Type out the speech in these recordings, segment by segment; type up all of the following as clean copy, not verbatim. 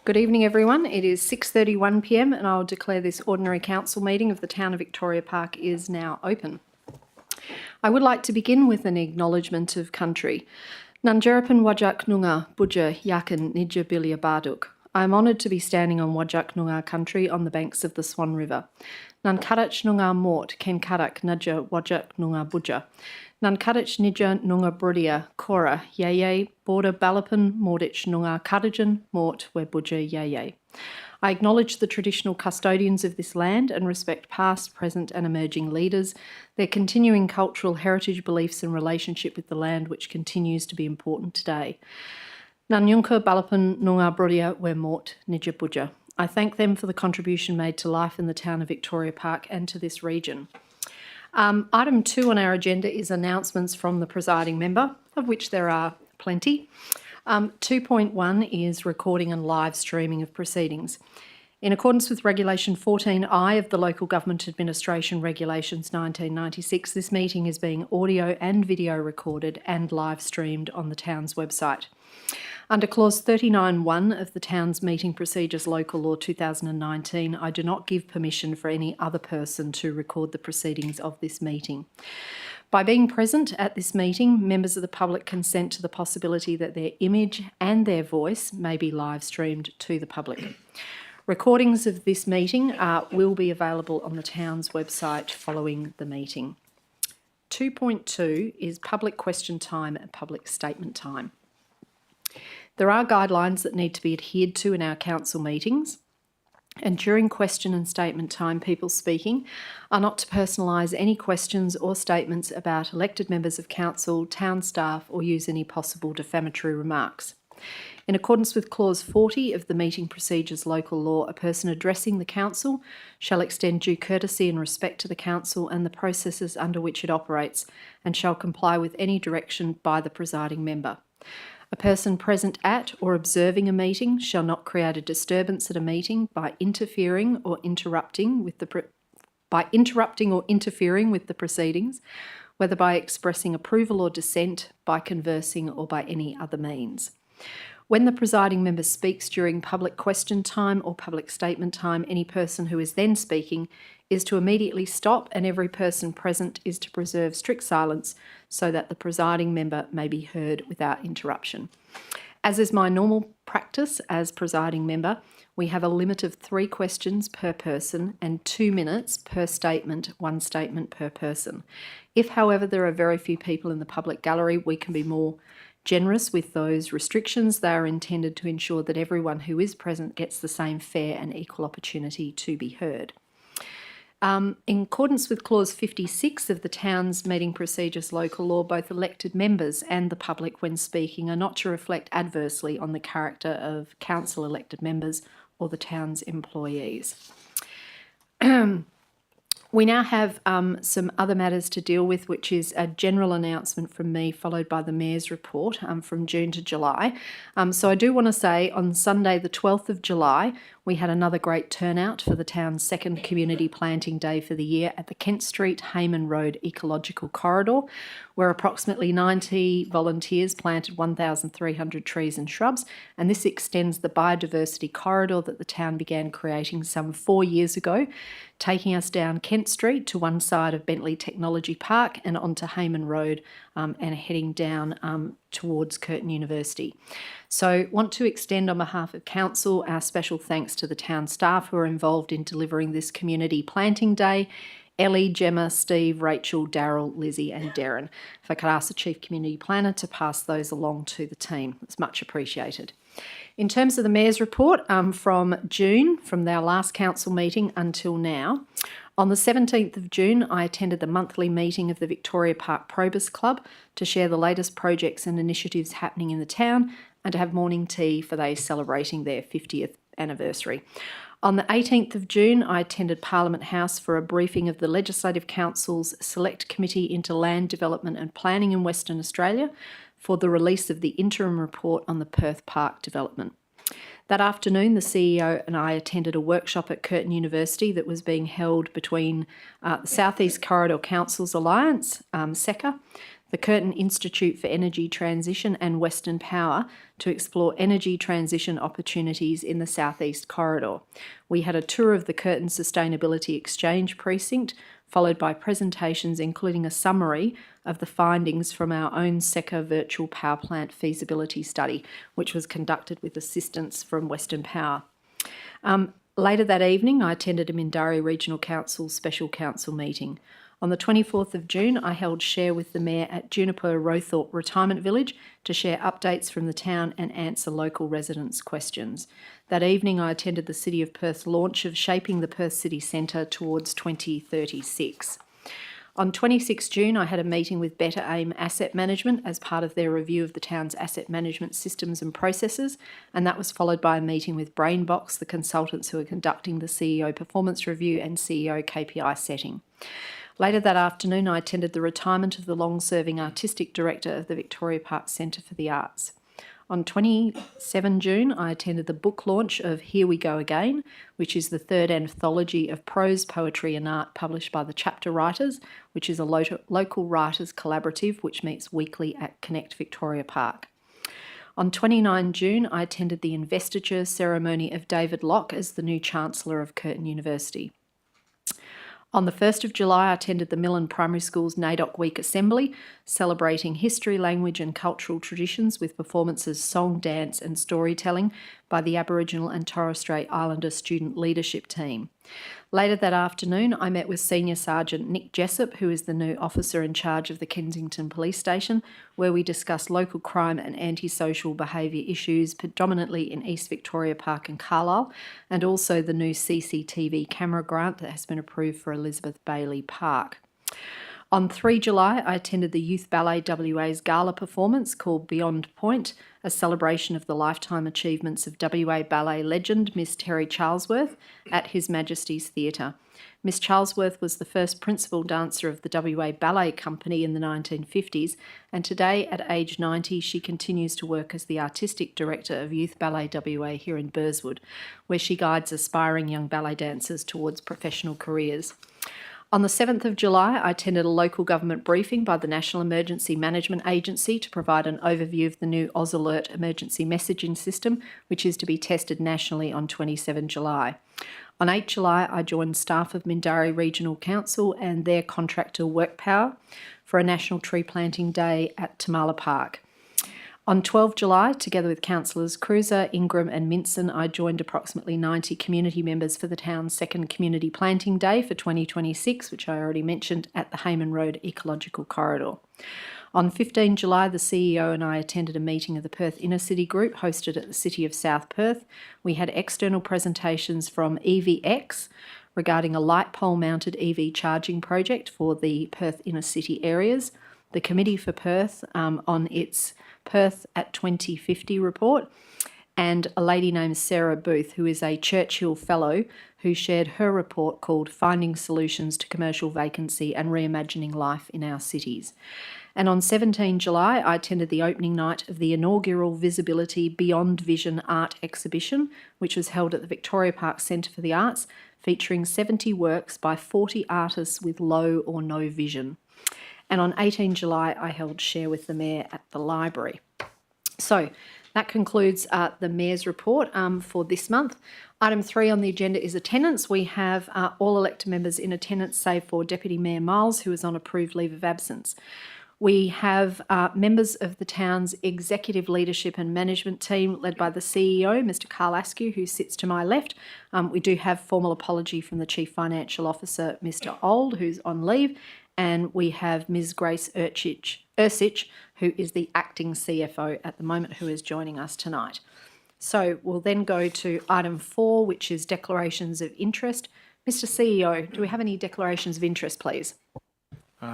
Good evening, everyone. It is 6:31 p.m. and I'll declare this ordinary council meeting of the town of Victoria Park is now open. I would like to begin with an acknowledgement of country. Nunjarapan Wajak Nunga Budja Yakan Nidja Bilia Barduk. I am honoured to be standing on Wajak Nunga country on the banks of the Swan River. Nankarach Nunga Mort Ken Karak Naja Wajak Nunga Budja. Nankarach Nidja Nunga Brudia Kora Yaye Border Balapan Mordich Nunga Kadajan Mort Webudja Yaye. I acknowledge the traditional custodians of this land and respect past, present and emerging leaders, their continuing cultural heritage, beliefs and relationship with the land which continues to be important today. Nanyunka Balapan Nunga Brudia Wemort Nidja Budja. I thank them for the contribution made to life in the town of Victoria Park and to this region. Item 2 on our agenda is announcements from the presiding member, of which there are plenty. 2.1 is recording and live streaming of proceedings. In accordance with Regulation 14I of the Local Government Administration Regulations 1996, this meeting is being audio and video recorded and live streamed on the town's website. Under Clause 39.1 of the Town's Meeting Procedures Local Law 2019, I do not give permission for any other person to record the proceedings of this meeting. By being present at this meeting, members of the public consent to the possibility that their image and their voice may be live streamed to the public. Recordings of this meeting will be available on the town's website following the meeting. 2.2 is public question time and public statement time. There are guidelines that need to be adhered to in our council meetings, and during question and statement time, people speaking are not to personalise any questions or statements about elected members of council, town staff, or use any possible defamatory remarks. In accordance with Clause 40 of the Meeting Procedures Local Law, a person addressing the council shall extend due courtesy and respect to the council and the processes under which it operates, and shall comply with any direction by the presiding member. A person present at or observing a meeting shall not create a disturbance at a meeting by interrupting or interfering with the proceedings, whether by expressing approval or dissent, by conversing or by any other means. When the presiding member speaks during public question time or public statement time, any person who is then speaking is to immediately stop, and every person present is to preserve strict silence so that the presiding member may be heard without interruption. As is my normal practice as presiding member, we have a limit of 3 questions per person and 2 minutes per statement, 1 statement per person. If, however, there are very few people in the public gallery, we can be more generous with those restrictions. They are intended to ensure that everyone who is present gets the same fair and equal opportunity to be heard. In accordance with Clause 56 of the Town's Meeting Procedures Local Law, both elected members and the public when speaking are not to reflect adversely on the character of council elected members or the town's employees. We now have some other matters to deal with, which is a general announcement from me followed by the Mayor's report from June to July. So I do want to say on Sunday the 12th of July we had another great turnout for the town's second community planting day for the year at the Kent Street Hayman Road Ecological Corridor, where approximately 90 volunteers planted 1,300 trees and shrubs, and this extends the biodiversity corridor that the town began creating some 4 years ago, taking us down Kent Street to one side of Bentley Technology Park and onto Hayman Road and heading down towards Curtin University. So want to extend on behalf of Council our special thanks to the town staff who are involved in delivering this community planting day: Ellie, Gemma, Steve, Rachel, Daryl, Lizzie and Darren. If I could ask the Chief Community Planner to pass those along to the team, it's much appreciated. In terms of the Mayor's report from June, from our last council meeting until now, on the 17th of June, I attended the monthly meeting of the Victoria Park Probus Club to share the latest projects and initiatives happening in the town and to have morning tea for they celebrating their 50th anniversary. On the 18th of June, I attended Parliament House for a briefing of the Legislative Council's Select Committee into Land Development and Planning in Western Australia for the release of the interim report on the Perth Park development. That afternoon, the CEO and I attended a workshop at Curtin University that was being held between the South East Corridor Councils Alliance, SECA, the Curtin Institute for Energy Transition and Western Power to explore energy transition opportunities in the South East Corridor. We had a tour of the Curtin Sustainability Exchange Precinct, followed by presentations including a summary of the findings from our own Seca virtual power plant feasibility study, which was conducted with assistance from Western Power. Later that evening, I attended a Mindarie Regional Council Special Council meeting. On the 24th of June, I held share with the Mayor at Juniper Rowthorpe Retirement Village to share updates from the town and answer local residents' questions. That evening, I attended the City of Perth launch of Shaping the Perth City Centre towards 2036. On 26 June, I had a meeting with Better Aim Asset Management as part of their review of the town's asset management systems and processes, and that was followed by a meeting with Brainbox, the consultants who are conducting the CEO performance review and CEO KPI setting. Later that afternoon, I attended the retirement of the long-serving Artistic Director of the Victoria Park Centre for the Arts. On 27 June, I attended the book launch of Here We Go Again, which is the third anthology of prose, poetry and art published by the Chapter Writers, which is a local writers collaborative which meets weekly at Connect Victoria Park. On 29 June, I attended the investiture ceremony of David Locke as the new Chancellor of Curtin University. On the 1st of July, I attended the Millen Primary School's NAIDOC Week Assembly, celebrating history, language and cultural traditions with performances, song, dance and storytelling by the Aboriginal and Torres Strait Islander student leadership team. Later that afternoon, I met with Senior Sergeant Nick Jessup, who is the new officer in charge of the Kensington Police Station, where we discussed local crime and antisocial behaviour issues, predominantly in East Victoria Park and Carlisle, and also the new CCTV camera grant that has been approved for Elizabeth Bailey Park. On 3 July, I attended the Youth Ballet WA's gala performance called Beyond Point, a celebration of the lifetime achievements of WA ballet legend Miss Terry Charlesworth at His Majesty's Theatre. Miss Charlesworth was the first principal dancer of the WA Ballet Company in the 1950s, and today, at age 90, she continues to work as the Artistic Director of Youth Ballet WA here in Burswood, where she guides aspiring young ballet dancers towards professional careers. On the 7th of July, I attended a local government briefing by the National Emergency Management Agency to provide an overview of the new Oz Alert emergency messaging system, which is to be tested nationally on 27 July. On 8 July, I joined staff of Mindarie Regional Council and their contractor WorkPower for a National Tree Planting Day at Tamala Park. On 12 July, together with Councillors Cruiser, Ingram and Minson, I joined approximately 90 community members for the town's second Community Planting Day for 2026, which I already mentioned, at the Hayman Road Ecological Corridor. On 15 July, the CEO and I attended a meeting of the Perth Inner City Group hosted at the City of South Perth. We had external presentations from EVX regarding a light pole mounted EV charging project for the Perth Inner City areas, the Committee for Perth on its Perth at 2050 report, and a lady named Sarah Booth, who is a Churchill Fellow, who shared her report called Finding Solutions to Commercial Vacancy and Reimagining Life in Our Cities. And on 17 July, I attended the opening night of the inaugural Visibility Beyond Vision art exhibition, which was held at the Victoria Park Centre for the Arts, featuring 70 works by 40 artists with low or no vision. And on 18 July, I held share with the Mayor at the library. So that concludes the Mayor's report for this month. Item 3 on the agenda is attendance. We have all elected members in attendance, save for Deputy Mayor Miles, who is on approved leave of absence. We have members of the town's executive leadership and management team led by the CEO, Mr Carl Askew, who sits to my left. We do have formal apology from the Chief Financial Officer, Mr Old, who's on leave, and we have Ms Grace Ursich, who is the acting CFO at the moment, who is joining us tonight. So we'll then go to item 4, which is declarations of interest. Mr CEO, do we have any declarations of interest, please?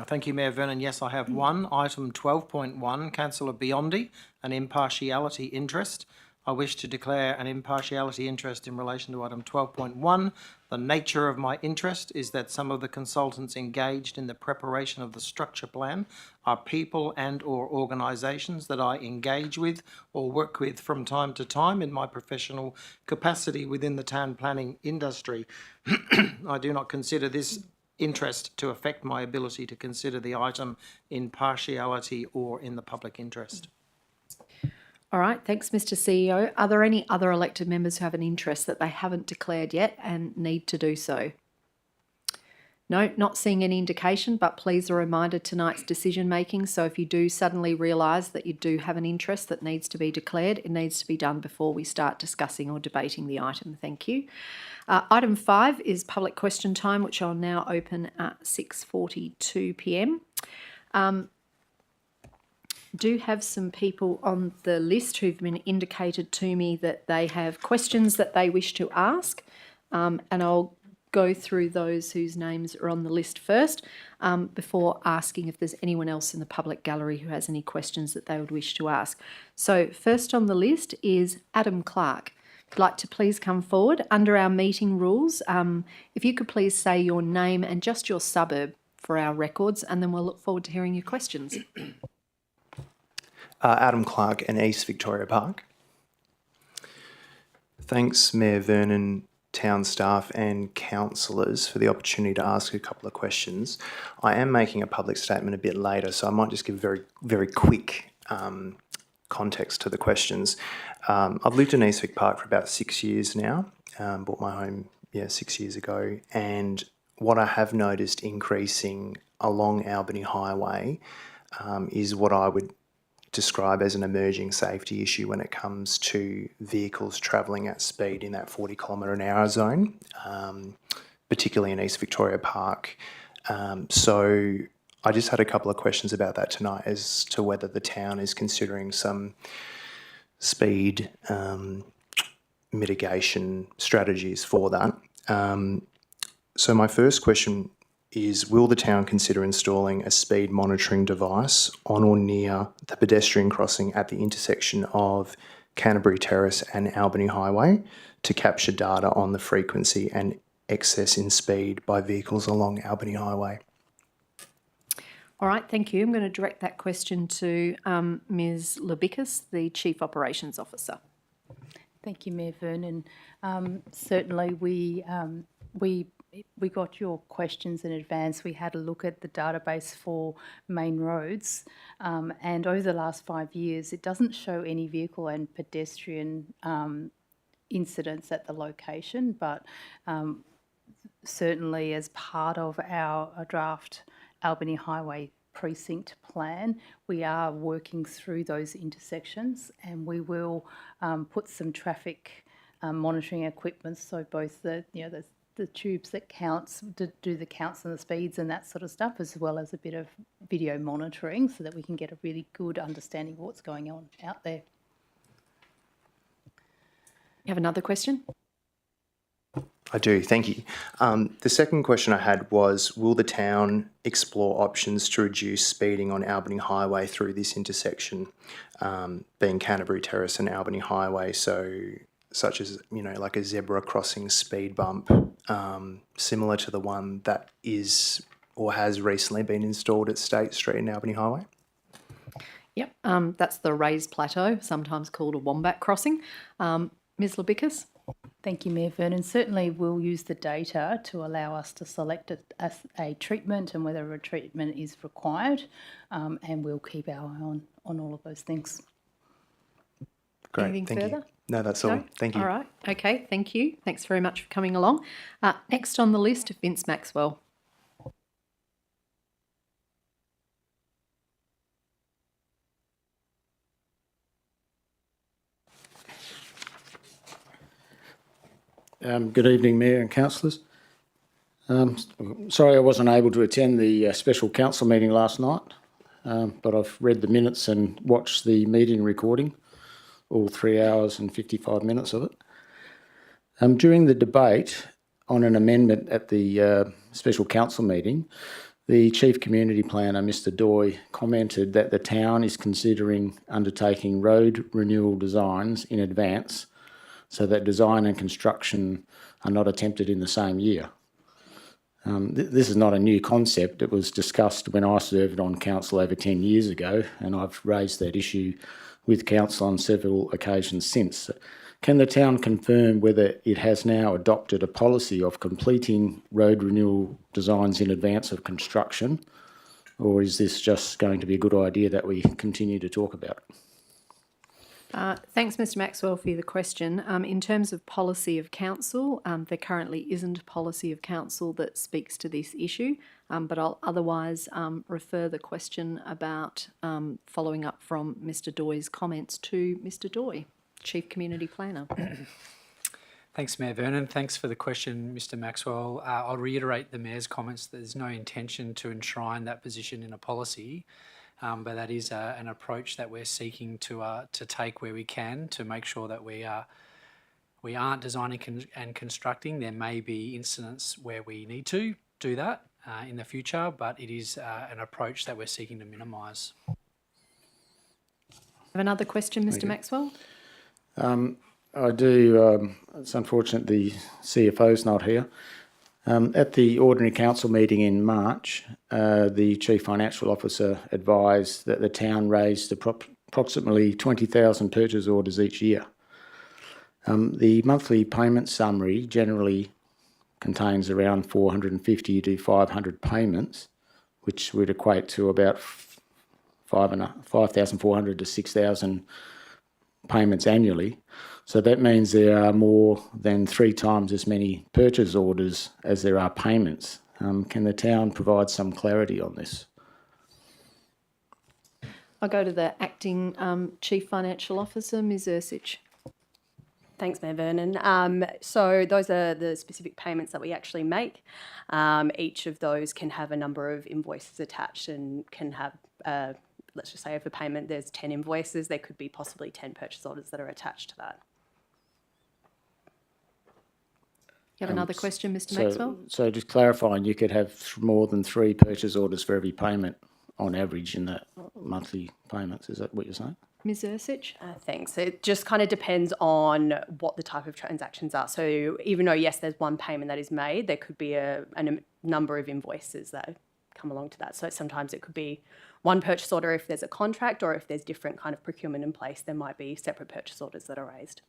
Thank you, Mayor Vernon. Yes, I have one. Item 12.1, Councillor Biondi, an impartiality interest. I wish to declare an impartiality interest in relation to item 12.1. The nature of my interest is that some of the consultants engaged in the preparation of the structure plan are people and or organisations that I engage with or work with from time to time in my professional capacity within the town planning industry. I do not consider this interest to affect my ability to consider the item in partiality or in the public interest. All right, thanks, Mr. CEO. Are there any other elected members who have an interest that they haven't declared yet and need to do so? No, not seeing any indication, but please a reminder tonight's decision making. So if you do suddenly realise that you do have an interest that needs to be declared, it needs to be done before we start discussing or debating the item. Thank you. Item 5 is public question time, which I'll now open at 6:42 p.m. Do have some people on the list who've been indicated to me that they have questions that they wish to ask, and I'll go through those whose names are on the list first before asking if there's anyone else in the public gallery who has any questions that they would wish to ask. So first on the list is Adam Clark. If you'd like to please come forward. Under our meeting rules, if you could please say your name and just your suburb for our records, and then we'll look forward to hearing your questions. Adam Clark in East Victoria Park. Thanks, Mayor Vernon, town staff and councillors for the opportunity to ask a couple of questions. I am making a public statement a bit later, so I might just give very, very quick context to the questions. I've lived in East Vic Park for about 6 years now, bought my home 6 years ago, and what I have noticed increasing along Albany Highway is what I would describe as an emerging safety issue when it comes to vehicles travelling at speed in that 40 km/h zone, particularly in East Victoria Park. So I just had a couple of questions about that tonight as to whether the town is considering some speed mitigation strategies for that. So my first question is, will the town consider installing a speed monitoring device on or near the pedestrian crossing at the intersection of Canterbury Terrace and Albany Highway to capture data on the frequency and excess in speed by vehicles along Albany Highway? All right, thank you. I'm going to direct that question to Ms. Labicus, the Chief Operations Officer. Thank you, Mayor Vernon. Certainly, we got your questions in advance. We had a look at the database for main roads, and over the last 5 years, it doesn't show any vehicle and pedestrian incidents at the location, but certainly as part of our draft Albany Highway Precinct plan, we are working through those intersections, and we will put some traffic monitoring equipment, so both the tubes that do the counts and the speeds and that sort of stuff, as well as a bit of video monitoring, so that we can get a really good understanding of what's going on out there. You have another question? I do, thank you. The second question I had was, will the town explore options to reduce speeding on Albany Highway through this intersection, being Canterbury Terrace and Albany Highway, such as, like a zebra crossing speed bump, similar to the one that is or has recently been installed at State Street and Albany Highway? Yep, that's the raised plateau, sometimes called a wombat crossing. Ms. Labicus? Thank you, Mayor Vernon. Certainly we'll use the data to allow us to select a treatment and whether a treatment is required, and we'll keep our eye on all of those things. Great, Anything thank further? you. No, that's all. Thank you. All right, okay, thank you. Thanks very much for coming along. Next on the list, Vince Maxwell. Good evening, Mayor and councillors. Sorry I wasn't able to attend the special council meeting last night, but I've read the minutes and watched the meeting recording, all 3 hours and 55 minutes of it. During the debate on an amendment at the special council meeting, the Chief Community Planner, Mr Doy, commented that the town is considering undertaking road renewal designs in advance so that design and construction are not attempted in the same year. This is not a new concept. It was discussed when I served on council over 10 years ago, and I've raised that issue with council on several occasions since. Can the town confirm whether it has now adopted a policy of completing road renewal designs in advance of construction, or is this just going to be a good idea that we continue to talk about it? Thanks, Mr Maxwell, for the question. In terms of policy of council, there currently isn't a policy of council that speaks to this issue, but I'll otherwise refer the question about following up from Mr Doy's comments to Mr Doy, Chief Community Planner. Thanks, Mayor Vernon. Thanks for the question, Mr Maxwell. I'll reiterate the Mayor's comments. There's no intention to enshrine that position in a policy. But that is an approach that we're seeking to take where we can to make sure that we aren't designing and constructing. There may be incidents where we need to do that in the future, but it is an approach that we're seeking to minimise. Have another question, Mr Maxwell? I do. It's unfortunate the CFO's not here. At the ordinary council meeting in March, the Chief Financial Officer advised that the town raised approximately 20,000 purchase orders each year. The monthly payment summary generally contains around 450 to 500 payments, which would equate to about 5,400 to 6,000 payments annually. So that means there are more than 3 times as many purchase orders as there are payments. Can the town provide some clarity on this? I'll go to the Acting Chief Financial Officer, Ms Ursich. Thanks, Mayor Vernon. So those are the specific payments that we actually make. Each of those can have a number of invoices attached and can have, let's just say if a payment there's 10 invoices, there could be possibly 10 purchase orders that are attached to that. You have another question, Mr Maxwell? So just clarifying, you could have more than 3 purchase orders for every payment on average in that monthly payments. Is that what you're saying? Ms Ursich? Thanks. It just kind of depends on what the type of transactions are. So even though, yes, there's one payment that is made, there could be a number of invoices that come along to that. So sometimes it could be one purchase order if there's a contract, or if there's different kind of procurement in place, there might be separate purchase orders that are raised.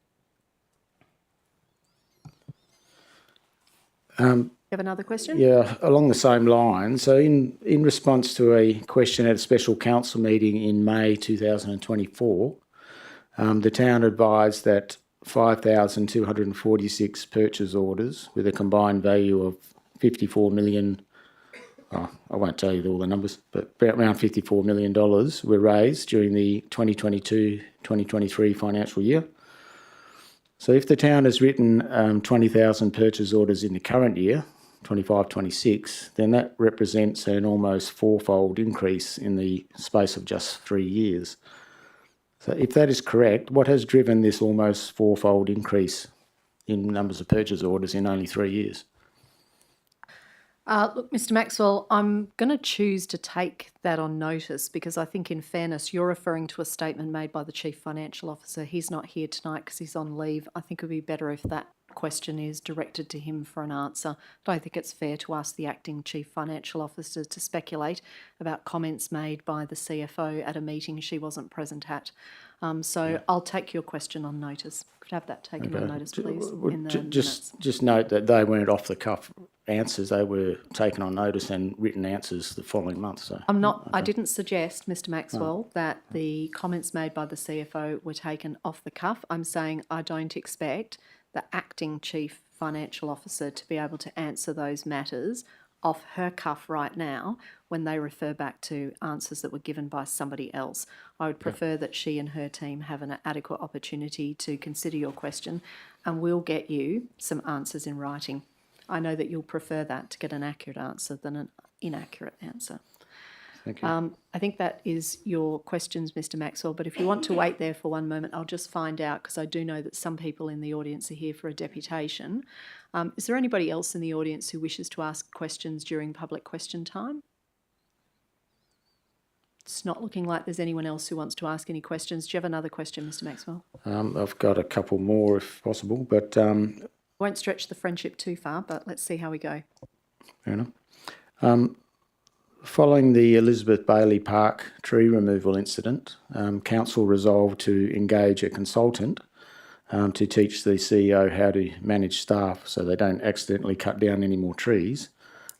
You have another question? Yeah, along the same line. So in response to a question at a special council meeting in May 2024, the town advised that 5,246 purchase orders with a combined value of 54 million, I won't tell you all the numbers, but around $54 million were raised during the 2022-2023 financial year. So if the town has written 20,000 purchase orders in the current year, 25-26, then that represents an almost 4-fold increase in the space of just 3 years. So if that is correct, what has driven this almost 4-fold increase in numbers of purchase orders in only 3 years? Look, Mr Maxwell, I'm going to choose to take that on notice because I think in fairness, you're referring to a statement made by the Chief Financial Officer. He's not here tonight because he's on leave. I think it would be better if that question is directed to him for an answer. I don't think it's fair to ask the Acting Chief Financial Officer to speculate about comments made by the CFO at a meeting she wasn't present at. So I'll take your question on notice. Could I have that taken on notice, please? In the Just note that they weren't off-the-cuff answers. They were taken on notice and written answers the following month. So I didn't suggest, Mr Maxwell, that the comments made by the CFO were taken off the cuff. I'm saying I don't expect the Acting Chief Financial Officer to be able to answer those matters off her cuff right now when they refer back to answers that were given by somebody else. I would prefer that she and her team have an adequate opportunity to consider your question, and we'll get you some answers in writing. I know that you'll prefer that to get an accurate answer than an inaccurate answer. Thank you. I think that is your questions, Mr Maxwell, but if you want to wait there for one moment, I'll just find out, because I do know that some people in the audience are here for a deputation. Is there anybody else in the audience who wishes to ask questions during public question time? It's not looking like there's anyone else who wants to ask any questions. Do you have another question, Mr Maxwell? I've got a couple more if possible, but... Won't stretch the friendship too far, but let's see how we go. Fair enough. Following the Elizabeth Bailey Park tree removal incident, Council resolved to engage a consultant to teach the CEO how to manage staff so they don't accidentally cut down any more trees.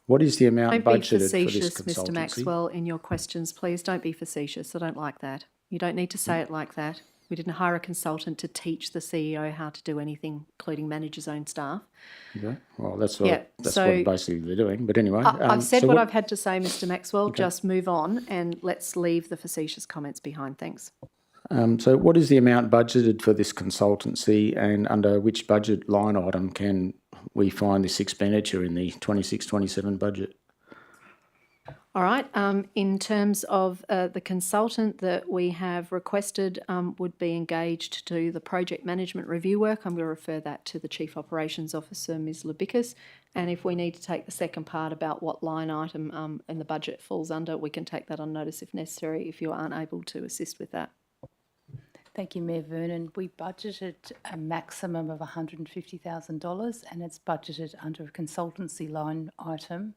What is the amount Don't be budgeted for this facetious, consultancy? Mr Maxwell, in your questions, please. Don't be facetious. I don't like that. You don't need to say it like that. We didn't hire a consultant to teach the CEO how to do anything, including manage his own staff. Okay. Well, that's what, Yeah, that's so what basically they're doing. But anyway, I've said so what I've had to say, Mr Maxwell. Just move on and let's leave the facetious comments behind. Thanks. So what is the amount budgeted for this consultancy, and under which budget line item can we find this expenditure in the 26-27 budget? All right. In terms of the consultant that we have requested would be engaged to do the project management review work, I'm going to refer that to the Chief Operations Officer, Ms Labicus. And if we need to take the second part about what line item in the budget falls under, we can take that on notice if necessary, if you aren't able to assist with that. Thank you, Mayor Vernon. We budgeted a maximum of $150,000 and it's budgeted under a consultancy line item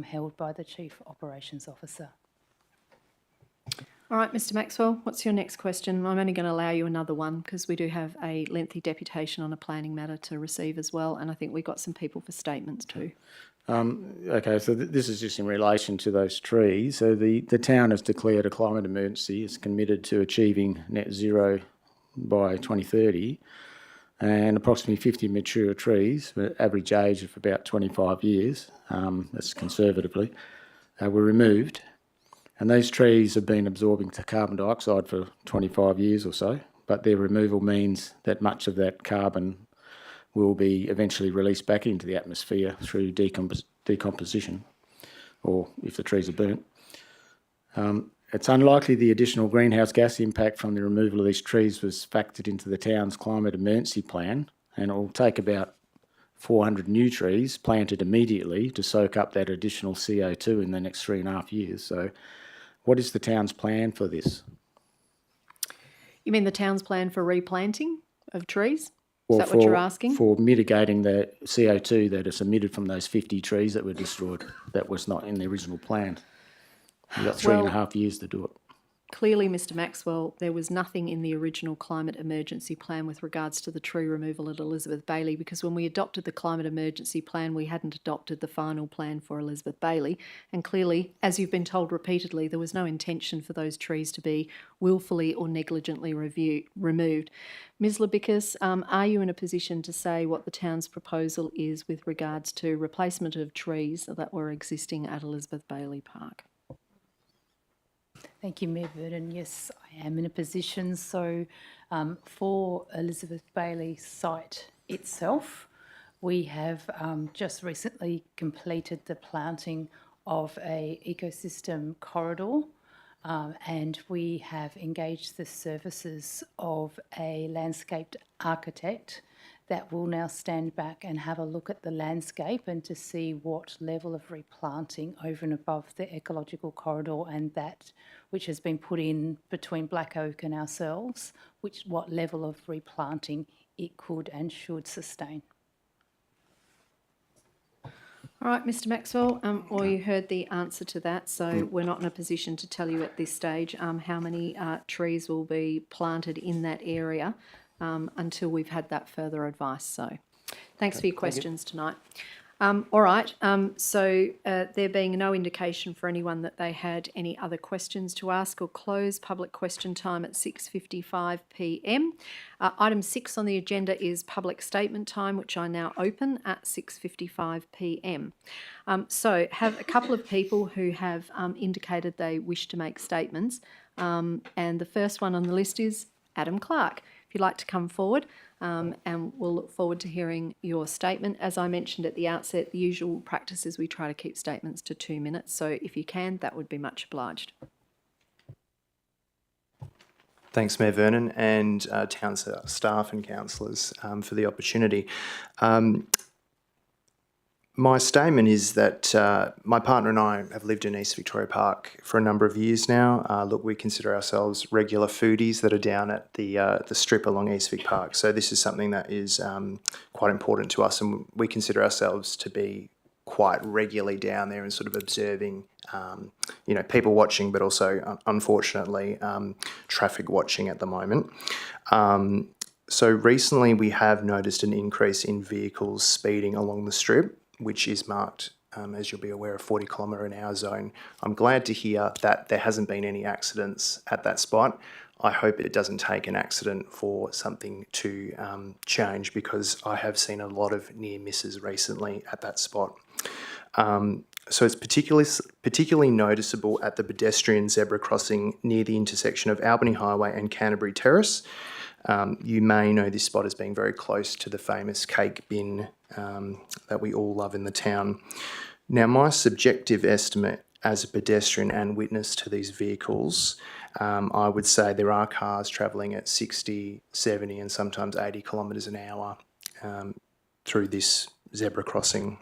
held by the Chief Operations Officer. All right, Mr Maxwell, what's your next question? I'm only going to allow you another one because we do have a lengthy deputation on a planning matter to receive as well, and I think we've got some people for statements too. Okay, so this is just in relation to those trees. So the town has declared a climate emergency. It's committed to achieving net zero by 2030, and approximately 50 mature trees, with average age of about 25 years, that's conservatively, were removed. And these trees have been absorbing the carbon dioxide for 25 years or so, but their removal means that much of that carbon will be eventually released back into the atmosphere through decomposition, or if the trees are burnt. It's unlikely the additional greenhouse gas impact from the removal of these trees was factored into the town's climate emergency plan, and it will take about 400 new trees planted immediately to soak up that additional CO2 in the next 3.5 years. So what is the town's plan for this? You mean the town's plan for replanting of trees? Is that what you're asking? For mitigating the CO2 that is emitted from those 50 trees that were destroyed. That was not in the original plan. You've got 3.5 years to do it. Clearly, Mr Maxwell, there was nothing in the original climate emergency plan with regards to the tree removal at Elizabeth Bailey, because when we adopted the climate emergency plan, we hadn't adopted the final plan for Elizabeth Bailey. And clearly, as you've been told repeatedly, there was no intention for those trees to be willfully or negligently removed. Ms Labicus, are you in a position to say what the town's proposal is with regards to replacement of trees that were existing at Elizabeth Bailey Park? Thank you, Mayor Vernon. Yes, I am in a position. So for Elizabeth Bailey site itself, we have just recently completed the planting of a ecosystem corridor, and we have engaged the services of a landscaped architect that will now stand back and have a look at the landscape and to see what level of replanting over and above the ecological corridor and that which has been put in between Black Oak and ourselves, what level of replanting it could and should sustain. All right, Mr Maxwell, well, you heard the answer to that, so we're not in a position to tell you at this stage how many trees will be planted in that area until we've had that further advice. So thanks for your questions tonight. All right, so there being no indication for anyone that they had any other questions to ask, or close public question time at 6:55 p.m. Item 6 on the agenda is public statement time, which I now open at 6:55 p.m. So have a couple of people who have indicated they wish to make statements, and the first one on the list is Adam Clark. If you'd like to come forward, and we'll look forward to hearing your statement. As I mentioned at the outset, the usual practice is we try to keep statements to 2 minutes, so if you can, that would be much obliged. Thanks, Mayor Vernon, and town staff and councillors for the opportunity. My statement is that my partner and I have lived in East Victoria Park for a number of years now. Look, we consider ourselves regular foodies that are down at the strip along East Vic Park. So this is something that is quite important to us, and we consider ourselves to be quite regularly down there and sort of observing, people watching, but also, unfortunately, traffic watching at the moment. So recently we have noticed an increase in vehicles speeding along the strip, which is marked, as you'll be aware, a 40km/h zone. I'm glad to hear that there hasn't been any accidents at that spot. I hope it doesn't take an accident for something to change, because I have seen a lot of near misses recently at that spot. So it's particularly noticeable at the pedestrian zebra crossing near the intersection of Albany Highway and Canterbury Terrace. You may know this spot as being very close to the famous cake bin that we all love in the town. Now, my subjective estimate as a pedestrian and witness to these vehicles, I would say there are cars travelling at 60, 70 and sometimes 80km/h through this zebra crossing.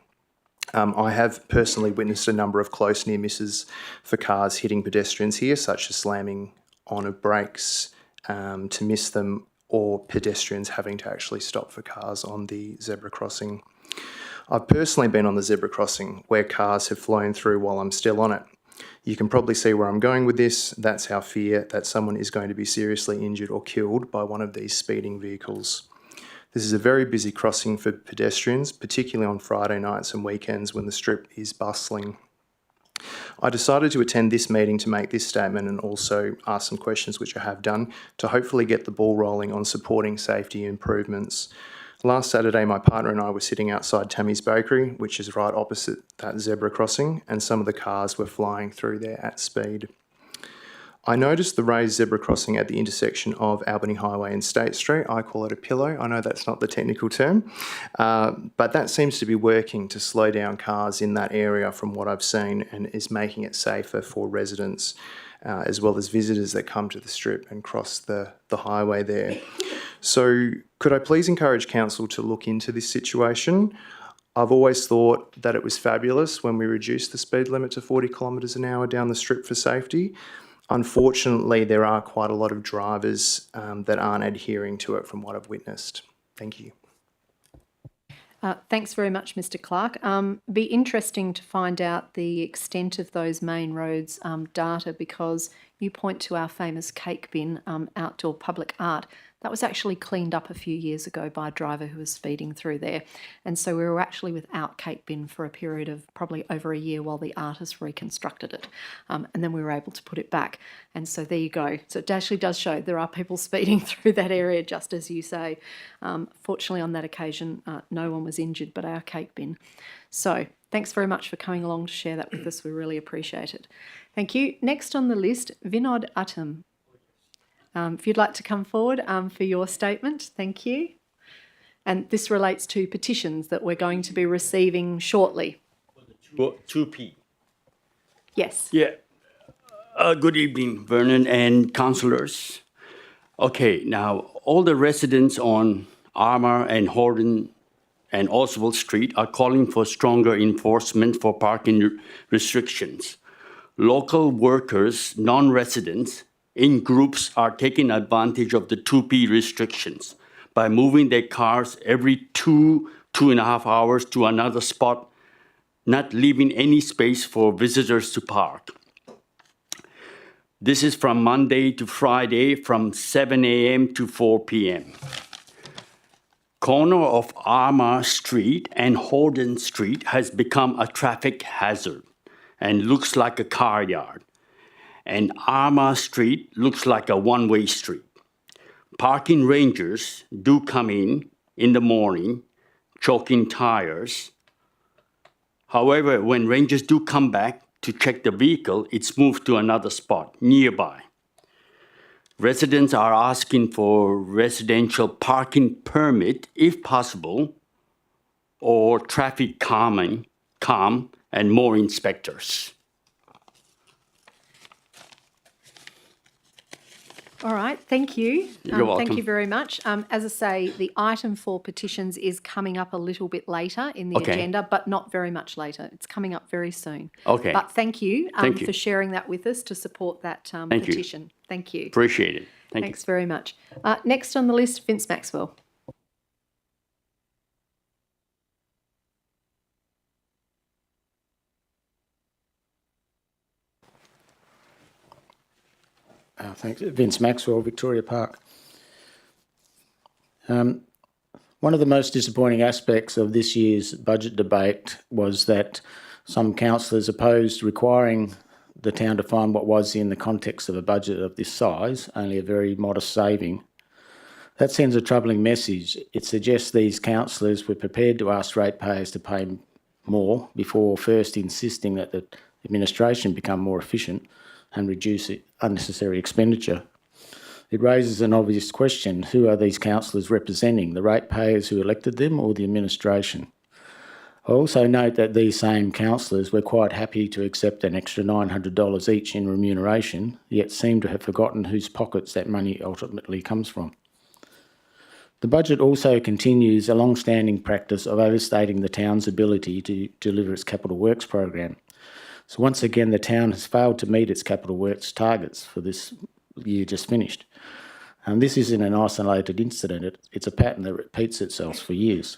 I have personally witnessed a number of close near misses for cars hitting pedestrians here, such as slamming on of brakes to miss them, or pedestrians having to actually stop for cars on the zebra crossing. I've personally been on the zebra crossing where cars have flown through while I'm still on it. You can probably see where I'm going with this. That's our fear that someone is going to be seriously injured or killed by one of these speeding vehicles. This is a very busy crossing for pedestrians, particularly on Friday nights and weekends when the strip is bustling. I decided to attend this meeting to make this statement and also ask some questions, which I have done, to hopefully get the ball rolling on supporting safety improvements. Last Saturday, my partner and I were sitting outside Tammy's Bakery, which is right opposite that zebra crossing, and some of the cars were flying through there at speed. I noticed the raised zebra crossing at the intersection of Albany Highway and State Street. I call it a pillow. I know that's not the technical term, but that seems to be working to slow down cars in that area from what I've seen, and is making it safer for residents as well as visitors that come to the strip and cross the highway there. So could I please encourage council to look into this situation? I've always thought that it was fabulous when we reduced the speed limit to 40km/h down the strip for safety. Unfortunately, there are quite a lot of drivers that aren't adhering to it from what I've witnessed. Thank you. Thanks very much, Mr. Clark. Be interesting to find out the extent of those main roads data, because you point to our famous cake bin outdoor public art. That was actually cleaned up a few years ago by a driver who was speeding through there. And so we were actually without cake bin for a period of probably over a year while the artist reconstructed it. And then we were able to put it back. And so there you go. So it actually does show there are people speeding through that area, just as you say. Fortunately, on that occasion, no one was injured but our cake bin. So thanks very much for coming along to share that with us. We really appreciate it. Thank you. Next on the list, Vinod Uttam. If you'd like to come forward for your statement, thank you. And this relates to petitions that we're going to be receiving shortly. 2P. Yes. Yeah. Good evening, Vernon and councillors. Okay, now all the residents on Armour and Horden and Oswald Street are calling for stronger enforcement for parking restrictions. Local workers, non-residents, in groups are taking advantage of the 2P restrictions by moving their cars every 2.5 hours to another spot, not leaving any space for visitors to park. This is from Monday to Friday from 7 a.m. to 4 p.m. Corner of Armour Street and Horden Street has become a traffic hazard and looks like a car yard. And Armour Street looks like a one-way street. Parking rangers do come in the morning, choking tires. However, when rangers do come back to check the vehicle, it's moved to another spot nearby. Residents are asking for residential parking permit, if possible, or traffic calm and more inspectors. All right, thank you. You're welcome. Thank you very much. As I say, the item for petitions is coming up a little bit later in the agenda, but not very much later. It's coming up very soon. Okay. But thank you, Thank you. for sharing that with us to support that Thank you. petition. Thank you. Appreciate it. Thanks very much. Next on the list, Vince Maxwell. Thanks. Vince Maxwell, Victoria Park. One of the most disappointing aspects of this year's budget debate was that some councillors opposed requiring the town to fund what was, in the context of a budget of this size, only a very modest saving. That sends a troubling message. It suggests these councillors were prepared to ask ratepayers to pay more before first insisting that the administration become more efficient and reduce unnecessary expenditure. It raises an obvious question: who are these councillors representing, the ratepayers who elected them or the administration? I also note that these same councillors were quite happy to accept an extra $900 each in remuneration, yet seem to have forgotten whose pockets that money ultimately comes from. The budget also continues a long-standing practice of overstating the town's ability to deliver its capital works program. So once again, the town has failed to meet its capital works targets for this year just finished. And this isn't an isolated incident, it's a pattern that repeats itself for years.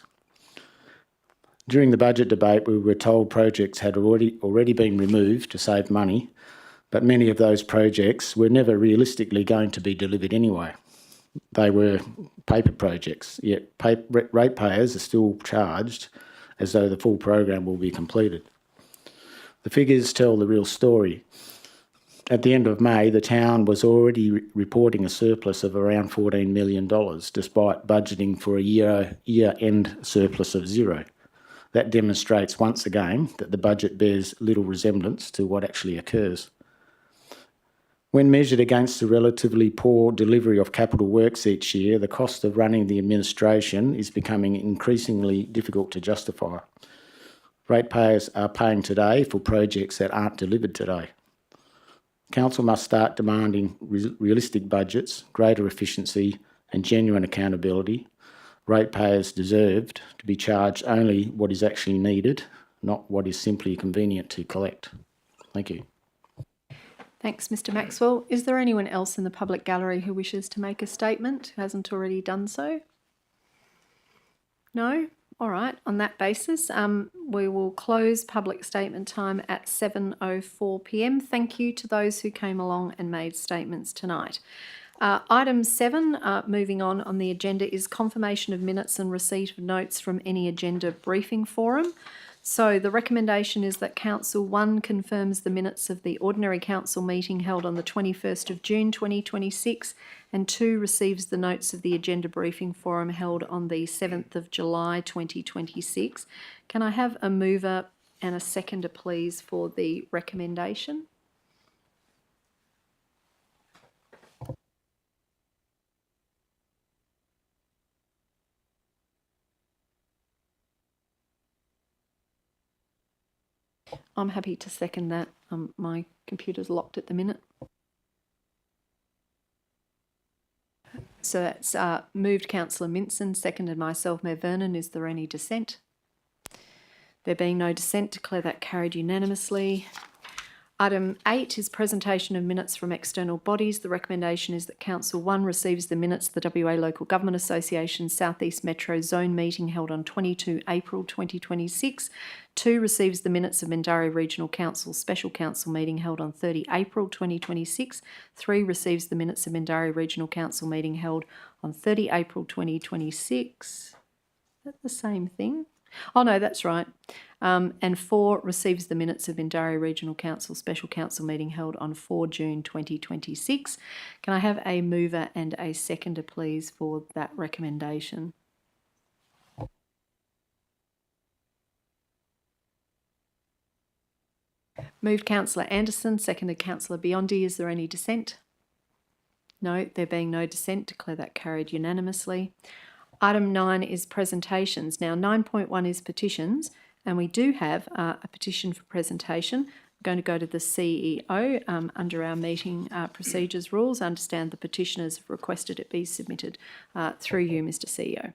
During the budget debate, we were told projects had already been removed to save money, but many of those projects were never realistically going to be delivered anyway. They were paper projects, yet ratepayers are still charged as though the full program will be completed. The figures tell the real story. At the end of May, the town was already reporting a surplus of around $14 million, despite budgeting for a year-end surplus of zero. That demonstrates once again that the budget bears little resemblance to what actually occurs. When measured against the relatively poor delivery of capital works each year, the cost of running the administration is becoming increasingly difficult to justify. Ratepayers are paying today for projects that aren't delivered today. Council must start demanding realistic budgets, greater efficiency and genuine accountability. Ratepayers deserved to be charged only what is actually needed, not what is simply convenient to collect. Thank you. Thanks, Mr. Maxwell. Is there anyone else in the public gallery who wishes to make a statement, who hasn't already done so? No? All right. On that basis, we will close public statement time at 7:04 p.m. Thank you to those who came along and made statements tonight. Item 7, moving on the agenda, is confirmation of minutes and receipt of notes from any agenda briefing forum. So the recommendation is that Council 1 confirms the minutes of the ordinary council meeting held on the 21st of June 2026 and 2 receives the notes of the agenda briefing forum held on the 7th of July 2026. Can I have a mover and a seconder, please, for the recommendation? I'm happy to second that. My computer's locked at the minute. So that's moved Councillor Minson, seconded myself, Mayor Vernon. Is there any dissent? There being no dissent, declare that carried unanimously. Item 8 is presentation of minutes from external bodies. The recommendation is that Council 1 receives the minutes of the WA Local Government Association South East Metro Zone meeting held on 22 April 2026. 2 receives the minutes of Mindarie Regional Council Special Council meeting held on 30 April 2026. 3 receives the minutes of Mindarie Regional Council meeting held on 30 April 2026. Is that the same thing? Oh no, that's right. And 4 receives the minutes of Mindarie Regional Council Special Council meeting held on 4 June 2026. Can I have a mover and a seconder, please, for that recommendation? Moved Councillor Anderson, seconded Councillor Biondi. Is there any dissent? No, there being no dissent, declare that carried unanimously. Item 9 is presentations. Now 9.1 is petitions, and we do have a petition for presentation. I'm going to go to the CEO under our meeting procedures rules. I understand the petitioners have requested it be submitted through you, Mr. CEO.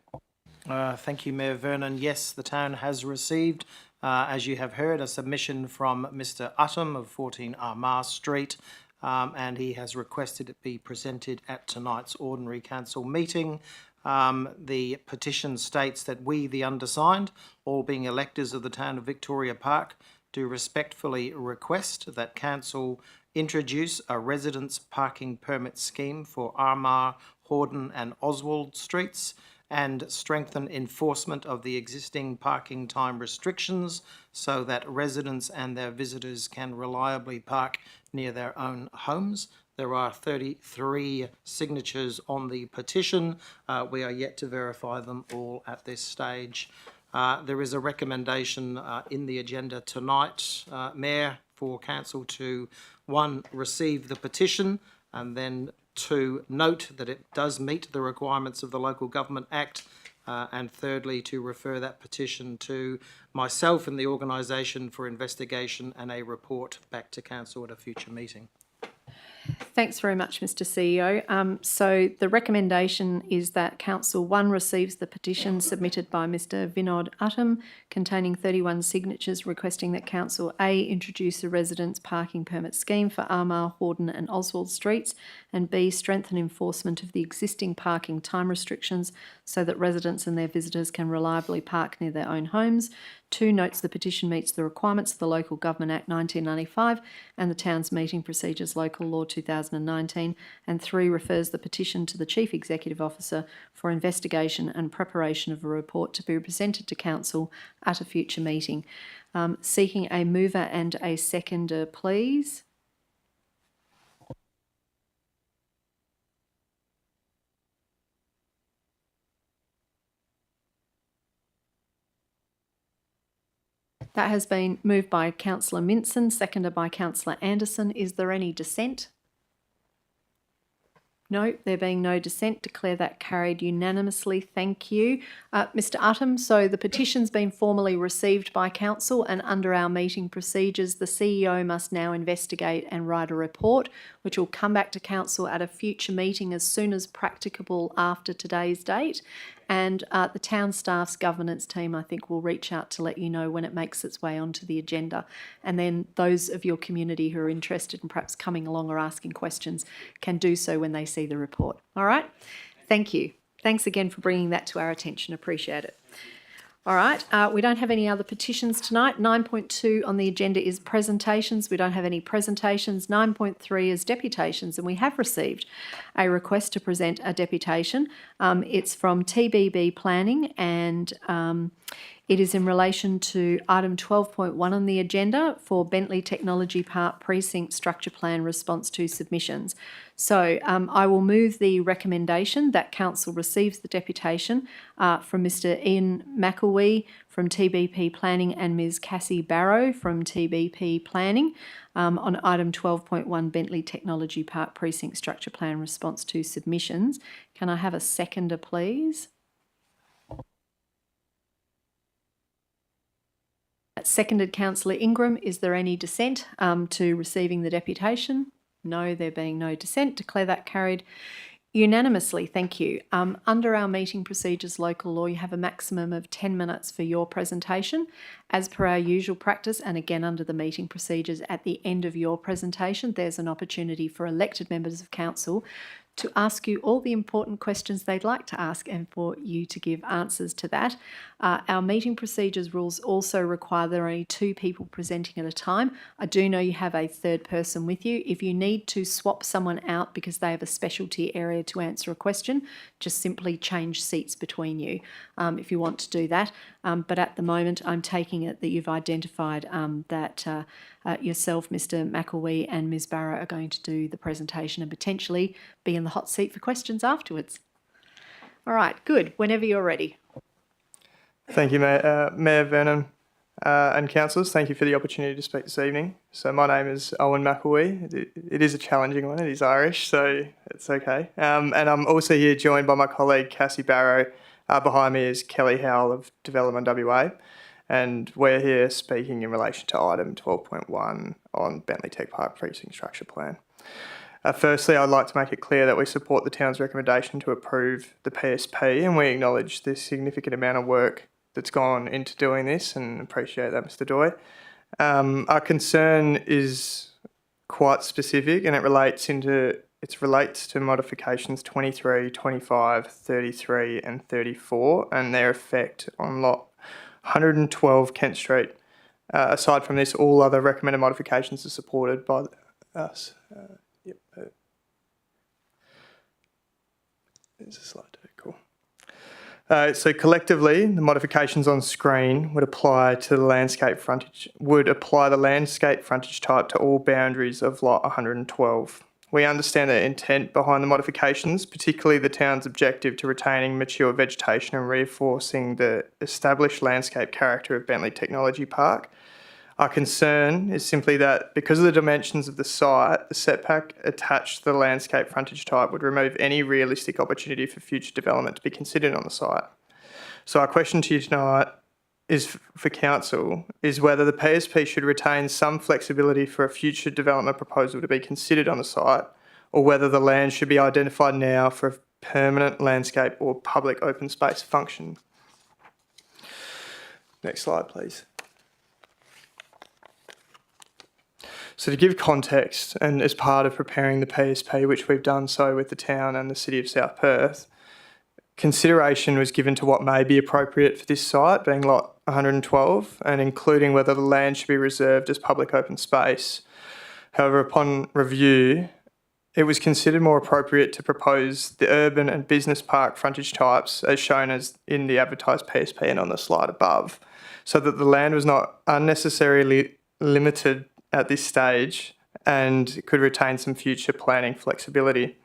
Thank you, Mayor Vernon. Yes, the town has received, as you have heard, a submission from Mr. Uttam of 14 Armagh Street, and he has requested it be presented at tonight's ordinary council meeting. The petition states that we, the undersigned, all being electors of the town of Victoria Park, do respectfully request that council introduce a residence parking permit scheme for Armagh, Hordern and Oswald streets and strengthen enforcement of the existing parking time restrictions so that residents and their visitors can reliably park near their own homes. There are 33 signatures on the petition. We are yet to verify them all at this stage. There is a recommendation in the agenda tonight, Mayor, for Council to, 1, receive the petition, and then 2, note that it does meet the requirements of the Local Government Act, and thirdly, to refer that petition to myself and the organisation for investigation and a report back to Council at a future meeting. Thanks very much, Mr CEO. So the recommendation is that Council 1 receives the petition submitted by Mr Vinod Uttam containing 31 signatures requesting that Council A introduce a residence parking permit scheme for Armagh, Hordern and Oswald streets, and B strengthen enforcement of the existing parking time restrictions so that residents and their visitors can reliably park near their own homes. 2, notes the petition meets the requirements of the Local Government Act 1995 and the Town's Meeting Procedures Local Law 2019. And 3, refers the petition to the Chief Executive Officer for investigation and preparation of a report to be presented to Council at a future meeting. Seeking a mover and a seconder, please. That has been moved by Councillor Minson, seconded by Councillor Anderson. Is there any dissent? No, there being no dissent, declare that carried unanimously. Thank you. Mr Uttam, so the petition's been formally received by Council, and under our meeting procedures, the CEO must now investigate and write a report, which will come back to Council at a future meeting as soon as practicable after today's date. And the town staff's governance team, I think, will reach out to let you know when it makes its way onto the agenda. And then those of your community who are interested in perhaps coming along or asking questions can do so when they see the report. All right? Thank you. Thanks again for bringing that to our attention. Appreciate it. All right, we don't have any other petitions tonight. 9.2 on the agenda is presentations. We don't have any presentations. 9.3 is deputations, and we have received a request to present a deputation. It's from TBB Planning, and it is in relation to item 12.1 on the agenda for Bentley Technology Park Precinct Structure Plan response to submissions. So I will move the recommendation that Council receives the deputation from Mr Ian McElwee from TBP Planning and Ms Cassie Barrow from TBP Planning on item 12.1 Bentley Technology Park Precinct Structure Plan response to submissions. Can I have a seconder, please? Seconded Councillor Ingram. Is there any dissent to receiving the deputation? No, there being no dissent, declare that carried unanimously. Thank you. Under our meeting procedures local law, you have a maximum of 10 minutes for your presentation. As per our usual practice, and again under the meeting procedures, at the end of your presentation, there's an opportunity for elected members of council to ask you all the important questions they'd like to ask and for you to give answers to that. Our meeting procedures rules also require there are only 2 people presenting at a time. I do know you have a third person with you. If you need to swap someone out because they have a specialty area to answer a question, just simply change seats between you if you want to do that. But at the moment, I'm taking it that you've identified that yourself, Mr McElwee and Ms Barrow are going to do the presentation and potentially be in the hot seat for questions afterwards. All right, good. Whenever you're ready. Thank you, Mayor Vernon and councillors. Thank you for the opportunity to speak this evening. So my name is Owen McElwee. It is a challenging one. It is Irish, so it's okay. And I'm also here joined by my colleague Cassie Barrow. Behind me is Kelly Howell of Development WA. And we're here speaking in relation to item 12.1 on Bentley Tech Park Precinct Structure Plan. Firstly, I'd like to make it clear that we support the town's recommendation to approve the PSP, and we acknowledge the significant amount of work that's gone into doing this and appreciate that, Mr Doy. Our concern is quite specific, and it relates to modifications 23, 25, 33 and 34 and their effect on lot 112 Kent Street. Aside from this, all other recommended modifications are supported by us. There's a slide too, cool. So collectively, the modifications on screen would apply to the landscape frontage, type to all boundaries of lot 112. We understand the intent behind the modifications, particularly the town's objective to retaining mature vegetation and reinforcing the established landscape character of Bentley Technology Park. Our concern is simply that because of the dimensions of the site, the setback attached to the landscape frontage type would remove any realistic opportunity for future development to be considered on the site. So our question to you tonight is for council is whether the PSP should retain some flexibility for a future development proposal to be considered on the site, or whether the land should be identified now for a permanent landscape or public open space function. Next slide, please. So to give context, and as part of preparing the PSP, which we've done so with the town and the City of South Perth, consideration was given to what may be appropriate for this site, being lot 112, and including whether the land should be reserved as public open space. However, upon review, it was considered more appropriate to propose the urban and business park frontage types as shown as in the advertised PSP and on the slide above, so that the land was not unnecessarily limited at this stage and could retain some future planning flexibility.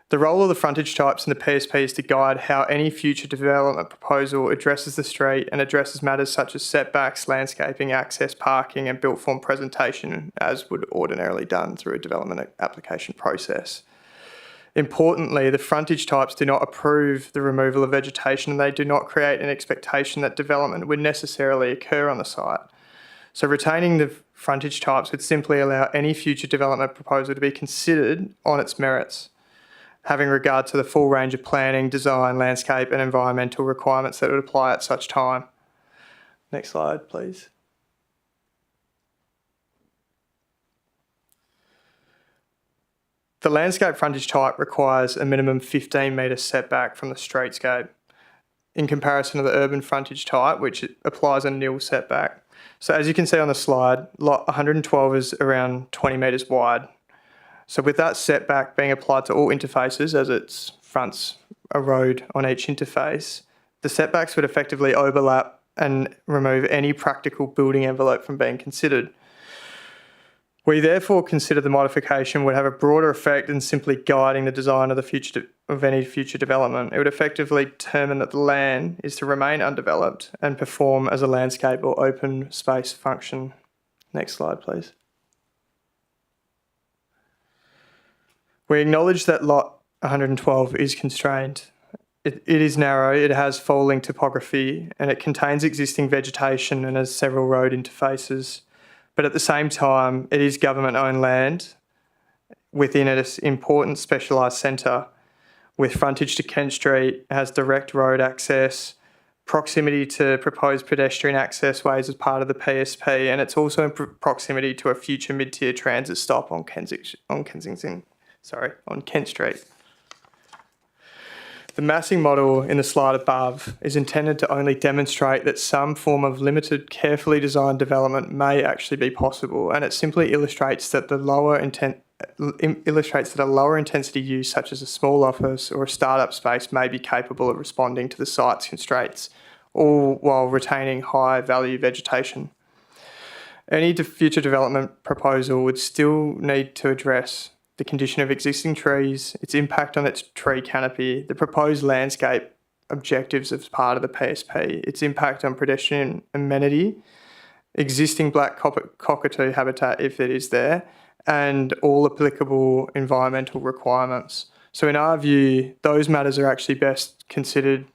The role of the frontage types in the PSP is to guide how any future development proposal addresses the street and addresses matters such as setbacks, landscaping, access, parking and built form presentation as would ordinarily done through a development application process. Importantly, the frontage types do not approve the removal of vegetation and they do not create an expectation that development would necessarily occur on the site. So retaining the frontage types would simply allow any future development proposal to be considered on its merits, having regard to the full range of planning, design, landscape and environmental requirements that would apply at such time. Next slide, please. The landscape frontage type requires a minimum 15 metre setback from the streetscape in comparison to the urban frontage type, which applies a nil setback. So as you can see on the slide, lot 112 is around 20 metres wide. So with that setback being applied to all interfaces as it fronts a road on each interface, the setbacks would effectively overlap and remove any practical building envelope from being considered. We therefore consider the modification would have a broader effect than simply guiding the design of any future development. It would effectively determine that the land is to remain undeveloped and perform as a landscape or open space function. Next slide, please. We acknowledge that lot 112 is constrained. It is narrow, it has falling topography, and it contains existing vegetation and has several road interfaces. But at the same time, it is government-owned land within an important specialised centre with frontage to Kent Street, has direct road access, proximity to proposed pedestrian access ways as part of the PSP, and it's also in proximity to a future mid-tier transit stop on Kent Street. The massing model in the slide above is intended to only demonstrate that some form of limited, carefully designed development may actually be possible, and it simply illustrates that a lower intensity use, such as a small office or a startup space, may be capable of responding to the site's constraints, all while retaining high value vegetation. Any future development proposal would still need to address the condition of existing trees, its impact on its tree canopy, the proposed landscape objectives as part of the PSP, its impact on pedestrian amenity, existing black cockatoo habitat if it is there, and all applicable environmental requirements. So in our view, those matters are actually best considered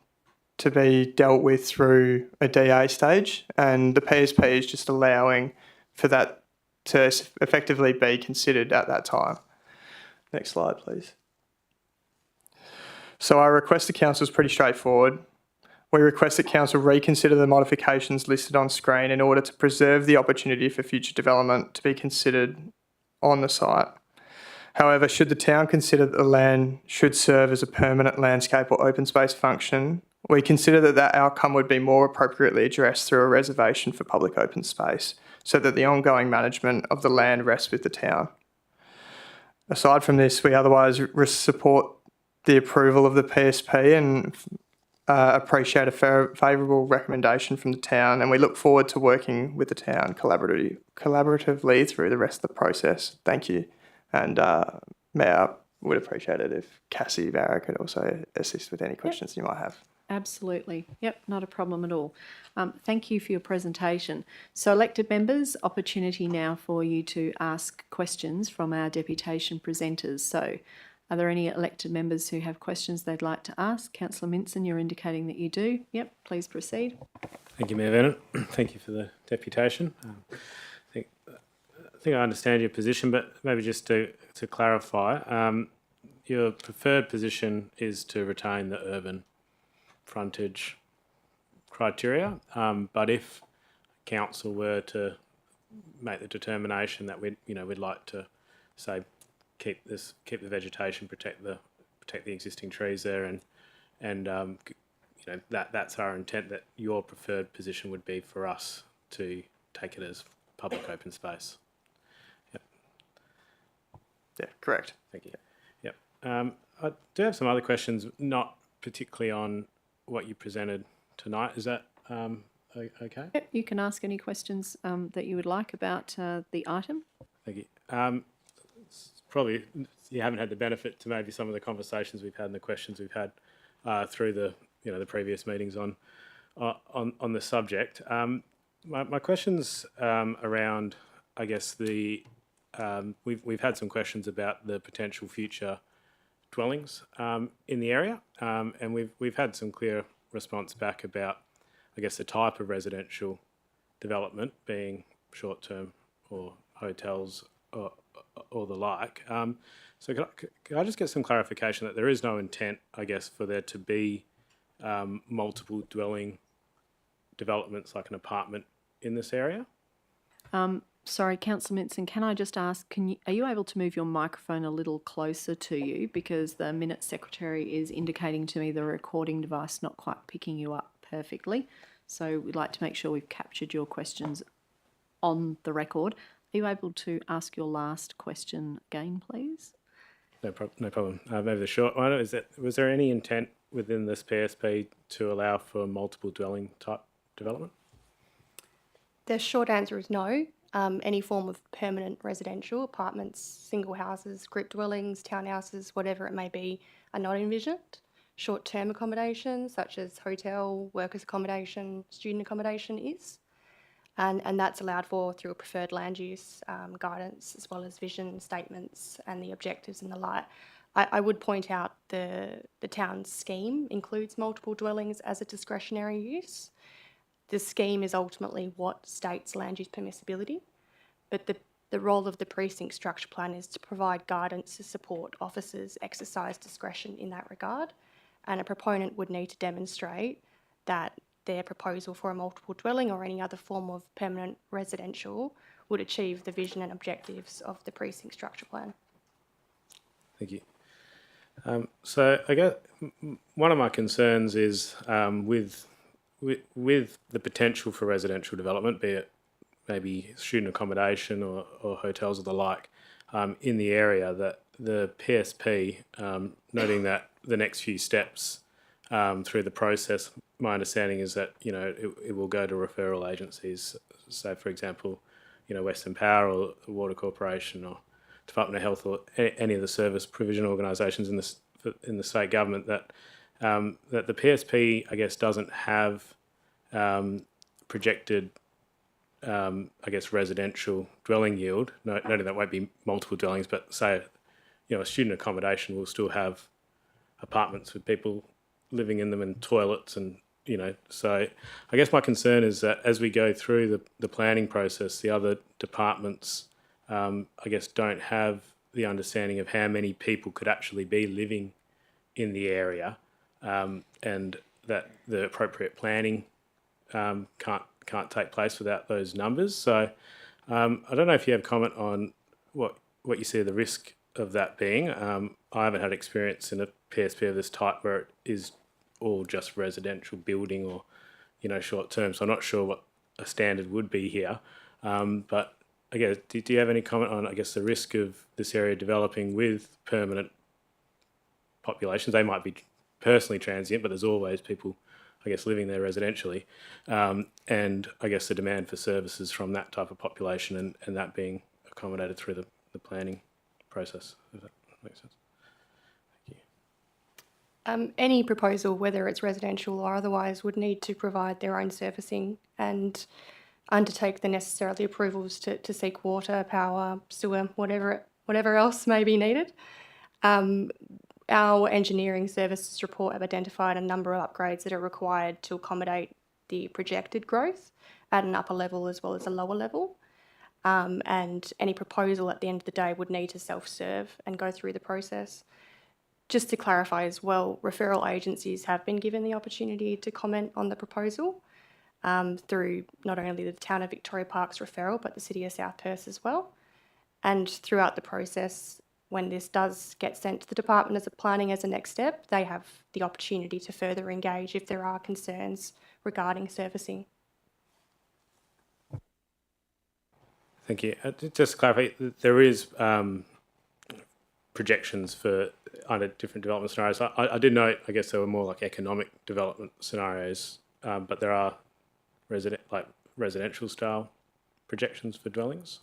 to be dealt with through a DA stage, and the PSP is just allowing for that to effectively be considered at that time. Next slide, please. So our request to Council is pretty straightforward. We request that Council reconsider the modifications listed on screen in order to preserve the opportunity for future development to be considered on the site. However, should the town consider that the land should serve as a permanent landscape or open space function, we consider that that outcome would be more appropriately addressed through a reservation for public open space, so that the ongoing management of the land rests with the town. Aside from this, we otherwise support the approval of the PSP and appreciate a favourable recommendation from the town, and we look forward to working with the town collaboratively through the rest of the process. Thank you. And Mayor, would appreciate it if Cassie Barra could also assist with any questions you might have. Absolutely. Yep, not a problem at all. Thank you for your presentation. So elected members, opportunity now for you to ask questions from our deputation presenters. So are there any elected members who have questions they'd like to ask? Councillor Minson, you're indicating that you do. Yep, please proceed. Thank you, Mayor Vernon. Thank you for the deputation. I think I understand your position, but maybe just to clarify, your preferred position is to retain the urban frontage criteria, but if council were to make the determination that we'd like to say keep the vegetation, protect the existing trees there, and that's our intent. That your preferred position would be for us to take it as public open space. Yep. Yeah, correct. Thank you. Yep. I do have some other questions, not particularly on what you presented tonight. Is that okay? Yep, you can ask any questions that you would like about the item. Thank you. Probably you haven't had the benefit to maybe some of the conversations we've had and the questions we've had through the previous meetings on the subject. My questions around, I guess we've had some questions about the potential future dwellings in the area, and we've had some clear response back about, I guess, the type of residential development being short-term or hotels or the like. So can I just get some clarification that there is no intent, I guess, for there to be multiple dwelling developments like an apartment in this area? Sorry, Councillor Minson, can I just ask, are you able to move your microphone a little closer to you, because the Minutes Secretary is indicating to me the recording device not quite picking you up perfectly. So we'd like to make sure we've captured your questions on the record. Are you able to ask your last question again, please? No problem. Maybe the short one is that, was there any intent within this PSP to allow for multiple dwelling type development? The short answer is no. Any form of permanent residential, apartments, single houses, group dwellings, townhouses, whatever it may be, are not envisioned. Short-term accommodation, such as hotel, workers' accommodation, student accommodation is. And that's allowed for through a preferred land use guidance, as well as vision statements and the objectives and the like. I would point out the town's scheme includes multiple dwellings as a discretionary use. The scheme is ultimately what states land use permissibility, but the role of the precinct structure plan is to provide guidance to support officers exercise discretion in that regard, and a proponent would need to demonstrate that their proposal for a multiple dwelling or any other form of permanent residential would achieve the vision and objectives of the precinct structure plan. Thank you. So I guess one of my concerns is with the potential for residential development, be it maybe student accommodation or hotels or the like, in the area, that the PSP, noting that the next few steps through the process, my understanding is that it will go to referral agencies. So, for example, Western Power or the Water Corporation or Department of Health or any of the service provision organisations in the state government, that the PSP, I guess, doesn't have projected, I guess, residential dwelling yield. Noting that won't be multiple dwellings, but say, a student accommodation will still have apartments with people living in them and toilets and, so I guess my concern is that as we go through the planning process, the other departments, I guess, don't have the understanding of how many people could actually be living in the area, and that the appropriate planning can't take place without those numbers. So I don't know if you have comment on what you see the risk of that being. I haven't had experience in a PSP of this type where it is all just residential building or, short term. So I'm not sure what a standard would be here. But again, do you have any comment on, I guess, the risk of this area developing with permanent populations? They might be personally transient, but there's always people, I guess, living there residentially, and I guess the demand for services from that type of population and that being accommodated through the planning process, if that makes sense. Any proposal, whether it's residential or otherwise, would need to provide their own servicing and undertake the necessary approvals to seek water, power, sewer, whatever else may be needed. Our engineering services report have identified a number of upgrades that are required to accommodate the projected growth at an upper level as well as a lower level. And any proposal at the end of the day would need to self-serve and go through the process. Just to clarify as well, referral agencies have been given the opportunity to comment on the proposal through not only the Town of Victoria Park's referral, but the City of South Perth as well. And throughout the process, when this does get sent to the Department of Planning as a next step, they have the opportunity to further engage if there are concerns regarding servicing. Thank you. Just to clarify, there is projections for under different development scenarios. I did note, I guess, there were more like economic development scenarios, but there are residential style projections for dwellings.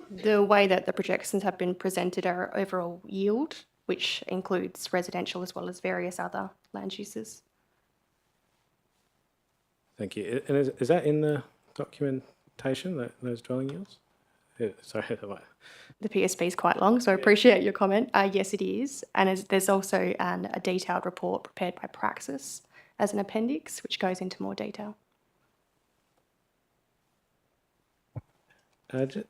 The way that the projections have been presented are overall yield, which includes residential as well as various other land uses. Thank you. And is that in the documentation, those dwelling yields? Yeah, sorry, that might... The PSP is quite long, so I appreciate your comment. Yes, it is. And there's also a detailed report prepared by Praxis as an appendix, which goes into more detail.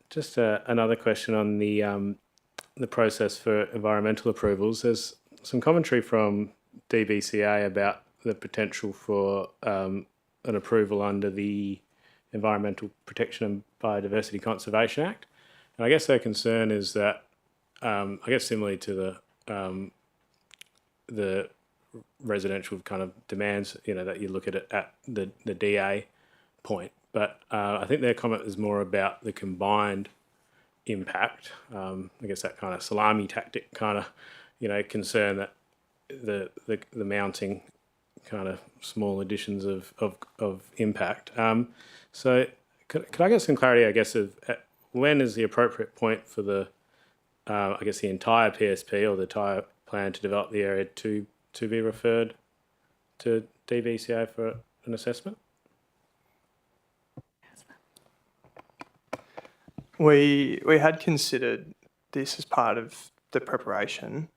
Just another question on the process for environmental approvals. There's some commentary from DBCA about the potential for an approval under the Environmental Protection and Biodiversity Conservation Act. And I guess their concern is that, I guess similarly to the residential kind of demands, that you look at it at the DA point. But I think their comment is more about the combined impact. I guess that kind of salami tactic kind of, concern that the mounting kind of small additions of impact. So could I get some clarity, I guess, of when is the appropriate point for the, I guess, the entire PSP or the entire plan to develop the area to be referred to DBCA for an assessment? We had considered this as part of the preparation.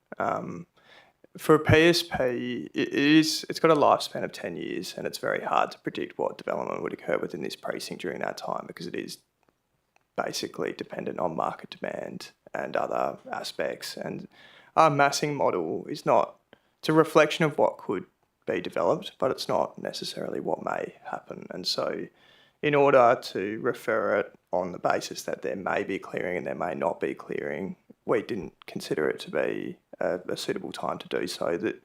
For a PSP, it's got a lifespan of 10 years, and it's very hard to predict what development would occur within this precinct during that time because it is basically dependent on market demand and other aspects. And our massing model it's a reflection of what could be developed, but it's not necessarily what may happen. And so in order to refer it on the basis that there may be clearing and there may not be clearing, we didn't consider it to be a suitable time to do so. That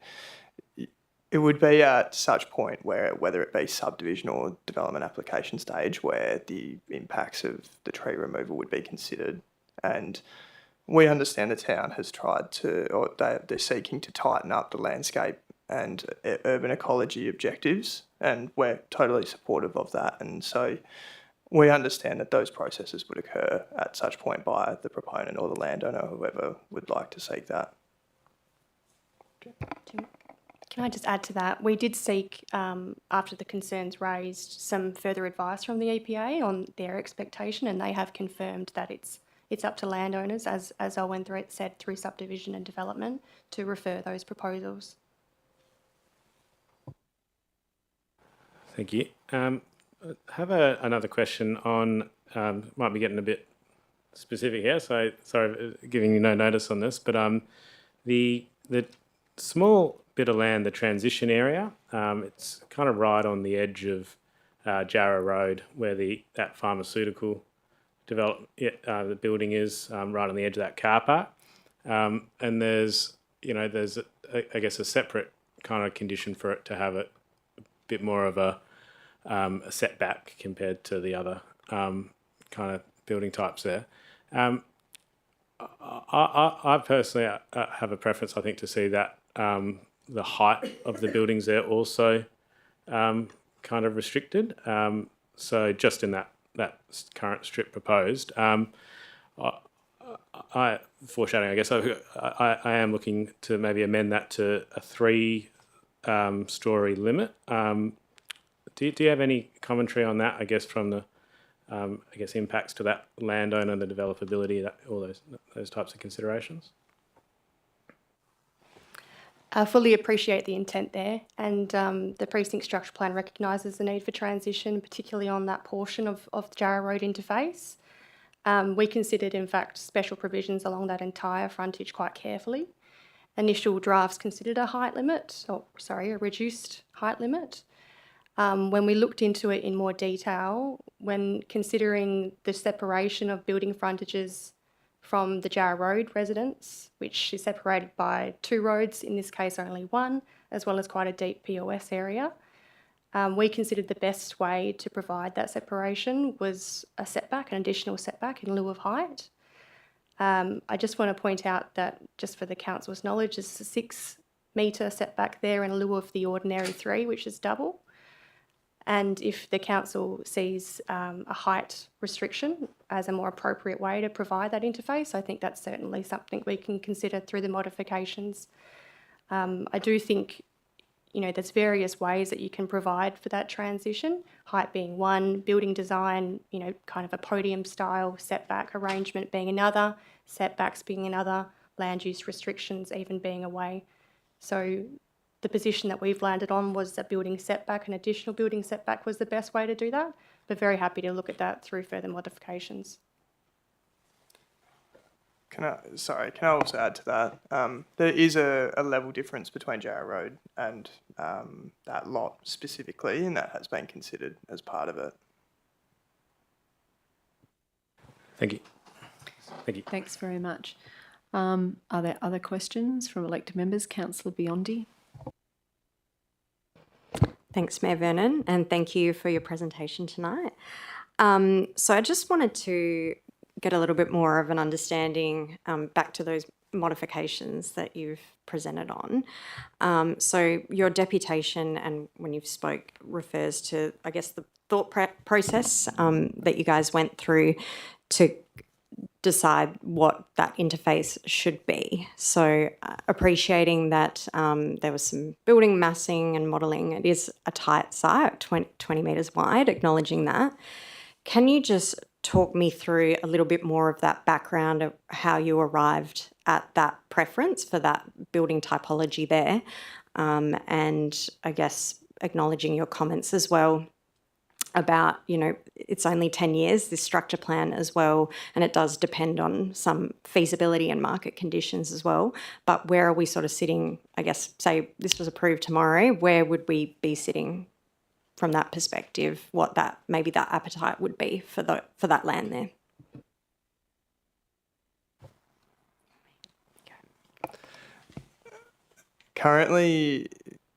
it would be at such point where, whether it be subdivision or development application stage, where the impacts of the tree removal would be considered. And we understand the town has tried to, or they're seeking to tighten up the landscape and urban ecology objectives, and we're totally supportive of that. And so we understand that those processes would occur at such point by the proponent or the landowner, whoever would like to seek that. Can I just add to that? We did seek, after the concerns raised, some further advice from the EPA on their expectation, and they have confirmed that it's up to landowners, as Owen said, through subdivision and development, to refer those proposals. Thank you. I have another question on, might be getting a bit specific here, so sorry for giving you no notice on this, but the small bit of land, the transition area, it's kind of right on the edge of Jarrah Road where that pharmaceutical the building is, right on the edge of that car park. And there's I guess a separate kind of condition for it to have a bit more of a setback compared to the other kind of building types there. I personally have a preference, I think, to see that the height of the buildings there also kind of restricted. So just in that current strip proposed, I foreshadowing, I guess, I am looking to maybe amend that to a 3-storey limit. Do you have any commentary on that, I guess, from the impacts to that landowner, the developability, all those types of considerations? I fully appreciate the intent there, and the precinct structure plan recognises the need for transition, particularly on that portion of the Jarrah Road interface. We considered, in fact, special provisions along that entire frontage quite carefully. Initial drafts considered a reduced height limit. When we looked into it in more detail, when considering the separation of building frontages from the Jarrah Road residents, which is separated by 2 roads, in this case only 1, as well as quite a deep POS area, we considered the best way to provide that separation was a setback, an additional setback in lieu of height. I just want to point out that, just for the council's knowledge, there's a 6-metre setback there in lieu of the ordinary 3, which is double. And if the council sees a height restriction as a more appropriate way to provide that interface, I think that's certainly something we can consider through the modifications. I do think, there's various ways that you can provide for that transition, height being one, building design, kind of a podium style setback arrangement being another, setbacks being another, land use restrictions even being a way. So the position that we've landed on was a building setback, an additional building setback was the best way to do that, but very happy to look at that through further modifications. Can I also add to that? There is a level difference between Jarrah Road and that lot specifically, and that has been considered as part of it. Thank you. Thank you. Thanks very much. Are there other questions from elected members? Councillor Biondi. Thanks, Mayor Vernon, and thank you for your presentation tonight. So I just wanted to get a little bit more of an understanding back to those modifications that you've presented on. So your deputation, and when you've spoke, refers to, I guess, the thought process that you guys went through to decide what that interface should be. So appreciating that there was some building massing and modelling. It is a tight site, 20 metres wide, acknowledging that. Can you just talk me through a little bit more of that background of how you arrived at that preference for that building typology there? And I guess acknowledging your comments as well about, it's only 10 years, this structure plan as well, and it does depend on some feasibility and market conditions as well. But where are we sort of sitting, I guess, say this was approved tomorrow, where would we be sitting from that perspective, what that appetite would be for that land there? Currently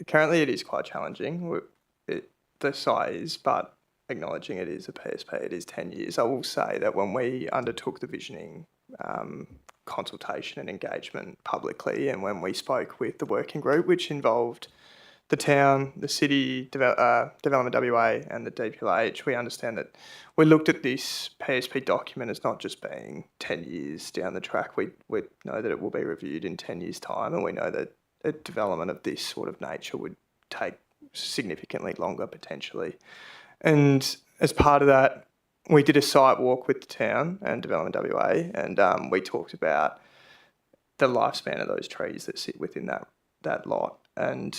it is quite challenging, the size, but acknowledging it is a PSP, it is 10 years. I will say that when we undertook the visioning consultation and engagement publicly, and when we spoke with the working group, which involved the town, the city, Development WA and the DPLH, we understand that we looked at this PSP document as not just being 10 years down the track. We know that it will be reviewed in 10 years' time, and we know that a development of this sort of nature would take significantly longer potentially. And as part of that, we did a site walk with the town and Development WA, and we talked about the lifespan of those trees that sit within that lot. And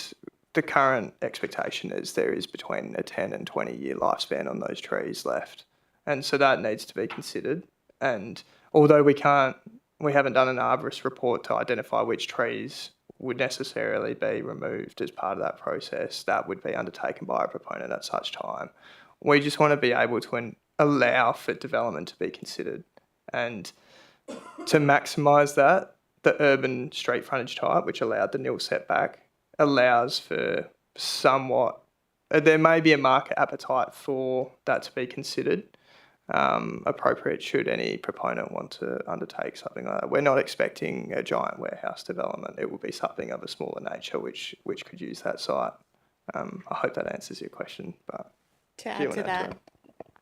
the current expectation is there is between a 10 and 20 year lifespan on those trees left. And so that needs to be considered. And although we haven't done an arborist report to identify which trees would necessarily be removed as part of that process, that would be undertaken by a proponent at such time. We just want to be able to allow for development to be considered. And to maximise that, the urban street frontage type, which allowed the nil setback, allows for somewhat, there may be a market appetite for that to be considered. appropriate should any proponent want to undertake something like that. We're not expecting a giant warehouse development. It will be something of a smaller nature which could use that site. I hope that answers your question. But to add to that,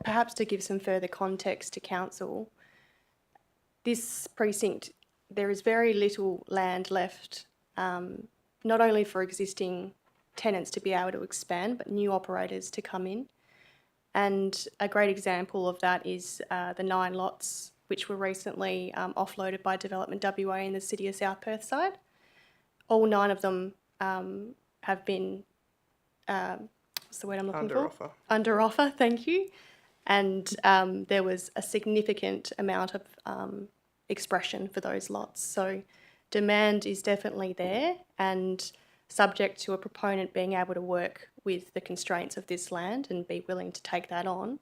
perhaps to give some further context to council, this precinct, there is very little land left, not only for existing tenants to be able to expand, but new operators to come in. And a great example of that is the 9 lots which were recently offloaded by Development WA in the city of South Perth side. All 9 of them have been, what's the word I'm looking under for? offer. Under offer, thank you. And there was a significant amount of expression for those lots. So demand is definitely there, and subject to a proponent being able to work with the constraints of this land and be willing to take that on,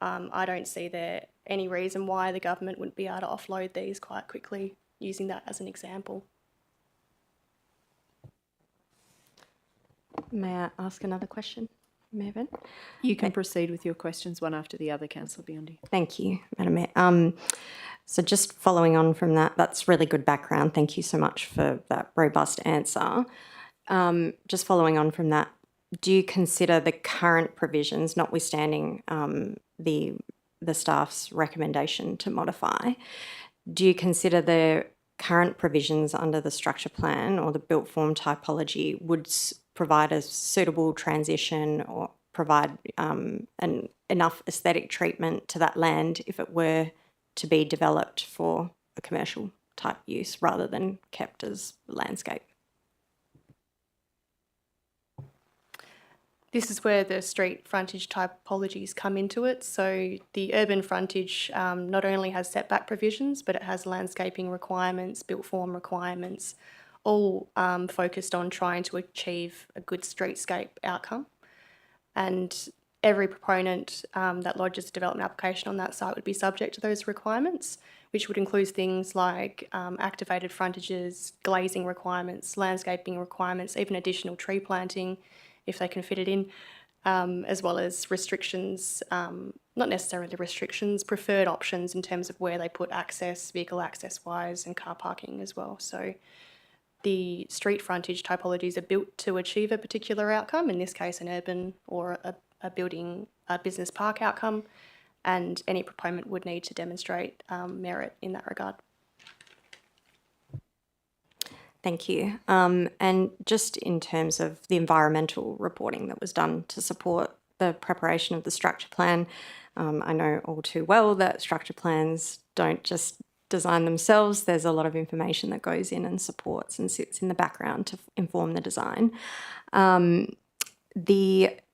I don't see there any reason why the government wouldn't be able to offload these quite quickly, using that as an example. May I ask another question, Mayor Venn? You can proceed with your questions one after the other, Councillor Biondi. Thank you, Madam Mayor. So just following on from that, that's really good background. Thank you so much for that robust answer. Just following on from that, do you consider the current provisions, notwithstanding the staff's recommendation to modify, do you consider the current provisions under the structure plan or the built form typology would provide a suitable transition or provide enough aesthetic treatment to that land if it were to be developed for a commercial type use rather than kept as landscape? This is where the street frontage typologies come into it. So the urban frontage not only has setback provisions, but it has landscaping requirements, built form requirements, all focused on trying to achieve a good streetscape outcome. And every proponent that lodges a development application on that site would be subject to those requirements, which would include things like activated frontages, glazing requirements, landscaping requirements, even additional tree planting, if they can fit it in, as well as restrictions, not necessarily restrictions, preferred options in terms of where they put access, vehicle access-wise, and car parking as well. So the street frontage typologies are built to achieve a particular outcome, in this case an urban or a business park outcome, and any proponent would need to demonstrate merit in that regard. Thank you. And just in terms of the environmental reporting that was done to support the preparation of the structure plan, I know all too well that structure plans don't just design themselves. There's a lot of information that goes in and supports and sits in the background to inform the design.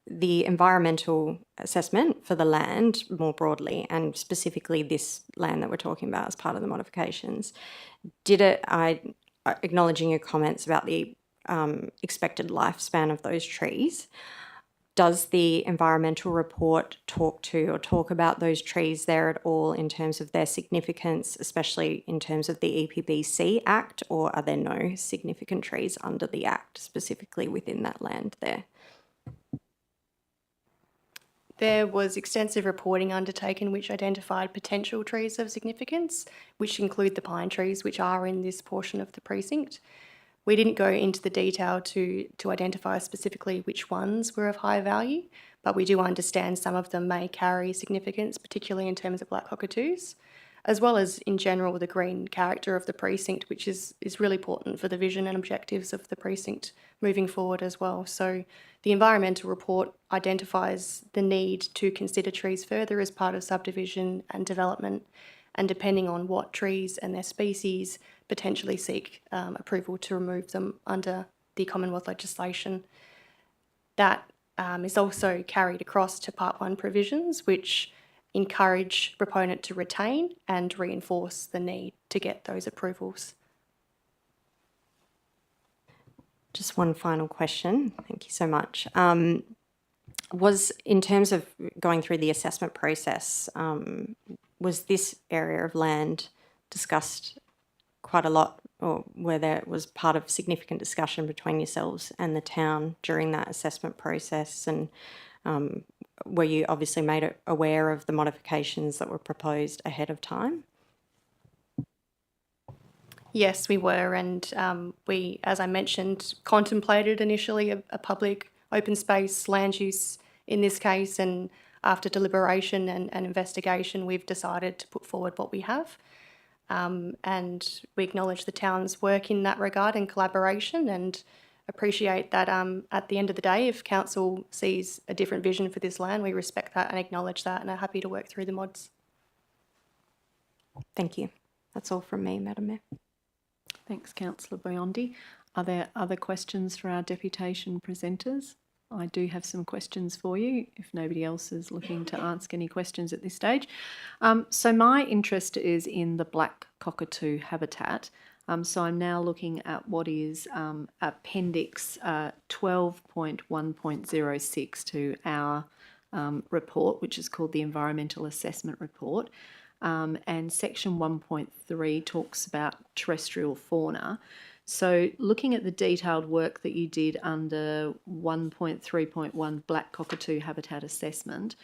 The environmental assessment for the land more broadly, and specifically this land that we're talking about as part of the modifications, acknowledging your comments about the expected lifespan of those trees, does the environmental report talk about those trees there at all in terms of their significance, especially in terms of the EPBC Act, or are there no significant trees under the Act specifically within that land there? There was extensive reporting undertaken which identified potential trees of significance, which include the pine trees which are in this portion of the precinct. We didn't go into the detail to identify specifically which ones were of high value, but we do understand some of them may carry significance, particularly in terms of black cockatoos, as well as in general the green character of the precinct, which is really important for the vision and objectives of the precinct moving forward as well. So the environmental report identifies the need to consider trees further as part of subdivision and development, and depending on what trees and their species, potentially seek approval to remove them under the Commonwealth legislation. That is also carried across to Part 1 provisions, which encourage proponent to retain and reinforce the need to get those approvals. Just one final question. Thank you so much. Was, in terms of going through the assessment process, was this area of land discussed quite a lot, or where there was part of significant discussion between yourselves and the town during that assessment process? And were you obviously made aware of the modifications that were proposed ahead of time? Yes, we were, and we, as I mentioned, contemplated initially a public open space land use in this case, and after deliberation and investigation, we've decided to put forward what we have. And we acknowledge the town's work in that regard and collaboration, and appreciate that at the end of the day, if council sees a different vision for this land, we respect that and acknowledge that and are happy to work through the mods. Thank you. That's all from me, Madam Mayor. Thanks, Councillor Biondi. Are there other questions for our deputation presenters? I do have some questions for you if nobody else is looking to ask any questions at this stage. So my interest is in the black cockatoo habitat. So I'm now looking at what is Appendix 12.1.06 to our report, which is called the Environmental Assessment Report. And Section 1.3 talks about terrestrial fauna. So looking at the detailed work that you did under 1.3.1 Black Cockatoo Habitat Assessment,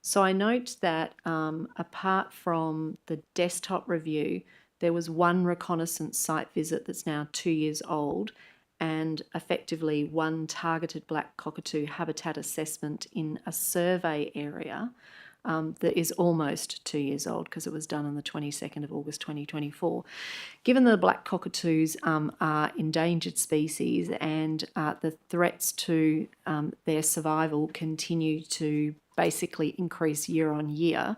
so I note that apart from the desktop review, there was one reconnaissance site visit that's now 2 years old, and effectively one targeted black cockatoo habitat assessment in a survey area that is almost 2 years old because it was done on the 22nd of August 2024. Given the black cockatoos are endangered species and the threats to their survival continue to basically increase year on year,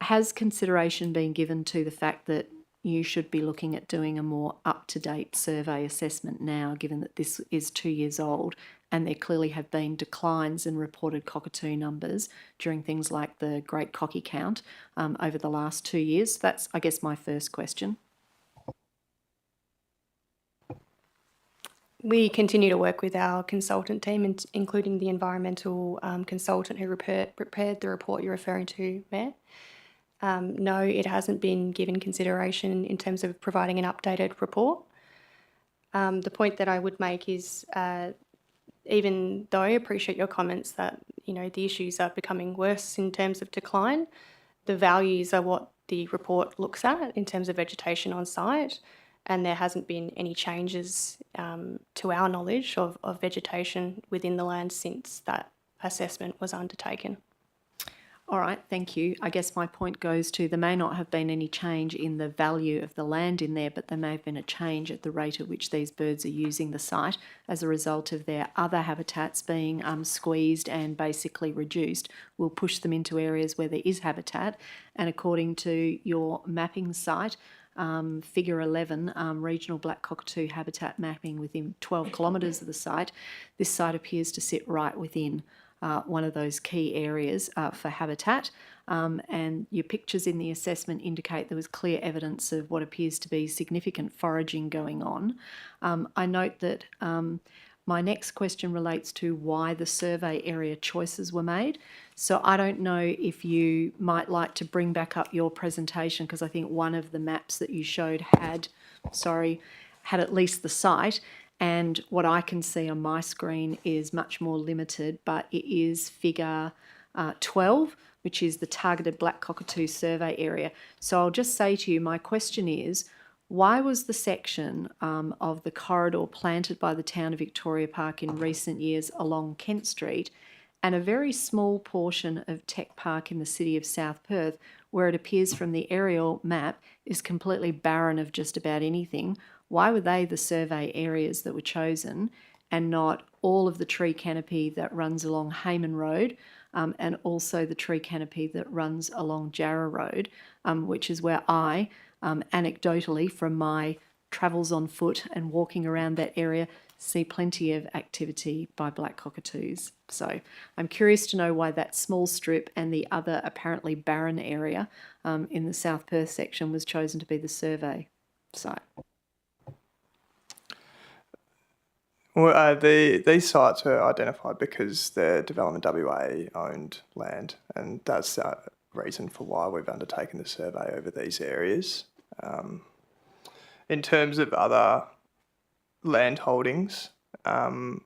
has consideration been given to the fact that you should be looking at doing a more up-to-date survey assessment now, given that this is 2 years old and there clearly have been declines in reported cockatoo numbers during things like the Great Cocky Count over the last 2 years? That's, I guess, my first question. We continue to work with our consultant team, including the environmental consultant who prepared the report you're referring to, Mayor. No, it hasn't been given consideration in terms of providing an updated report. The point that I would make is, even though I appreciate your comments that, you know, the issues are becoming worse in terms of decline, the values are what the report looks at in terms of vegetation on site, and there hasn't been any changes to our knowledge of vegetation within the land since that assessment was undertaken. All right, thank you. I guess my point goes to there may not have been any change in the value of the land in there, but there may have been a change at the rate at which these birds are using the site as a result of their other habitats being squeezed and basically reduced. We'll push them into areas where there is habitat, and according to your mapping site, figure 11, regional black cockatoo habitat mapping within 12 kilometres of the site, this site appears to sit right within one of those key areas for habitat, and your pictures in the assessment indicate there was clear evidence of what appears to be significant foraging going on. I note that my next question relates to why the survey area choices were made. So I don't know if you might like to bring back up your presentation, because I think one of the maps that you showed had at least the site. And what I can see on my screen is much more limited, but it is figure 12, which is the targeted black cockatoo survey area. So I'll just say to you, my question is, why was the section of the corridor planted by the town of Victoria Park in recent years along Kent Street and a very small portion of Tech Park in the city of South Perth, where it appears from the aerial map is completely barren of just about anything? Why were they the survey areas that were chosen and not all of the tree canopy that runs along Hayman Road and also the tree canopy that runs along Jarrah Road, which is where I, anecdotally from my travels on foot and walking around that area, see plenty of activity by black cockatoos. So I'm curious to know why that small strip and the other apparently barren area in the South Perth section was chosen to be the survey site. Well, these sites were identified because they're Development WA owned land, and that's the reason for why we've undertaken the survey over these areas. In terms of other land holdings, and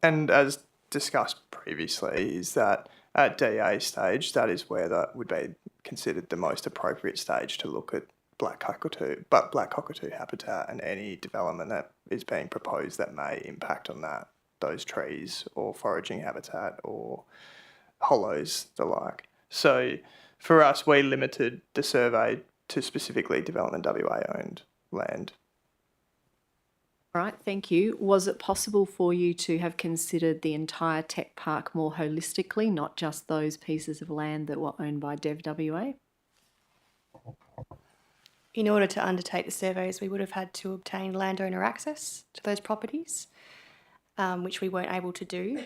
as discussed previously is that at DA stage, that is where that would be considered the most appropriate stage to look at black cockatoo habitat and any development that is being proposed that may impact on those trees or foraging habitat or hollows, the like. So for us, we limited the survey to specifically Development WA owned land. All right, thank you. Was it possible for you to have considered the entire tech park more holistically, not just those pieces of land that were owned by Dev WA? In order to undertake the surveys, we would have had to obtain landowner access to those properties, which we weren't able to do.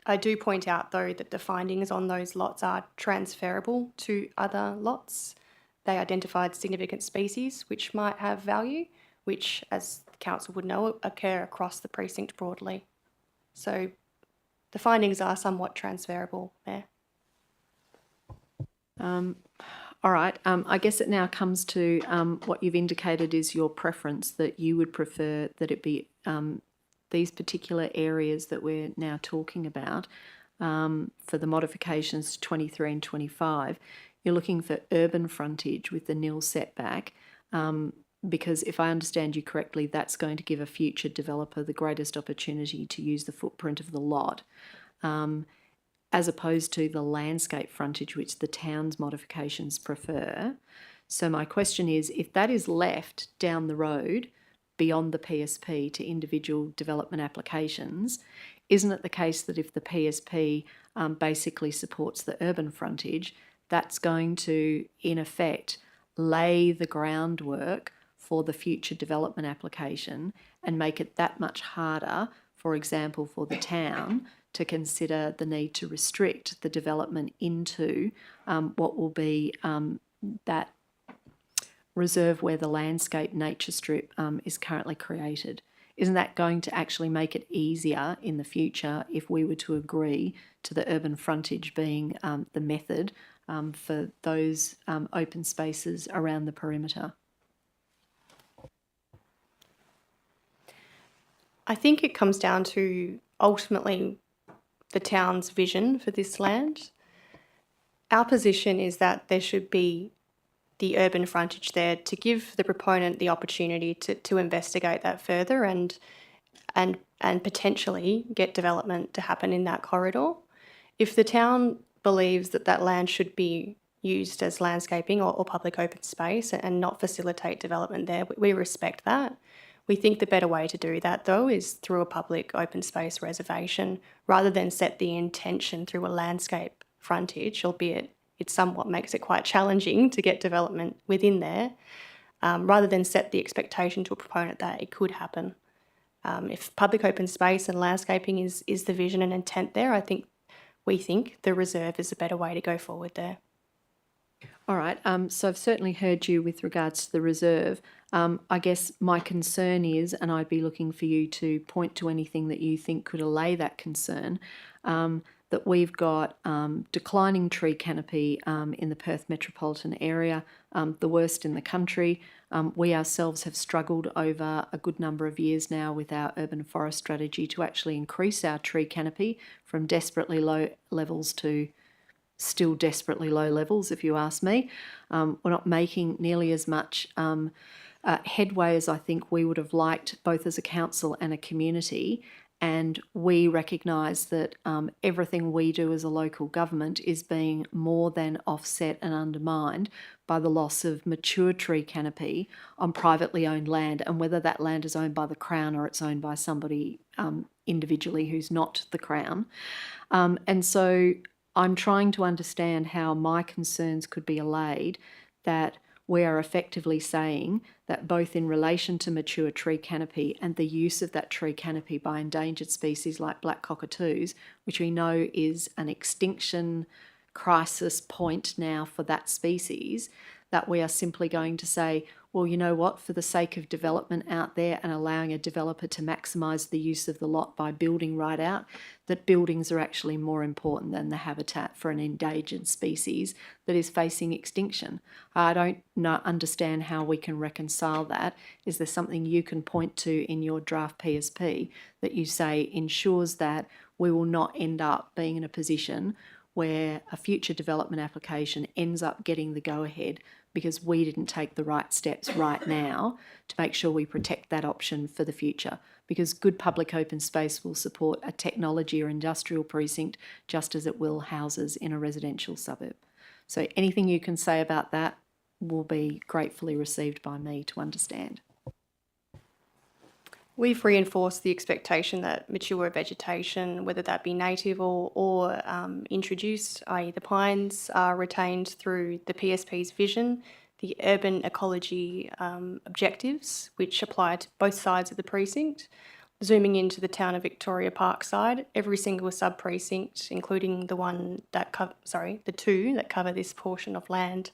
I do point out, though, that the findings on those lots are transferable to other lots. They identified significant species which might have value, which, as the council would know, occur across the precinct broadly. So the findings are somewhat transferable there. All right, I guess it now comes to what you've indicated is your preference, that you would prefer that it be these particular areas that we're now talking about for the modifications 23 and 25. You're looking for urban frontage with the nil setback, because if I understand you correctly, that's going to give a future developer the greatest opportunity to use the footprint of the lot, as opposed to the landscape frontage, which the town's modifications prefer. So my question is, if that is left down the road beyond the PSP to individual development applications, isn't it the case that if the PSP basically supports the urban frontage, that's going to, in effect, lay the groundwork for the future development application and make it that much harder, for example, for the town to consider the need to restrict the development into what will be that reserve where the landscape nature strip is currently created? Isn't that going to actually make it easier in the future if we were to agree to the urban frontage being the method for those open spaces around the perimeter? I think it comes down to ultimately the town's vision for this land. Our position is that there should be the urban frontage there to give the proponent the opportunity to investigate that further and potentially get development to happen in that corridor. If the town believes that that land should be used as landscaping or public open space and not facilitate development there, we respect that. We think the better way to do that, though, is through a public open space reservation rather than set the intention through a landscape frontage, albeit it somewhat makes it quite challenging to get development within there, rather than set the expectation to a proponent that it could happen. If public open space and landscaping is the vision and intent there, we think the reserve is a better way to go forward there. All right, so I've certainly heard you with regards to the reserve. I guess my concern is, and I'd be looking for you to point to anything that you think could allay that concern, that we've got declining tree canopy in the Perth metropolitan area, the worst in the country. We ourselves have struggled over a good number of years now with our urban forest strategy to actually increase our tree canopy from desperately low levels to still desperately low levels, if you ask me. We're not making nearly as much headway as I think we would have liked, both as a council and a community. And we recognise that everything we do as a local government is being more than offset and undermined by the loss of mature tree canopy on privately owned land, and whether that land is owned by the Crown or it's owned by somebody individually who's not the Crown. And so I'm trying to understand how my concerns could be allayed, that we are effectively saying that both in relation to mature tree canopy and the use of that tree canopy by endangered species like black cockatoos, which we know is an extinction crisis point now for that species, that we are simply going to say, well, you know what, for the sake of development out there and allowing a developer to maximise the use of the lot by building right out, that buildings are actually more important than the habitat for an endangered species that is facing extinction. I don't understand how we can reconcile that. Is there something you can point to in your draft PSP that you say ensures that we will not end up being in a position where a future development application ends up getting the go-ahead because we didn't take the right steps right now to make sure we protect that option for the future. Because good public open space will support a technology or industrial precinct just as it will houses in a residential suburb. So anything you can say about that will be gratefully received by me to understand. We've reinforced the expectation that mature vegetation, whether that be native or introduced, i.e. the pines, are retained through the PSP's vision, the urban ecology objectives, which apply to both sides of the precinct. Zooming into the town of Victoria Park side, every single sub-precinct, including the two that cover this portion of land,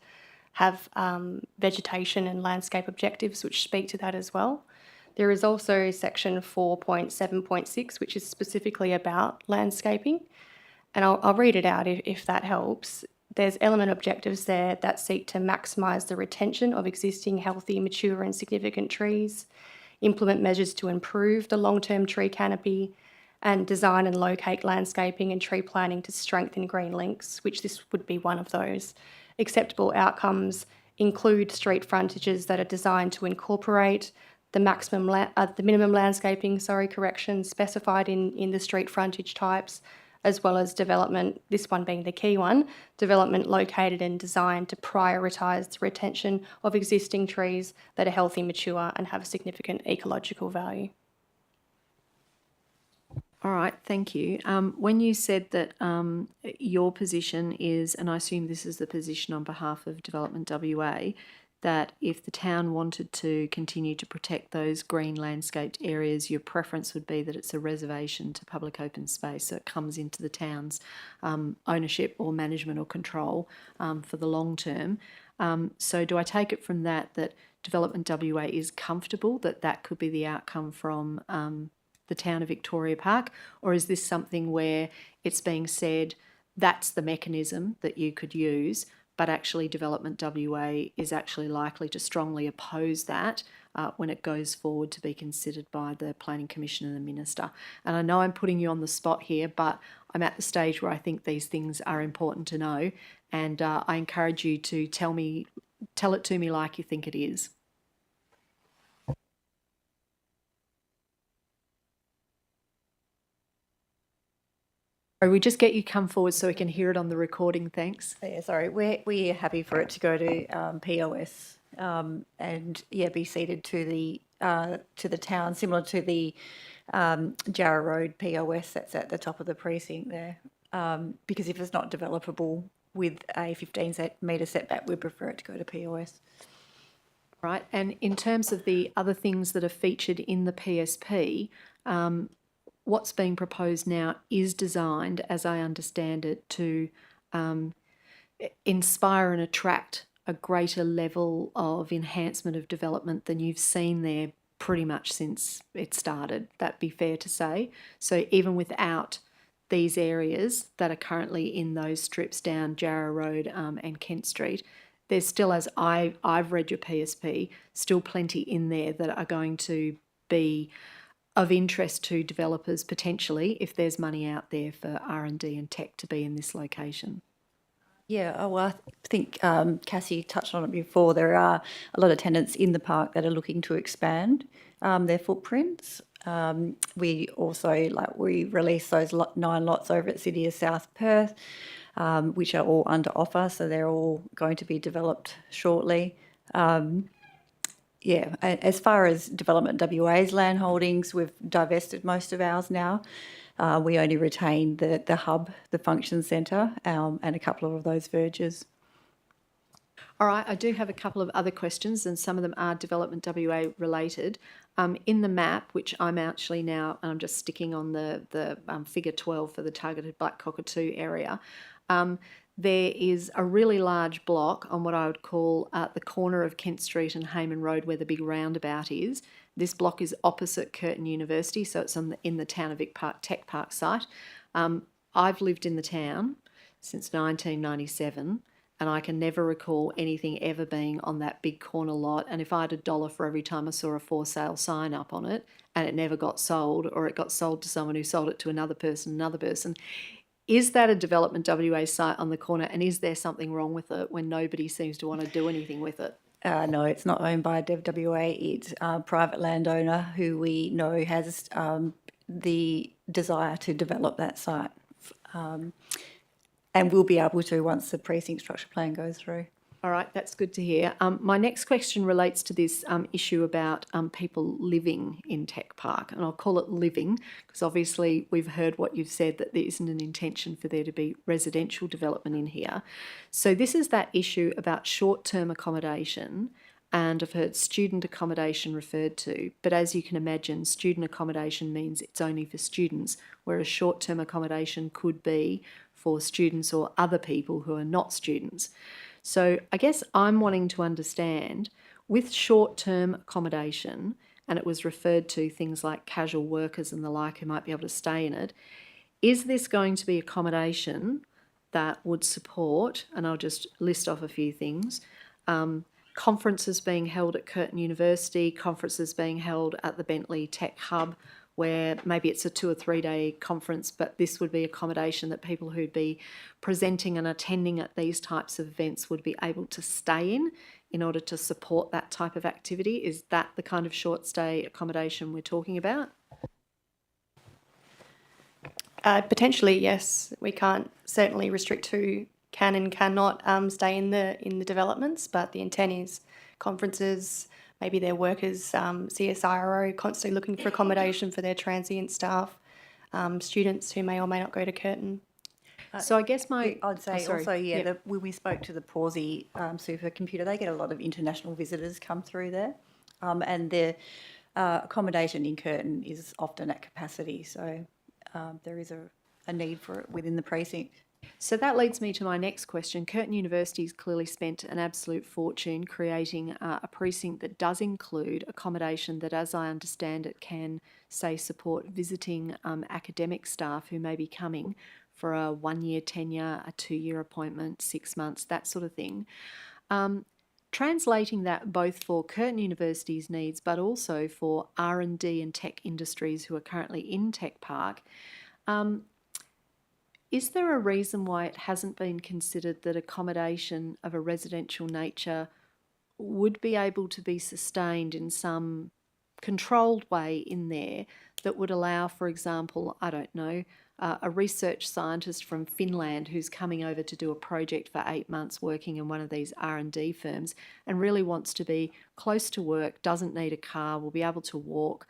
have vegetation and landscape objectives which speak to that as well. There is also section 4.7.6, which is specifically about landscaping. And I'll read it out if that helps. There's element objectives there that seek to maximise the retention of existing healthy, mature and significant trees, implement measures to improve the long-term tree canopy, and design and locate landscaping and tree planting to strengthen green links, which this would be one of those. Acceptable outcomes include street frontages that are designed to incorporate the minimum landscaping, specified in the street frontage types, as well as development, this one being the key one, development located and designed to prioritise the retention of existing trees that are healthy, mature and have significant ecological value. All right, thank you. When you said that your position is, and I assume this is the position on behalf of Development WA, that if the town wanted to continue to protect those green landscaped areas, your preference would be that it's a reservation to public open space, so it comes into the town's ownership or management or control for the long term. So do I take it from that Development WA is comfortable that that could be the outcome from the town of Victoria Park, or is this something where it's being said that's the mechanism that you could use, but actually Development WA is actually likely to strongly oppose that when it goes forward to be considered by the Planning Commission and the Minister? And I know I'm putting you on the spot here, but I'm at the stage where I think these things are important to know, and I encourage you to tell it to me like you think it is. Or we just get you come forward so we can hear it on the recording, thanks. Yeah, sorry, we're happy for it to go to POS and be ceded to the town, similar to the Jarrah Road POS that's at the top of the precinct there. Because if it's not developable with a 15-metre setback, we prefer it to go to POS. Right, and in terms of the other things that are featured in the PSP, what's being proposed now is designed, as I understand it, to inspire and attract a greater level of enhancement of development than you've seen there pretty much since it started. That'd be fair to say. So even without these areas that are currently in those strips down Jarrah Road and Kent Street, there's still, as I've read your PSP, still plenty in there that are going to be of interest to developers potentially if there's money out there for R&D and tech to be in this location. Yeah, well, I think Cassie touched on it before. There are a lot of tenants in the park that are looking to expand their footprints. We also, we released those 9 lots over at City of South Perth, which are all under offer, so they're all going to be developed shortly. As far as Development WA's land holdings, we've divested most of ours now. We only retain the hub, the function centre, and a couple of those verges. All right, I do have a couple of other questions, and some of them are Development WA related. In the map, which I'm actually now, I'm just sticking on the figure 12 for the targeted Black Cockatoo area, there is a really large block on what I would call the corner of Kent Street and Hayman Road where the big roundabout is. This block is opposite Curtin University, so it's in the Town of Vic Park Tech Park site. I've lived in the town since 1997, and I can never recall anything ever being on that big corner lot. And if I had $1 for every time I saw a for sale sign up on it and it never got sold, or it got sold to someone who sold it to another person, is that a Development WA site on the corner, and is there something wrong with it when nobody seems to want to do anything with it? No, it's not owned by Dev WA. It's a private landowner who we know has the desire to develop that site, and will be able to once the precinct structure plan goes through. All right, that's good to hear. My next question relates to this issue about people living in Tech Park, and I'll call it living because obviously we've heard what you've said, that there isn't an intention for there to be residential development in here. So this is that issue about short-term accommodation, and I've heard student accommodation referred to, but as you can imagine, student accommodation means it's only for students, whereas short-term accommodation could be for students or other people who are not students. So I guess I'm wanting to understand, with short-term accommodation, and it was referred to things like casual workers and the like who might be able to stay in it, is this going to be accommodation that would support, and I'll just list off a few things, conferences being held at Curtin University, conferences being held at the Bentley Tech Hub, where maybe it's a 2 or 3 day conference, but this would be accommodation that people who'd be presenting and attending at these types of events would be able to stay in order to support that type of activity. Is that the kind of short stay accommodation we're talking about? Potentially, yes. We can't certainly restrict who can and cannot stay in the developments, but the intent is conferences, maybe their workers, CSIRO, constantly looking for accommodation for their transient staff, students who may or may not go to Curtin. So I guess I'd say when we spoke to the Pawsey supercomputer, they get a lot of international visitors come through there, and their accommodation in Curtin is often at capacity, so there is a need for it within the precinct. So that leads me to my next question. Curtin University's clearly spent an absolute fortune creating a precinct that does include accommodation that, as I understand it, can, say, support visiting academic staff who may be coming for a 1-year tenure, a 2-year appointment, 6 months, that sort of thing. Translating that both for Curtin University's needs but also for R&D and tech industries who are currently in Tech Park, is there a reason why it hasn't been considered that accommodation of a residential nature would be able to be sustained in some controlled way in there that would allow, for example, I don't know, a research scientist from Finland who's coming over to do a project for 8 months working in one of these R&D firms and really wants to be close to work, doesn't need a car, will be able to walk,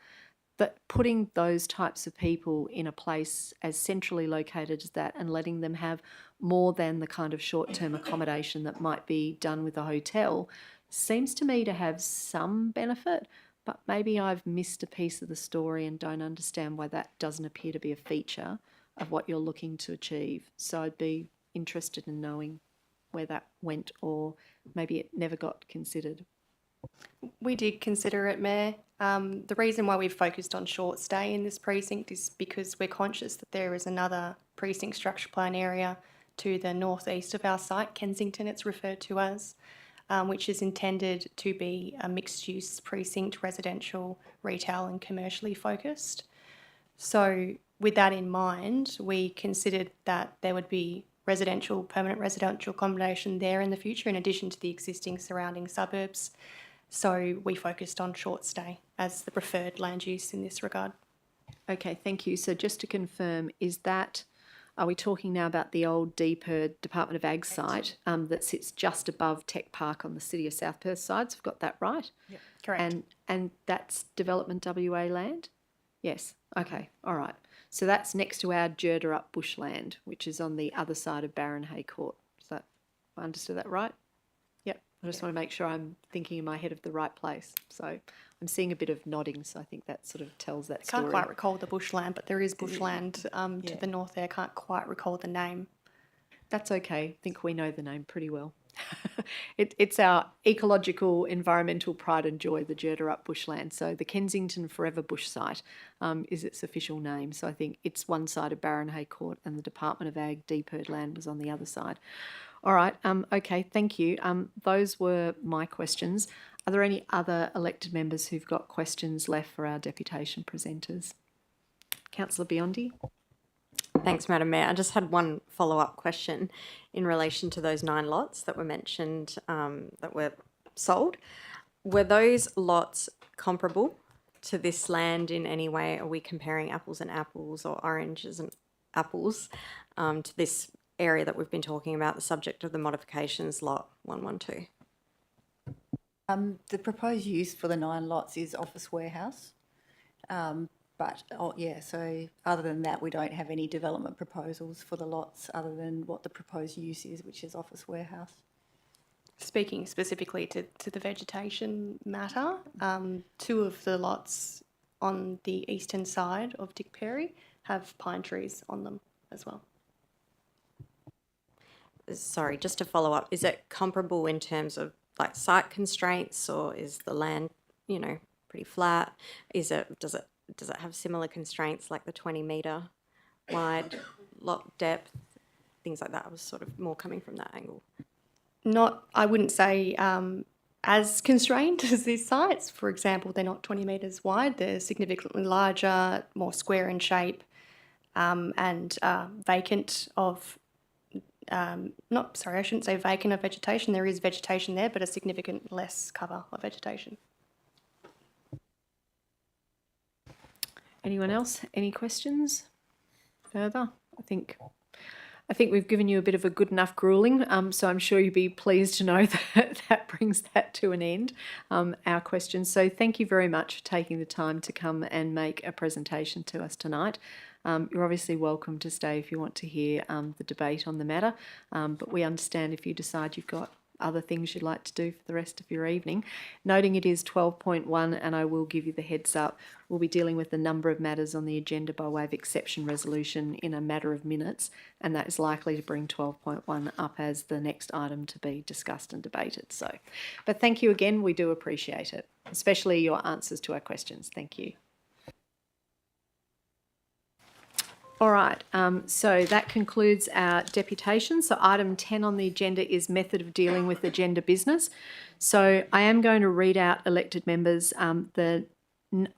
that putting those types of people in a place as centrally located as that and letting them have more than the kind of short-term accommodation that might be done with a hotel seems to me to have some benefit, but maybe I've missed a piece of the story and don't understand why that doesn't appear to be a feature of what you're looking to achieve. So I'd be interested in knowing where that went, or maybe it never got considered. We did consider it, Mayor. The reason why we've focused on short stay in this precinct is because we're conscious that there is another precinct structure plan area to the northeast of our site, Kensington it's referred to as, which is intended to be a mixed-use precinct, residential, retail and commercially focused. So with that in mind, we considered that there would be permanent residential accommodation there in the future in addition to the existing surrounding suburbs. So we focused on short stay as the preferred land use in this regard. Okay, thank you. So just to confirm, are we talking now about the old DPER Department of Ag site that sits just above Tech Park on the City of South Perth side? So I've got that right? Yep, correct. And that's Development WA land? Yes, okay, all right. So that's next to our Adjournment bushland, which is on the other side of Barron Hay Court. I understood that right? Yep. I just want to make sure I'm thinking in my head of the right place. So I'm seeing a bit of nodding, so I think that sort of tells that story. I can't quite recall the bushland, but there is bushland to the north there. I can't quite recall the name. That's okay. I think we know the name pretty well. It's our ecological, environmental pride and joy, the Adjournment bushland. So the Kensington Forever Bush site is its official name. So I think it's one side of Barron Hay Court and the Department of Ag DPER land was on the other side. All right. Okay. Thank you. Those were my questions. Are there any other elected members who've got questions left for our deputation presenters? Councillor Biondi. Thanks, Madam Mayor. I just had one follow-up question in relation to those 9 lots that were mentioned that were sold. Were those lots comparable to this land in any way? Are we comparing apples and apples or oranges and apples to this area that we've been talking about, the subject of the modifications, lot 112? The proposed use for the 9 lots is office warehouse. So other than that, we don't have any development proposals for the lots other than what the proposed use is, which is office warehouse. Speaking specifically to the vegetation matter, 2 of the lots on the eastern side of Dick Perry have pine trees on them as well. Sorry, just to follow up, is it comparable in terms of like site constraints, or is the land, pretty flat? Does it have similar constraints like the 20-metre wide lot depth, things like that? I was sort of more coming from that angle. I wouldn't say as constrained as these sites. For example, they're not 20 metres wide, they're significantly larger, more square in shape, and vacant of, I shouldn't say vacant of vegetation. There is vegetation there, but a significant less cover of vegetation. Anyone else? Any questions further? I think we've given you a bit of a good enough grueling, so I'm sure you'll be pleased to know that that brings that to an end, our questions. So thank you very much for taking the time to come and make a presentation to us tonight. You're obviously welcome to stay if you want to hear the debate on the matter, but we understand if you decide you've got other things you'd like to do for the rest of your evening. Noting it is 12.1, and I will give you the heads up, we'll be dealing with a number of matters on the agenda by way of exception resolution in a matter of minutes, and that is likely to bring 12.1 up as the next item to be discussed and debated. But thank you again, we do appreciate it, especially your answers to our questions. Thank you. All right, so that concludes our deputation. So item 10 on the agenda is method of dealing with agenda business. So I am going to read out, elected members, the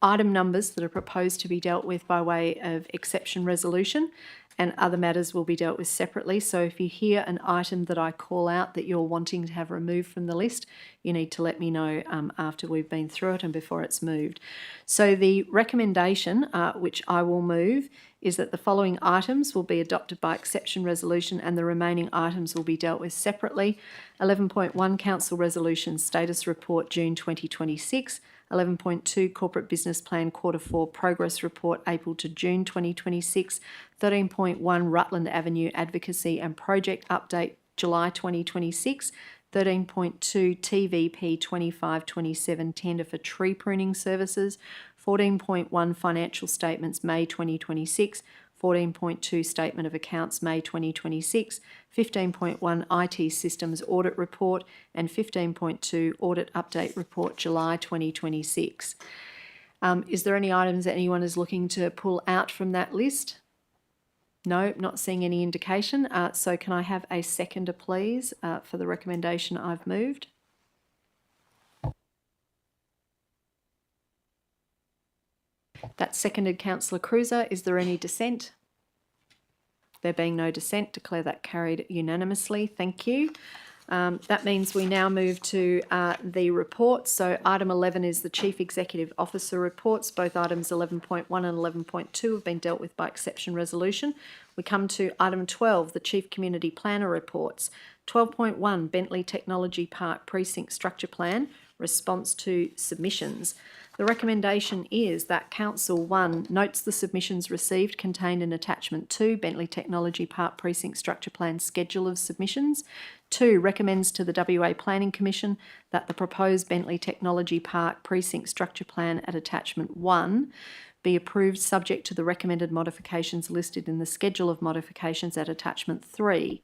item numbers that are proposed to be dealt with by way of exception resolution, and other matters will be dealt with separately. So if you hear an item that I call out that you're wanting to have removed from the list, you need to let me know after we've been through it and before it's moved. So the recommendation, which I will move, is that the following items will be adopted by exception resolution and the remaining items will be dealt with separately. 11.1 Council Resolution Status Report June 2026, 11.2 Corporate Business Plan Q4 Progress Report April to June 2026, 13.1 Rutland Avenue Advocacy and Project Update July 2026, 13.2 TVP 2527 Tender for Tree Pruning Services, 14.1 Financial Statements May 2026, 14.2 Statement of Accounts May 2026, 15.1 IT Systems Audit Report, and 15.2 Audit Update Report July 2026. Is there any items that anyone is looking to pull out from that list? No, not seeing any indication. So can I have a seconder, please, for the recommendation I've moved? That's seconded, Councillor Cruiser. Is there any dissent? There being no dissent, declare that carried unanimously. Thank you. That means we now move to the reports. So item 11 is the Chief Executive Officer reports. Both items 11.1 and 11.2 have been dealt with by exception resolution. We come to item 12, the Chief Community Planner reports. 12.1 Bentley Technology Park Precinct Structure Plan, response to submissions. The recommendation is that Council 1 notes the submissions received contained in Attachment 2, Bentley Technology Park Precinct Structure Plan Schedule of Submissions. 2, recommends to the WA Planning Commission that the proposed Bentley Technology Park Precinct Structure Plan at Attachment 1 be approved subject to the recommended modifications listed in the Schedule of Modifications at Attachment 3.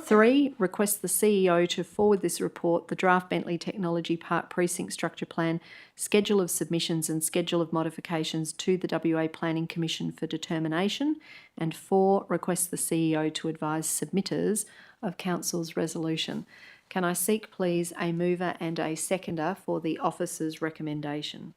3, requests the CEO to forward this report, the draft Bentley Technology Park Precinct Structure Plan, Schedule of Submissions and Schedule of Modifications to the WA Planning Commission for determination. And 4, requests the CEO to advise submitters of Council's resolution. Can I seek, please, a mover and a seconder for the officer's recommendation?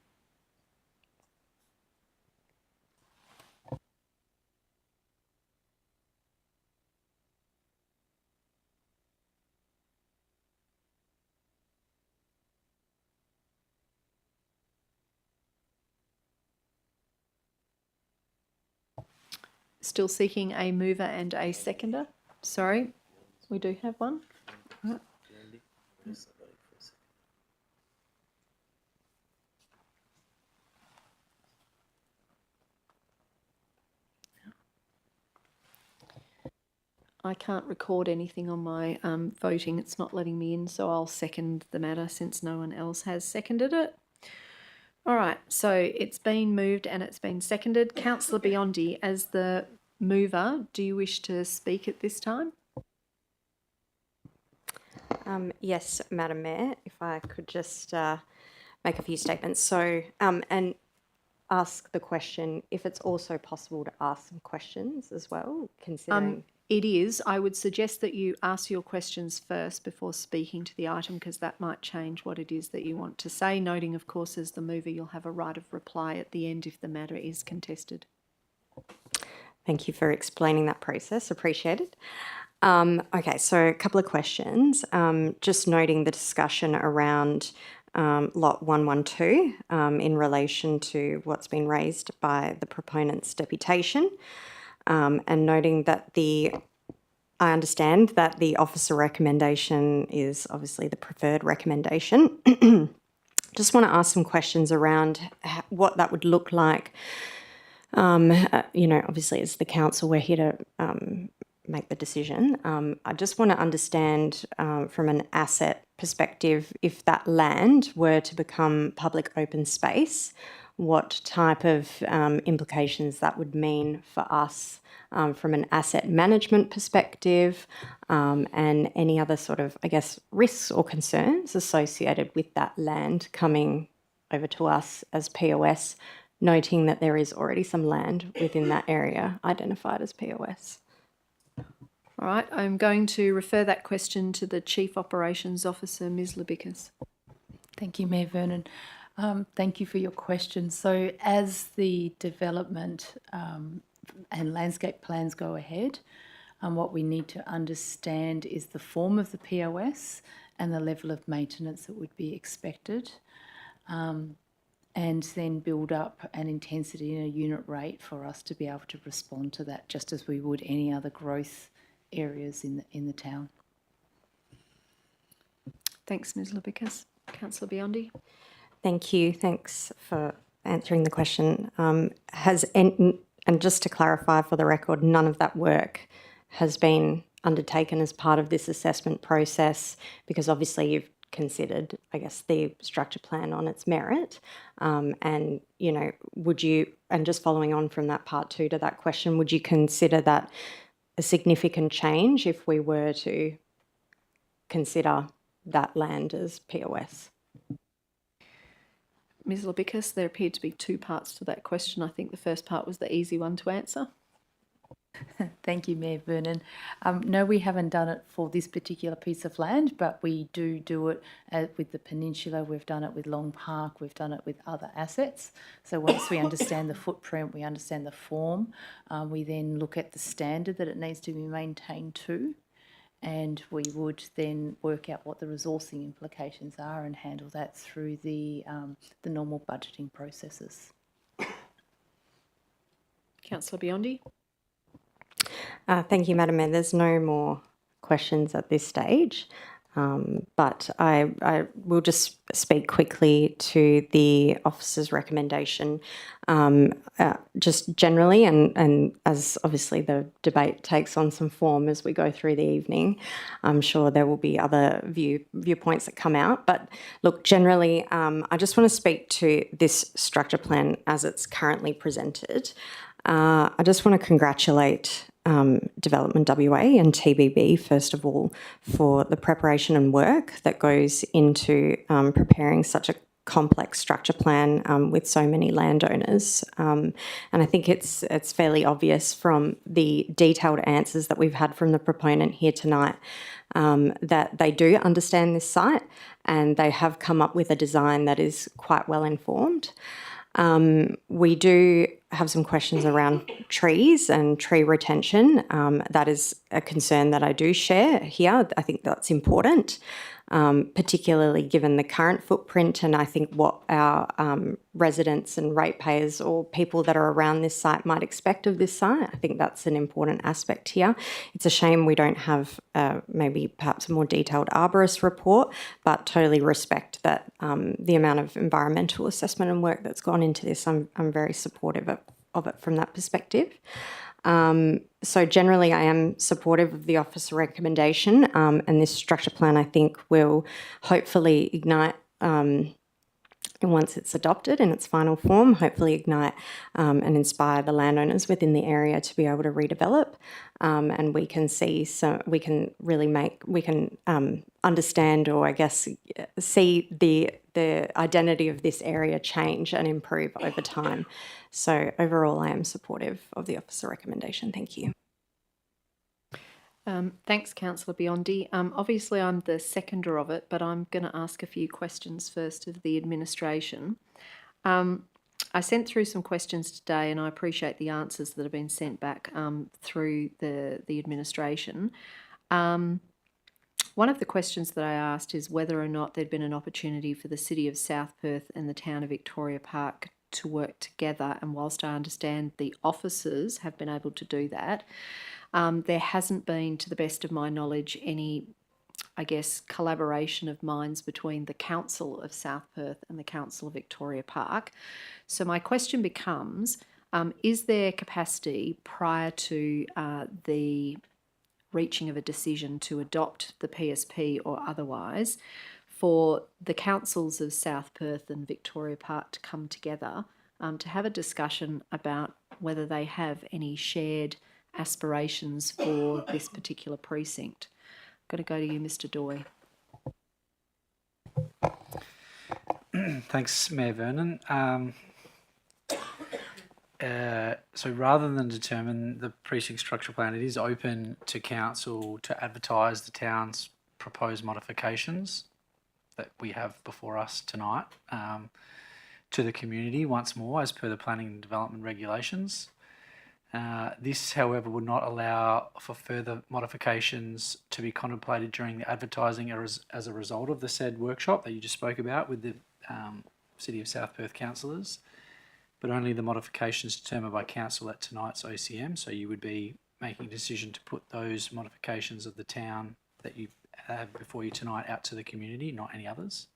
Still seeking a mover and a seconder? Sorry, we do have one. Right. I can't record anything on my voting. It's not letting me in, so I'll second the matter since no one else has seconded it. All right, so it's been moved and it's been seconded. Councillor Biondi, as the mover, do you wish to speak at this time? Yes, Madam Mayor, if I could just make a few statements. So, and ask the question, if it's also possible to ask some questions as well, considering... It is. I would suggest that you ask your questions first before speaking to the item, because that might change what it is that you want to say, noting, of course, as the mover, you'll have a right of reply at the end if the matter is contested. Thank you for explaining that process. Appreciate it. Okay, so a couple of questions. Just noting the discussion around Lot 112 in relation to what's been raised by the proponent's deputation, and noting that I understand that the officer recommendation is obviously the preferred recommendation. Just want to ask some questions around what that would look like. Obviously as the council, we're here to make the decision. I just want to understand from an asset perspective, if that land were to become public open space, what type of implications that would mean for us from an asset management perspective, and any other sort of, I guess, risks or concerns associated with that land coming over to us as POS, noting that there is already some land within that area identified as POS. All right, I'm going to refer that question to the Chief Operations Officer, Ms Libicus. Thank you, Mayor Vernon. Thank you for your question. So as the development and landscape plans go ahead, what we need to understand is the form of the POS and the level of maintenance that would be expected, and then build up an intensity and a unit rate for us to be able to respond to that, just as we would any other growth areas in the town. Thanks, Ms Libicus. Councillor Biondi. Thank you. Thanks for answering the question. And just to clarify for the record, none of that work has been undertaken as part of this assessment process, because obviously you've considered, I guess, the structure plan on its merit. And, would you, and just following on from that part two to that question, would you consider that a significant change if we were to consider that land as POS? Ms Libicus, there appeared to be two parts to that question. I think the first part was the easy one to answer. Thank you, Mayor Vernon. No, we haven't done it for this particular piece of land, but we do it with the peninsula. We've done it with Long Park. We've done it with other assets. So once we understand the footprint, we understand the form, we then look at the standard that it needs to be maintained to, and we would then work out what the resourcing implications are and handle that through the normal budgeting processes. Councillor Biondi. Thank you, Madam Mayor. There's no more questions at this stage, but I will just speak quickly to the officer's recommendation, just generally, and as obviously the debate takes on some form as we go through the evening, I'm sure there will be other viewpoints that come out. But look, generally, I just want to speak to this structure plan as it's currently presented. I just want to congratulate Development WA and TBB, first of all, for the preparation and work that goes into preparing such a complex structure plan with so many landowners. And I think it's fairly obvious from the detailed answers that we've had from the proponent here tonight that they do understand this site and they have come up with a design that is quite well informed. We do have some questions around trees and tree retention. That is a concern that I do share here. I think that's important, particularly given the current footprint and I think what our residents and ratepayers or people that are around this site might expect of this site. I think that's an important aspect here. It's a shame we don't have maybe perhaps a more detailed arborist report, but totally respect that the amount of environmental assessment and work that's gone into this. I'm very supportive of it from that perspective. So generally I am supportive of the officer recommendation and this structure plan I think will hopefully ignite, once it's adopted in its final form, hopefully ignite and inspire the landowners within the area to be able to redevelop and we can see, so we can really understand or I guess see the identity of this area change and improve over time. So overall, I am supportive of the officer recommendation. Thank you. Thanks, Councillor Biondi. Obviously, I'm the seconder of it, but I'm going to ask a few questions first of the administration. I sent through some questions today and I appreciate the answers that have been sent back through the administration. One of the questions that I asked is whether or not there'd been an opportunity for the City of South Perth and the Town of Victoria Park to work together, and whilst I understand the officers have been able to do that, there hasn't been, to the best of my knowledge, any, I guess, collaboration of minds between the Council of South Perth and the Council of Victoria Park. So my question becomes, is there capacity prior to the reaching of a decision to adopt the PSP or otherwise for the councils of South Perth and Victoria Park to come together to have a discussion about whether they have any shared aspirations for this particular precinct? I'm going to go to you, Mr. Doy. Thanks, Mayor Vernon. So rather than determine the precinct structure plan, it is open to council to advertise the town's proposed modifications that we have before us tonight to the community once more as per the planning and development regulations. This, however, would not allow for further modifications to be contemplated during the advertising as a result of the said workshop that you just spoke about with the City of South Perth councillors, but only the modifications determined by council at tonight's OCM. So you would be making a decision to put those modifications of the town that you have before you tonight out to the community, not any others.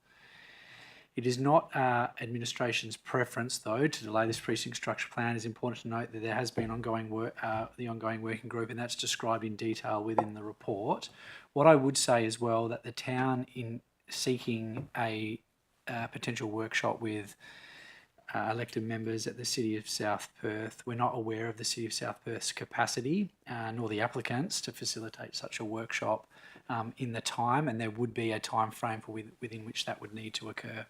It is not administration's preference, though, to delay this precinct structure plan. It is important to note that there has been ongoing work, the ongoing working group, and that's described in detail within the report. What I would say as well, that the town, in seeking a potential workshop with elected members at the City of South Perth, we're not aware of the City of South Perth's capacity, nor the applicants, to facilitate such a workshop in the time, and there would be a time frame within which that would need to occur.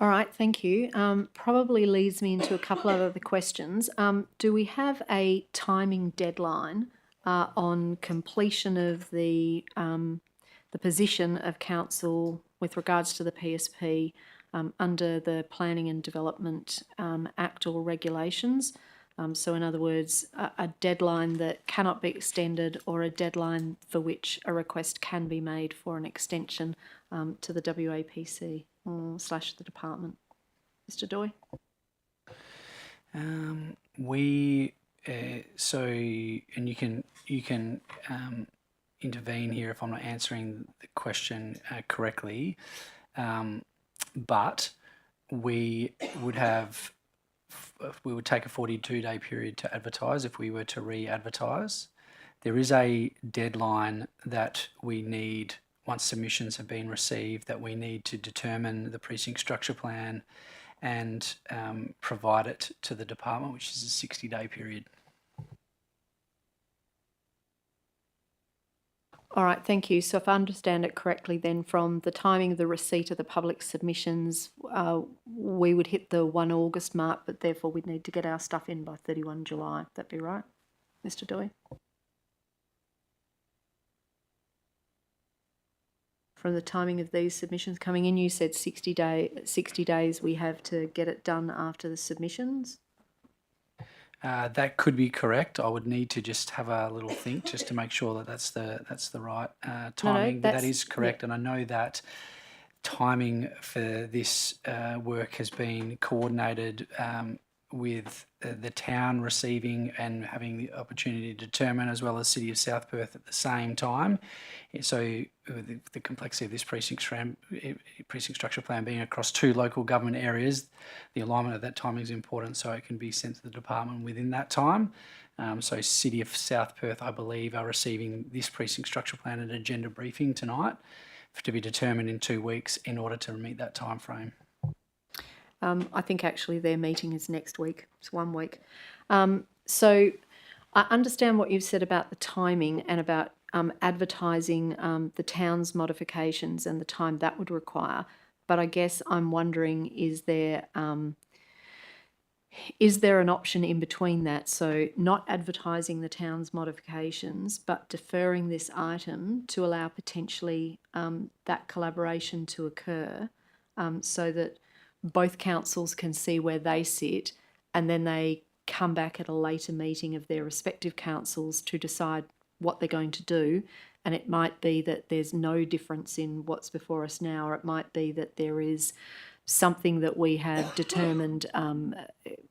All right, thank you. Probably leads me into a couple of other questions. Do we have a timing deadline on completion of the position of council with regards to the PSP under the Planning and Development Act or regulations? So in other words, a deadline that cannot be extended or a deadline for which a request can be made for an extension to the WAPC / the department. Mr. Doy? So, and you can intervene here if I'm not answering the question correctly, but we would take a 42-day period to advertise if we were to re-advertise. There is a deadline that we need, once submissions have been received, that we need to determine the precinct structure plan and provide it to the department, which is a 60-day period. All right, thank you. So if I understand it correctly, then from the timing of the receipt of the public submissions, we would hit the 1 August mark, but therefore we'd need to get our stuff in by 31 July. Would that be right, Mr. Dewey? From the timing of these submissions coming in, you said 60 days we have to get it done after the submissions. That could be correct. I would need to just have a little think just to make sure that that's the right timing. But that is correct, and I know that timing for this work has been coordinated with the town receiving and having the opportunity to determine, as well as City of South Perth at the same time. So the complexity of this precinct structure plan being across 2 local government areas, the alignment of that timing is important so it can be sent to the department within that time. So City of South Perth, I believe, are receiving this precinct structure plan at agenda briefing tonight to be determined in 2 weeks in order to meet that time frame. I think actually their meeting is next week. It's 1 week. So I understand what you've said about the timing and about advertising the town's modifications and the time that would require. But I guess I'm wondering, is there an option in between that? So not advertising the town's modifications, but deferring this item to allow potentially that collaboration to occur so that both councils can see where they sit, and then they come back at a later meeting of their respective councils to decide what they're going to do. And it might be that there's no difference in what's before us now, or it might be that there is something that we have determined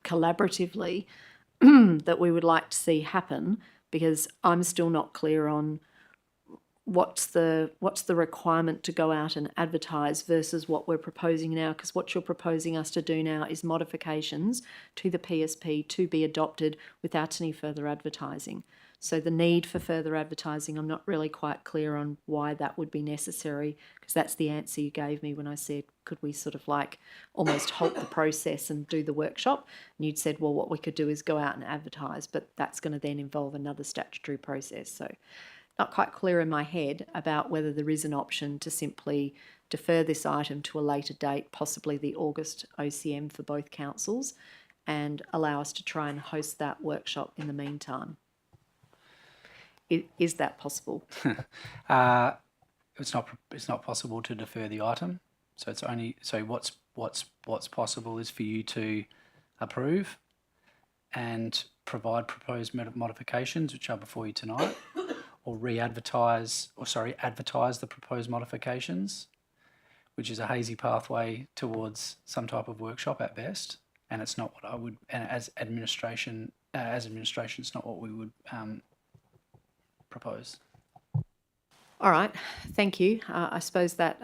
collaboratively that we would like to see happen, because I'm still not clear on what's the requirement to go out and advertise versus what we're proposing now, because what you're proposing us to do now is modifications to the PSP to be adopted without any further advertising. So the need for further advertising, I'm not really quite clear on why that would be necessary, because that's the answer you gave me when I said, could we sort of like almost halt the process and do the workshop? And you'd said, well, what we could do is go out and advertise, but that's going to then involve another statutory process. So not quite clear in my head about whether there is an option to simply defer this item to a later date, possibly the August OCM for both councils, and allow us to try and host that workshop in the meantime. Is that possible? It's not possible to defer the item. So it's only what's possible is for you to approve and provide proposed modifications, which are before you tonight, or advertise the proposed modifications, which is a hazy pathway towards some type of workshop at best. And it's not what I would, and as administration, it's not what we would propose. All right, thank you. I suppose that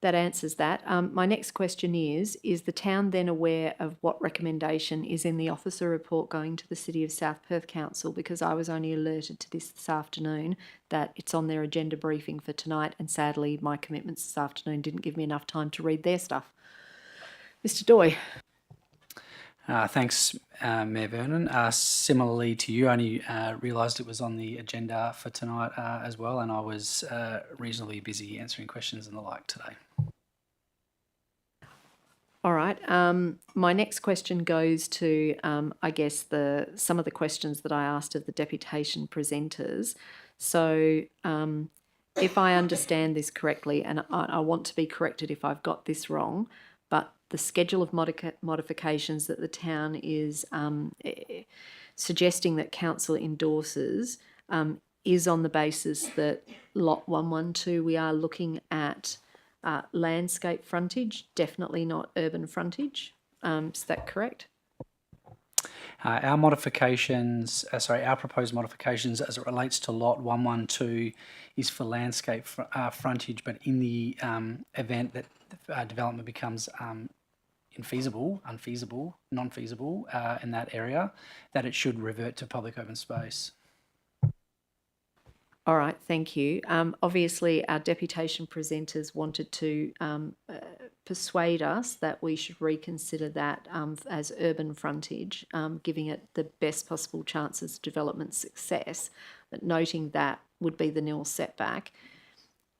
that answers that. My next question is the town then aware of what recommendation is in the officer report going to the City of South Perth Council? Because I was only alerted to this afternoon that it's on their agenda briefing for tonight, and sadly my commitments this afternoon didn't give me enough time to read their stuff. Mr. Doy. Thanks, Mayor Vernon. Similarly to you, I only realised it was on the agenda for tonight as well, and I was reasonably busy answering questions and the like today. All right. My next question goes to, I guess, some of the questions that I asked of the deputation presenters. So if I understand this correctly, and I want to be corrected if I've got this wrong, but the schedule of modifications that the town is suggesting that council endorses is on the basis that lot 112 we are looking at landscape frontage, definitely not urban frontage. Is that correct? Our proposed modifications as it relates to lot 112 is for landscape frontage, but in the event that development becomes unfeasible, non-feasible in that area, that it should revert to public open space. All right, thank you. Obviously, our deputation presenters wanted to persuade us that we should reconsider that as urban frontage, giving it the best possible chances of development success. but noting that would be the nil setback.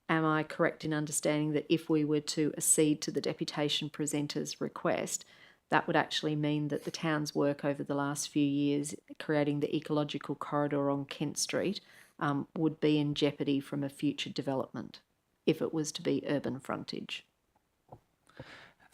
Am I correct in understanding that if we were to accede to the deputation presenter's request, that would actually mean that the town's work over the last few years creating the ecological corridor on Kent Street would be in jeopardy from a future development if it was to be urban frontage?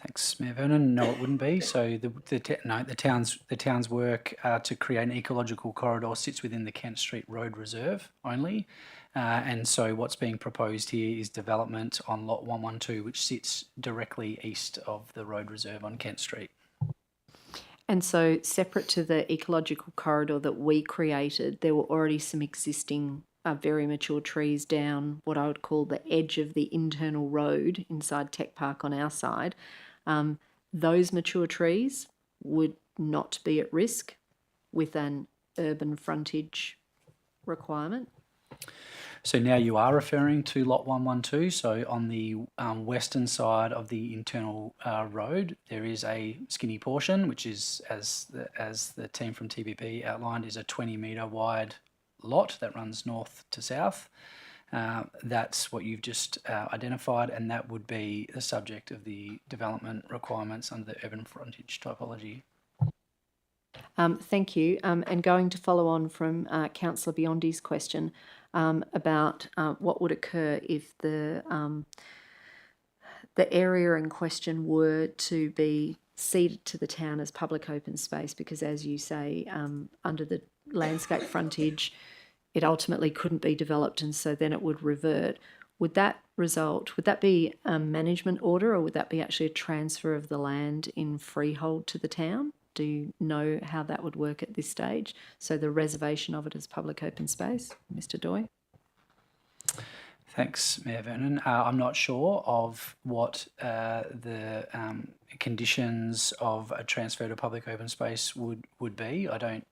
Thanks, Mayor Vernon. No, it wouldn't be. So the town's work to create an ecological corridor sits within the Kent Street Road Reserve only, and so what's being proposed here is development on Lot 112, which sits directly east of the Road Reserve on Kent Street. And so, separate to the ecological corridor that we created, there were already some existing very mature trees down what I would call the edge of the internal road inside Tech Park on our side. Those mature trees would not be at risk with an urban frontage requirement. So now you are referring to Lot 112. So on the western side of the internal road, there is a skinny portion, which is, as the team from TPP outlined, is a 20-metre wide lot that runs north to south. That's what you've just identified, and that would be the subject of the development requirements under the urban frontage typology. Thank you. And going to follow on from Councillor Biondi's question about what would occur if the area in question were to be ceded to the town as public open space, because as you say, under the landscape frontage, it ultimately couldn't be developed, and so then it would revert. Would that be a management order, or would that be actually a transfer of the land in freehold to the town? Do you know how that would work at this stage? So the reservation of it as public open space, Mr. Doy? Thanks, Mayor Vernon. I'm not sure of what the conditions of a transfer to public open space would be. I don't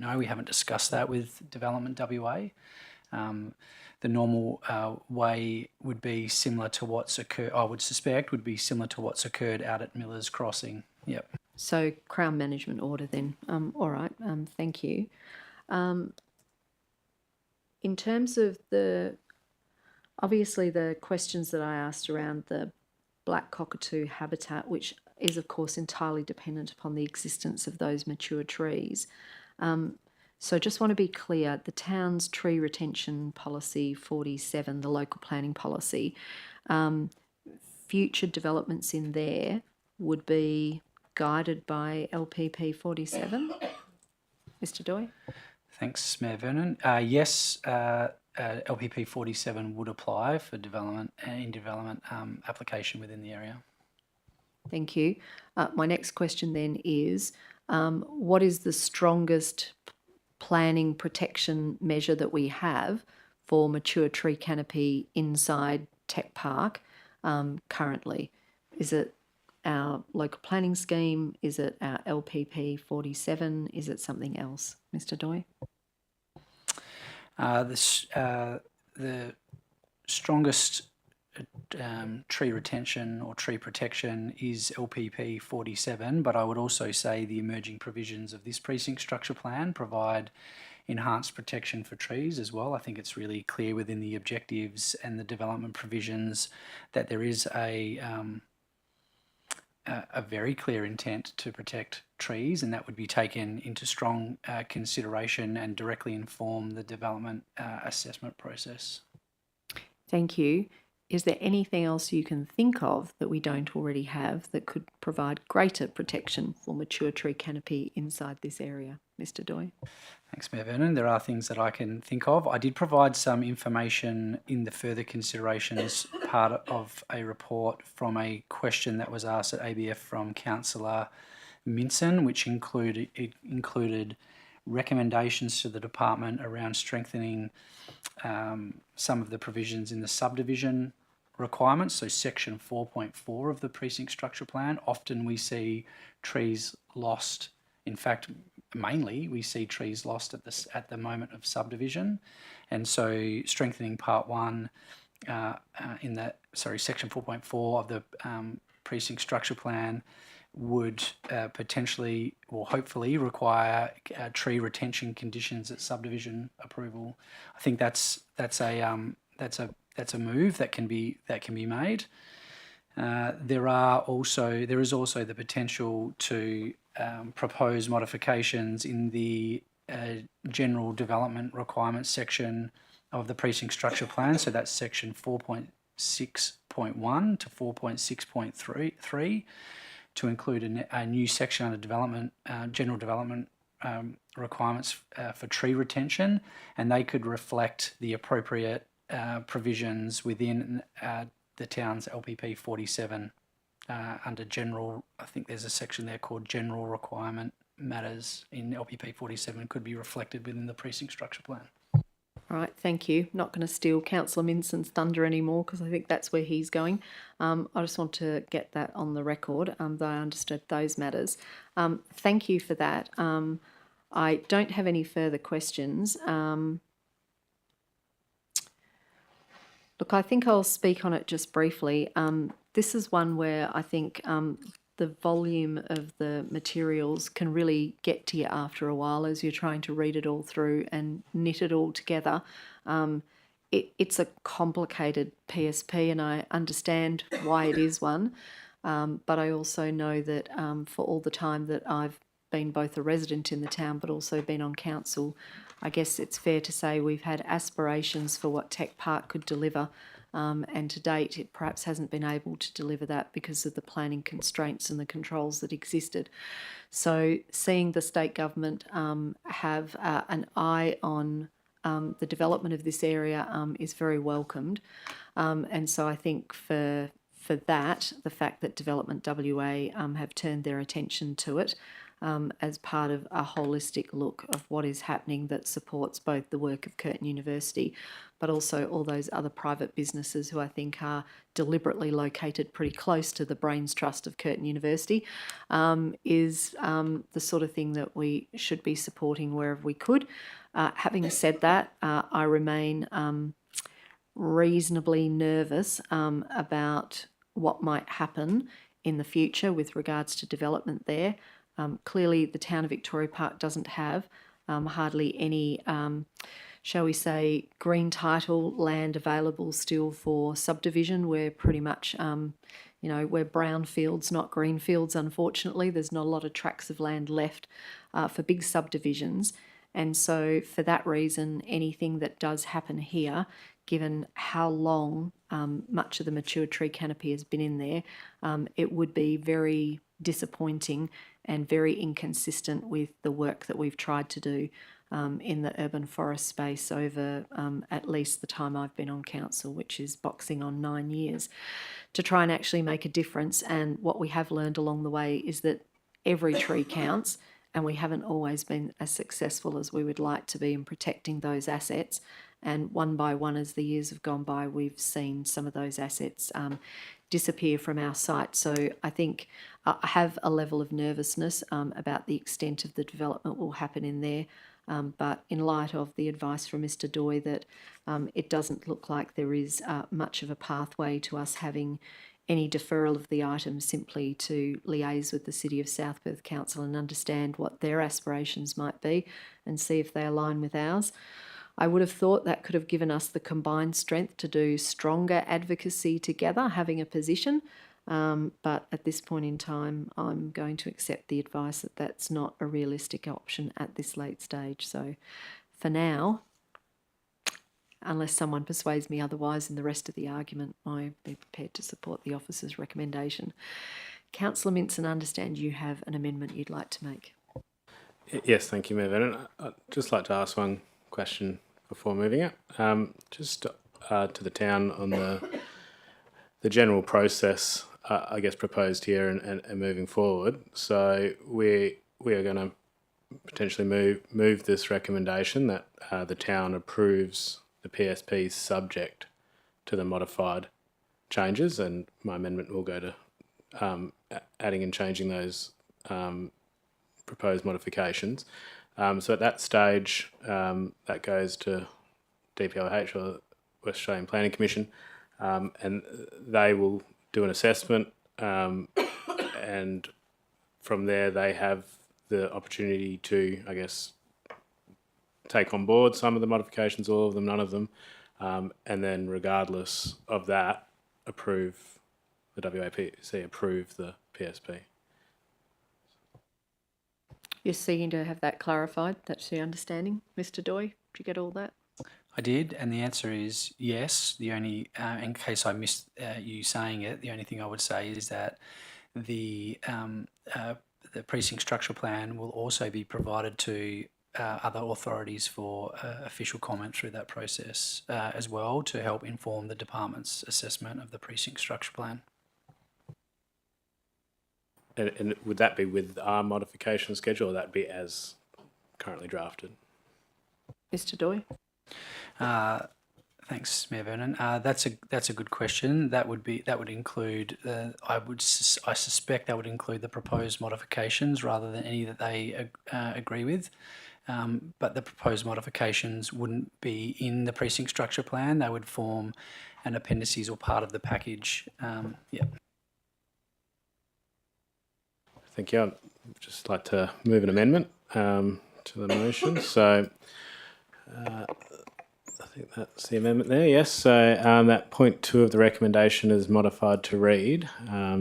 know. We haven't discussed that with Development WA. The normal way would be similar to what's occurred. I would suspect would be similar to what's occurred out at Miller's Crossing. Yep. So Crown Management Order then. All right. Thank you. In terms of obviously the questions that I asked around the black cockatoo habitat, which is of course entirely dependent upon the existence of those mature trees. So just want to be clear, the town's tree retention policy 47, the local planning policy, future developments in there would be guided by LPP 47? Mr. Doy? Thanks, Mayor Vernon. Yes, LPP 47 would apply for development application within the area. Thank you. My next question then is, what is the strongest planning protection measure that we have for mature tree canopy inside Tech Park currently? Is it our local planning scheme? Is it our LPP 47? Is it something else, Mr. Doy? The strongest tree retention or tree protection is LPP 47, but I would also say the emerging provisions of this precinct structure plan provide enhanced protection for trees as well. I think it's really clear within the objectives and the development provisions that there is a very clear intent to protect trees, and that would be taken into strong consideration and directly inform the development assessment process. Thank you. Is there anything else you can think of that we don't already have that could provide greater protection for mature tree canopy inside this area, Mr. Doy? Thanks, Mayor Vernon. There are things that I can think of. I did provide some information in the further considerations part of a report from a question that was asked at ABF from Councillor Minson, which included recommendations to the department around strengthening some of the provisions in the subdivision requirements. So section 4.4 of the precinct structure plan, often we see trees lost. In fact, mainly we see trees lost at the moment of subdivision, and so strengthening part 1 section 4.4 of the precinct structure plan would potentially or hopefully require tree retention conditions at subdivision approval. I think that's a move that can be made. There is also the potential to propose modifications in the general development requirements section of the precinct structure plan. So that's section 4.6.1 to 4.6.3 to include a new section under development, general development requirements for tree retention, and they could reflect the appropriate provisions within the town's LPP 47 under general. I think there's a section there called general requirement matters in LPP 47 could be reflected within the precinct structure plan. All right, thank you. Not going to steal Councillor Minson's thunder anymore because I think that's where he's going. I just want to get that on the record, that I understood those matters. Thank you for that. I don't have any further questions. Look, I think I'll speak on it just briefly. This is one where I think the volume of the materials can really get to you after a while as you're trying to read it all through and knit it all together. It's a complicated PSP, and I understand why it is one, but I also know that for all the time that I've been both a resident in the town but also been on council, I guess it's fair to say we've had aspirations for what Tech Park could deliver, and to date it perhaps hasn't been able to deliver that because of the planning constraints and the controls that existed. So seeing the state government have an eye on the development of this area is very welcomed, and so I think for that, the fact that Development WA have turned their attention to it as part of a holistic look of what is happening that supports both the work of Curtin University but also all those other private businesses who I think are deliberately located pretty close to the brains trust of Curtin University, is the sort of thing that we should be supporting wherever we could. Having said that, I remain reasonably nervous about what might happen in the future with regards to development there. Clearly, the town of Victoria Park doesn't have hardly any, shall we say, green title land available still for subdivision. We're pretty much, we're brown fields, not green fields, unfortunately. There's not a lot of tracts of land left for big subdivisions. And so for that reason, anything that does happen here, given how long much of the mature tree canopy has been in there, it would be very disappointing and very inconsistent with the work that we've tried to do in the urban forest space over at least the time I've been on council, which is boxing on 9 years, to try and actually make a difference. And what we have learned along the way is that every tree counts, and we haven't always been as successful as we would like to be in protecting those assets. And one by one, as the years have gone by, we've seen some of those assets disappear from our site. So I think I have a level of nervousness about the extent of the development will happen in there. But in light of the advice from Mr. Doy that it doesn't look like there is much of a pathway to us having any deferral of the item, simply to liaise with the City of South Perth Council and understand what their aspirations might be and see if they align with ours. I would have thought that could have given us the combined strength to do stronger advocacy together, having a position. But at this point in time, I'm going to accept the advice that that's not a realistic option at this late stage. So for now, unless someone persuades me otherwise in the rest of the argument, I'll be prepared to support the officer's recommendation. Councillor Minson, I understand you have an amendment you'd like to make. Yes, thank you, Mayor Vernon. I'd just like to ask one question before moving it. Just to the town on the general process, I guess, proposed here and moving forward. So we are going to potentially move this recommendation that the town approves the PSP subject to the modified changes, and my amendment will go to adding and changing those proposed modifications. So at that stage, that goes to DPLH, or West Australian Planning Commission, and they will do an assessment and from there they have the opportunity to, I guess, take on board some of the modifications, all of them, none of them, and then regardless of that, approve the WAPC, approve the PSP. You're seeking to have that clarified. That's the understanding. Mr. Doy, did you get all that? I did, and the answer is yes. The only, in case I missed you saying it, the only thing I would say is that the precinct structure plan will also be provided to other authorities for official comment through that process as well, to help inform the department's assessment of the precinct structure plan. And would that be with our modification schedule, or that be as currently drafted? Mr. Doy? Thanks, Mayor Vernon. That's a good question. That would include I suspect that would include the proposed modifications rather than any that they agree with. But the proposed modifications wouldn't be in the precinct structure plan. They would form an appendices or part of the package. Yeah. Thank you. I'd just like to move an amendment to the motion. So I think that's the amendment there, yes. So that point 2 of the recommendation is modified to read.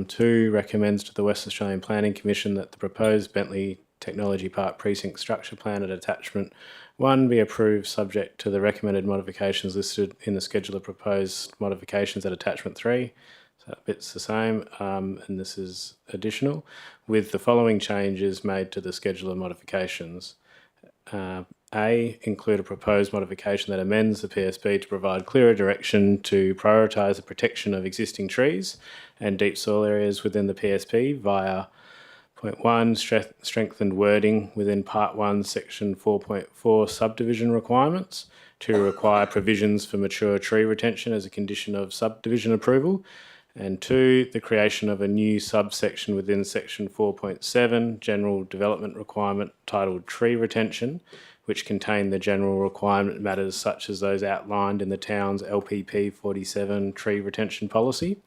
2 recommends to the West Australian Planning Commission that the proposed Bentley Technology Park Precinct Structure Plan at Attachment 1 be approved subject to the recommended modifications listed in the schedule of proposed modifications at Attachment 3. So that bit's the same, and this is additional, with the following changes made to the schedule of modifications. A, include a proposed modification that amends the PSP to provide clearer direction to prioritise the protection of existing trees and deep soil areas within the PSP via point 1, strengthened wording within Part 1, Section 4.4 subdivision requirements to require provisions for mature tree retention as a condition of subdivision approval. And 2, the creation of a new subsection within Section 4.7, General Development Requirement, titled Tree Retention, which contain the general requirement matters such as those outlined in the town's LPP 47 Tree Retention Policy.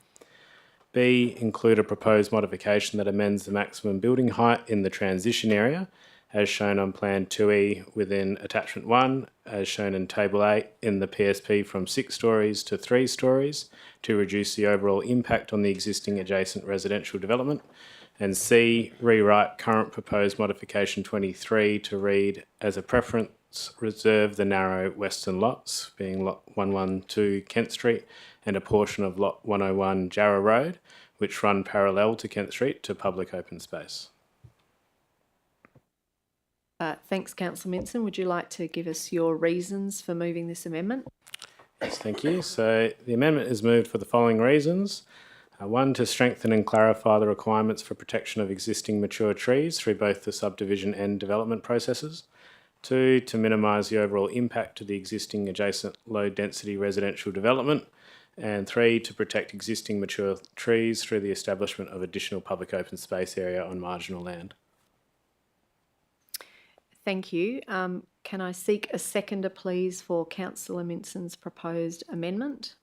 B, include a proposed modification that amends the maximum building height in the transition area, as shown on Plan 2E within Attachment 1, as shown in Table 8 in the PSP from 6 stories to 3 stories, to reduce the overall impact on the existing adjacent residential development. And C, rewrite current proposed modification 23 to read, as a preference, reserve the narrow western lots, being Lot 112 Kent Street and a portion of Lot 101 Jarrah Road, which run parallel to Kent Street, to public open space. Thanks, Councillor Minson. Would you like to give us your reasons for moving this amendment? Yes, thank you. So the amendment is moved for the following reasons. 1, to strengthen and clarify the requirements for protection of existing mature trees through both the subdivision and development processes. 2, to minimise the overall impact to the existing adjacent low-density residential development. And 3, to protect existing mature trees through the establishment of additional public open space area on marginal land. Thank you. Can I seek a seconder, please, for Councillor Minson's proposed amendment?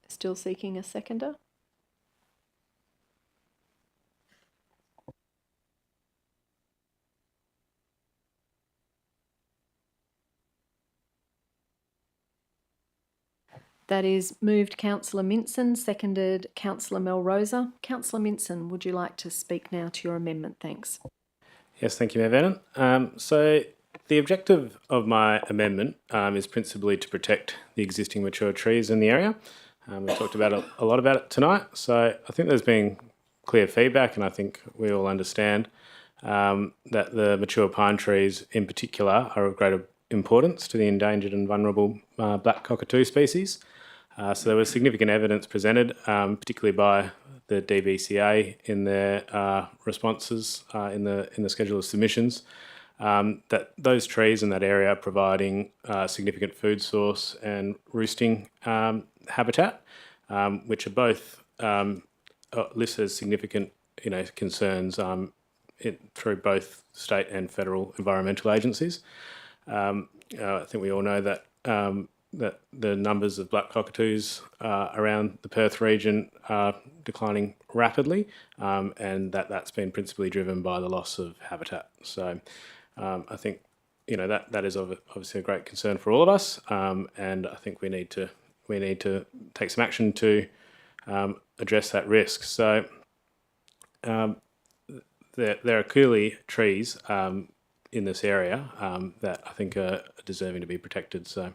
Still seeking a seconder? That is moved Councillor Minson, seconded Councillor Melrosa. Councillor Minson, would you like to speak now to your amendment? Thanks. Yes, thank you, Mayor Vernon. So the objective of my amendment is principally to protect the existing mature trees in the area. We've talked about a lot about it tonight, so I think there's been clear feedback, and I think we all understand that the mature pine trees in particular are of great importance to the endangered and vulnerable black cockatoo species. So there was significant evidence presented, particularly by the DBCA in their responses in the schedule of submissions, that those trees in that area are providing significant food source and roosting habitat, which are both listed as significant, concerns through both state and federal environmental agencies. I think we all know that that the numbers of black cockatoos around the Perth region are declining rapidly, and that's been principally driven by the loss of habitat. So I think that is obviously a great concern for all of us, and I think we need to take some action to address that risk. So there are clearly trees in this area that I think are deserving to be protected. So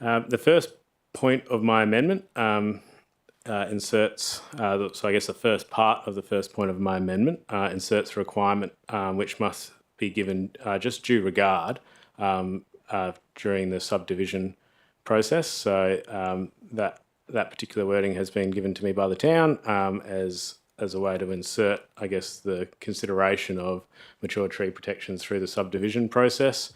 the first point of my amendment inserts, so I guess the first part of the first point of my amendment inserts a requirement which must be given just due regard during the subdivision process. So that particular wording has been given to me by the town as a way to insert, I guess, the consideration of mature tree protections through the subdivision process.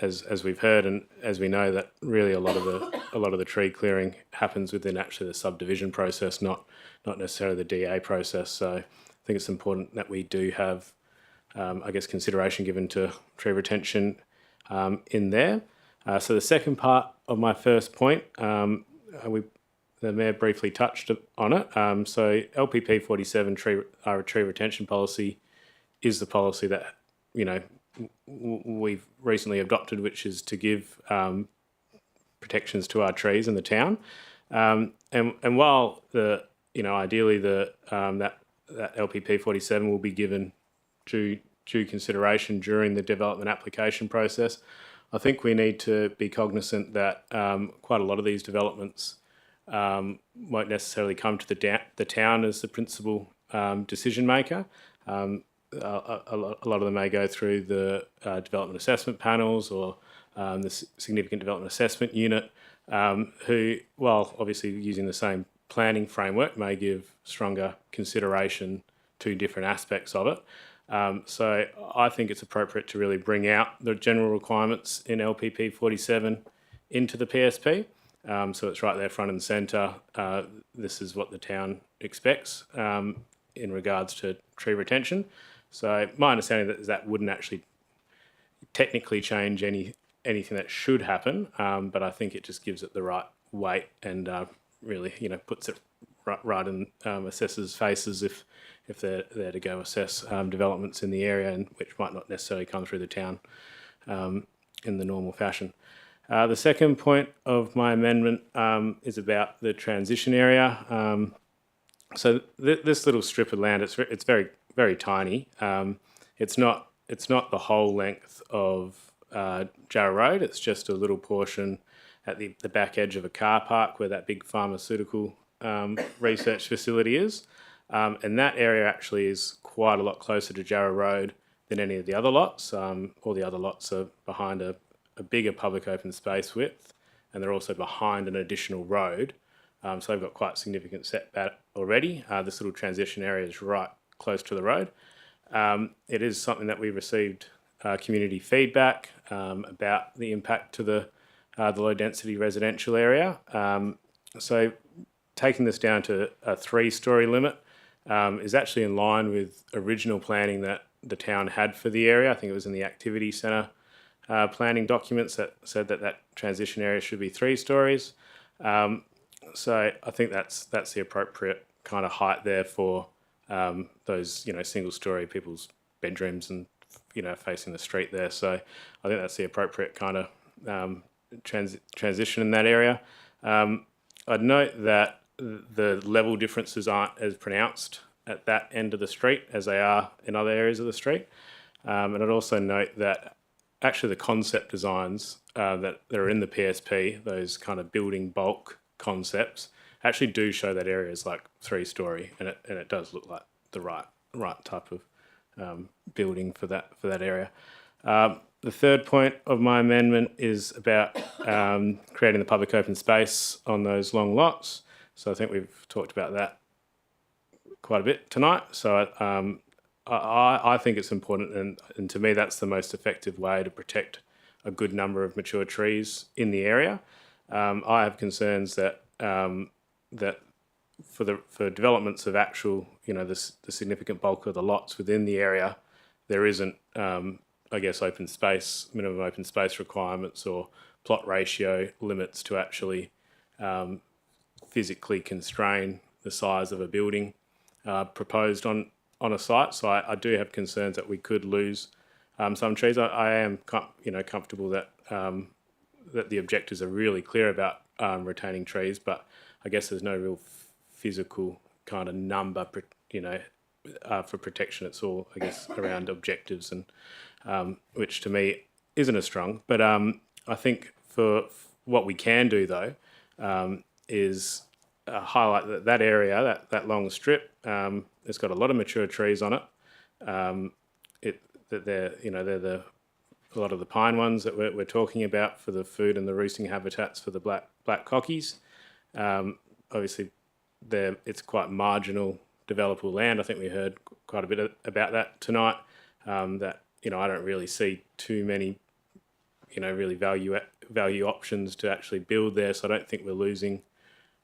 As we've heard and as we know, that really a lot of the tree clearing happens within actually the subdivision process, not necessarily the DA process. So I think it's important that we do have, I guess, consideration given to tree retention in there. So the second part of my first point, the Mayor briefly touched on it. So LPP 47 tree retention policy is the policy that we've recently adopted, which is to give protections to our trees in the town. And while ideally that LPP 47 will be given due consideration during the development application process, I think we need to be cognizant that quite a lot of these developments won't necessarily come to the town as the principal decision maker. A lot of them may go through the development assessment panels or the significant development assessment unit, who, while obviously using the same planning framework, may give stronger consideration to different aspects of it. So I think it's appropriate to really bring out the general requirements in LPP 47 into the PSP. So it's right there front and centre. This is what the town expects in regards to tree retention. So my understanding is that wouldn't actually technically change anything that should happen, but I think it just gives it the right weight and really puts it right in assessors' faces if they're there to go assess developments in the area, and which might not necessarily come through the town in the normal fashion. The second point of my amendment is about the transition area. So this little strip of land, it's very, very tiny. It's not the whole length of Jarrah Road. It's just a little portion at the back edge of a car park where that big pharmaceutical research facility is. And that area actually is quite a lot closer to Jarrah Road than any of the other lots. All the other lots are behind a bigger public open space width, and they're also behind an additional road. So they've got quite significant setback already. This little transition area is right close to the road. It is something that we received community feedback about the impact to the low density residential area. So taking this down to a 3-storey limit is actually in line with original planning that the town had for the area. I think it was in the activity centre planning documents that said that transition area should be 3 stories. So I think that's the appropriate kind of height there for those single-story people's bedrooms and facing the street there. So I think that's the appropriate kind of transition in that area. I'd note that the level differences aren't as pronounced at that end of the street as they are in other areas of the street. And I'd also note that actually the concept designs that are in the PSP, those kind of building bulk concepts, actually do show that area is like 3-storey, and it does look like the right type of building for that area. The third point of my amendment is about creating the public open space on those long lots. So I think we've talked about that quite a bit tonight. So I think it's important, and to me that's the most effective way to protect a good number of mature trees in the area. I have concerns that for developments of actual, the significant bulk of the lots within the area, there isn't I guess, minimum open space requirements or plot ratio limits to actually physically constrain the size of a building proposed on a site. So I do have concerns that we could lose some trees. I am comfortable that that the objectives are really clear about retaining trees, but I guess there's no real physical kind of number, for protection. It's all, I guess, around objectives, and which to me isn't as strong. But I think for what we can do though is highlight that area, that long strip. It's got a lot of mature trees on it. They're a lot of the pine ones that we're talking about for the food and the roosting habitats for the black cockies. Obviously, it's quite marginal developable land. I think we heard quite a bit about that tonight. That I don't really see too many really value options to actually build there. So I don't think we're losing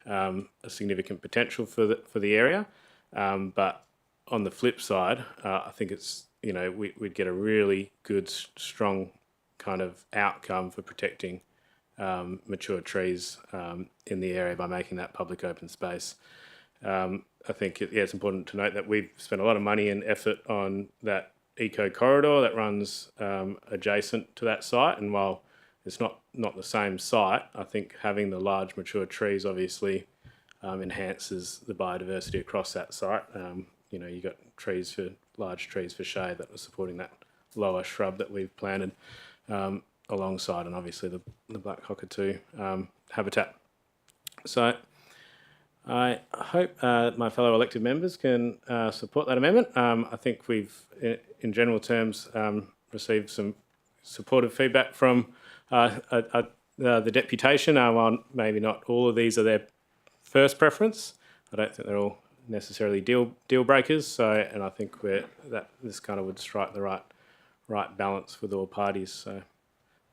a significant potential for the area. But on the flip side, I think it's we'd get a really good, strong kind of outcome for protecting mature trees in the area by making that public open space. I think it's important to note that we've spent a lot of money and effort on that eco corridor that runs adjacent to that site, and while it's not the same site, I think having the large mature trees obviously enhances the biodiversity across that site. You got large trees for shade that are supporting that lower shrub that we've planted alongside, and obviously the black cockatoo habitat. So I hope my fellow elected members can support that amendment. I think we've, in general terms, received some supportive feedback from the deputation. While maybe not all of these are their first preference, I don't think they're all necessarily deal breakers. So, and I think this kind of would strike the right balance with all parties. So,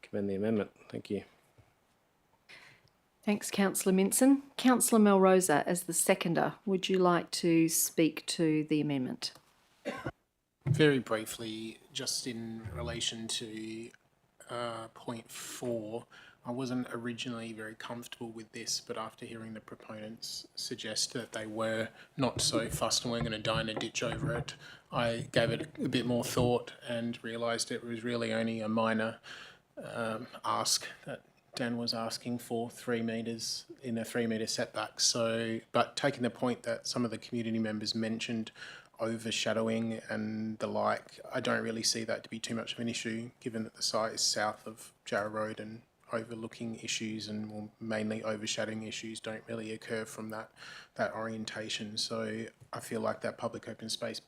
commend the amendment. Thank you. Thanks, Councillor Minson. Councillor Melrosa, as the seconder, would you like to speak to the amendment? Very briefly, just in relation to point 4, I wasn't originally very comfortable with this, but after hearing the proponents suggest that they were not so fussed and weren't going to die in a ditch over it, I gave it a bit more thought and realised it was really only a minor ask that Dan was asking for 3 metres in a 3 metre setback. So, but taking the point that some of the community members mentioned overshadowing and the like, I don't really see that to be too much of an issue, given that the site is south of Jarrah Road and overlooking issues and mainly overshadowing issues don't really occur from that orientation. So I feel like that public open space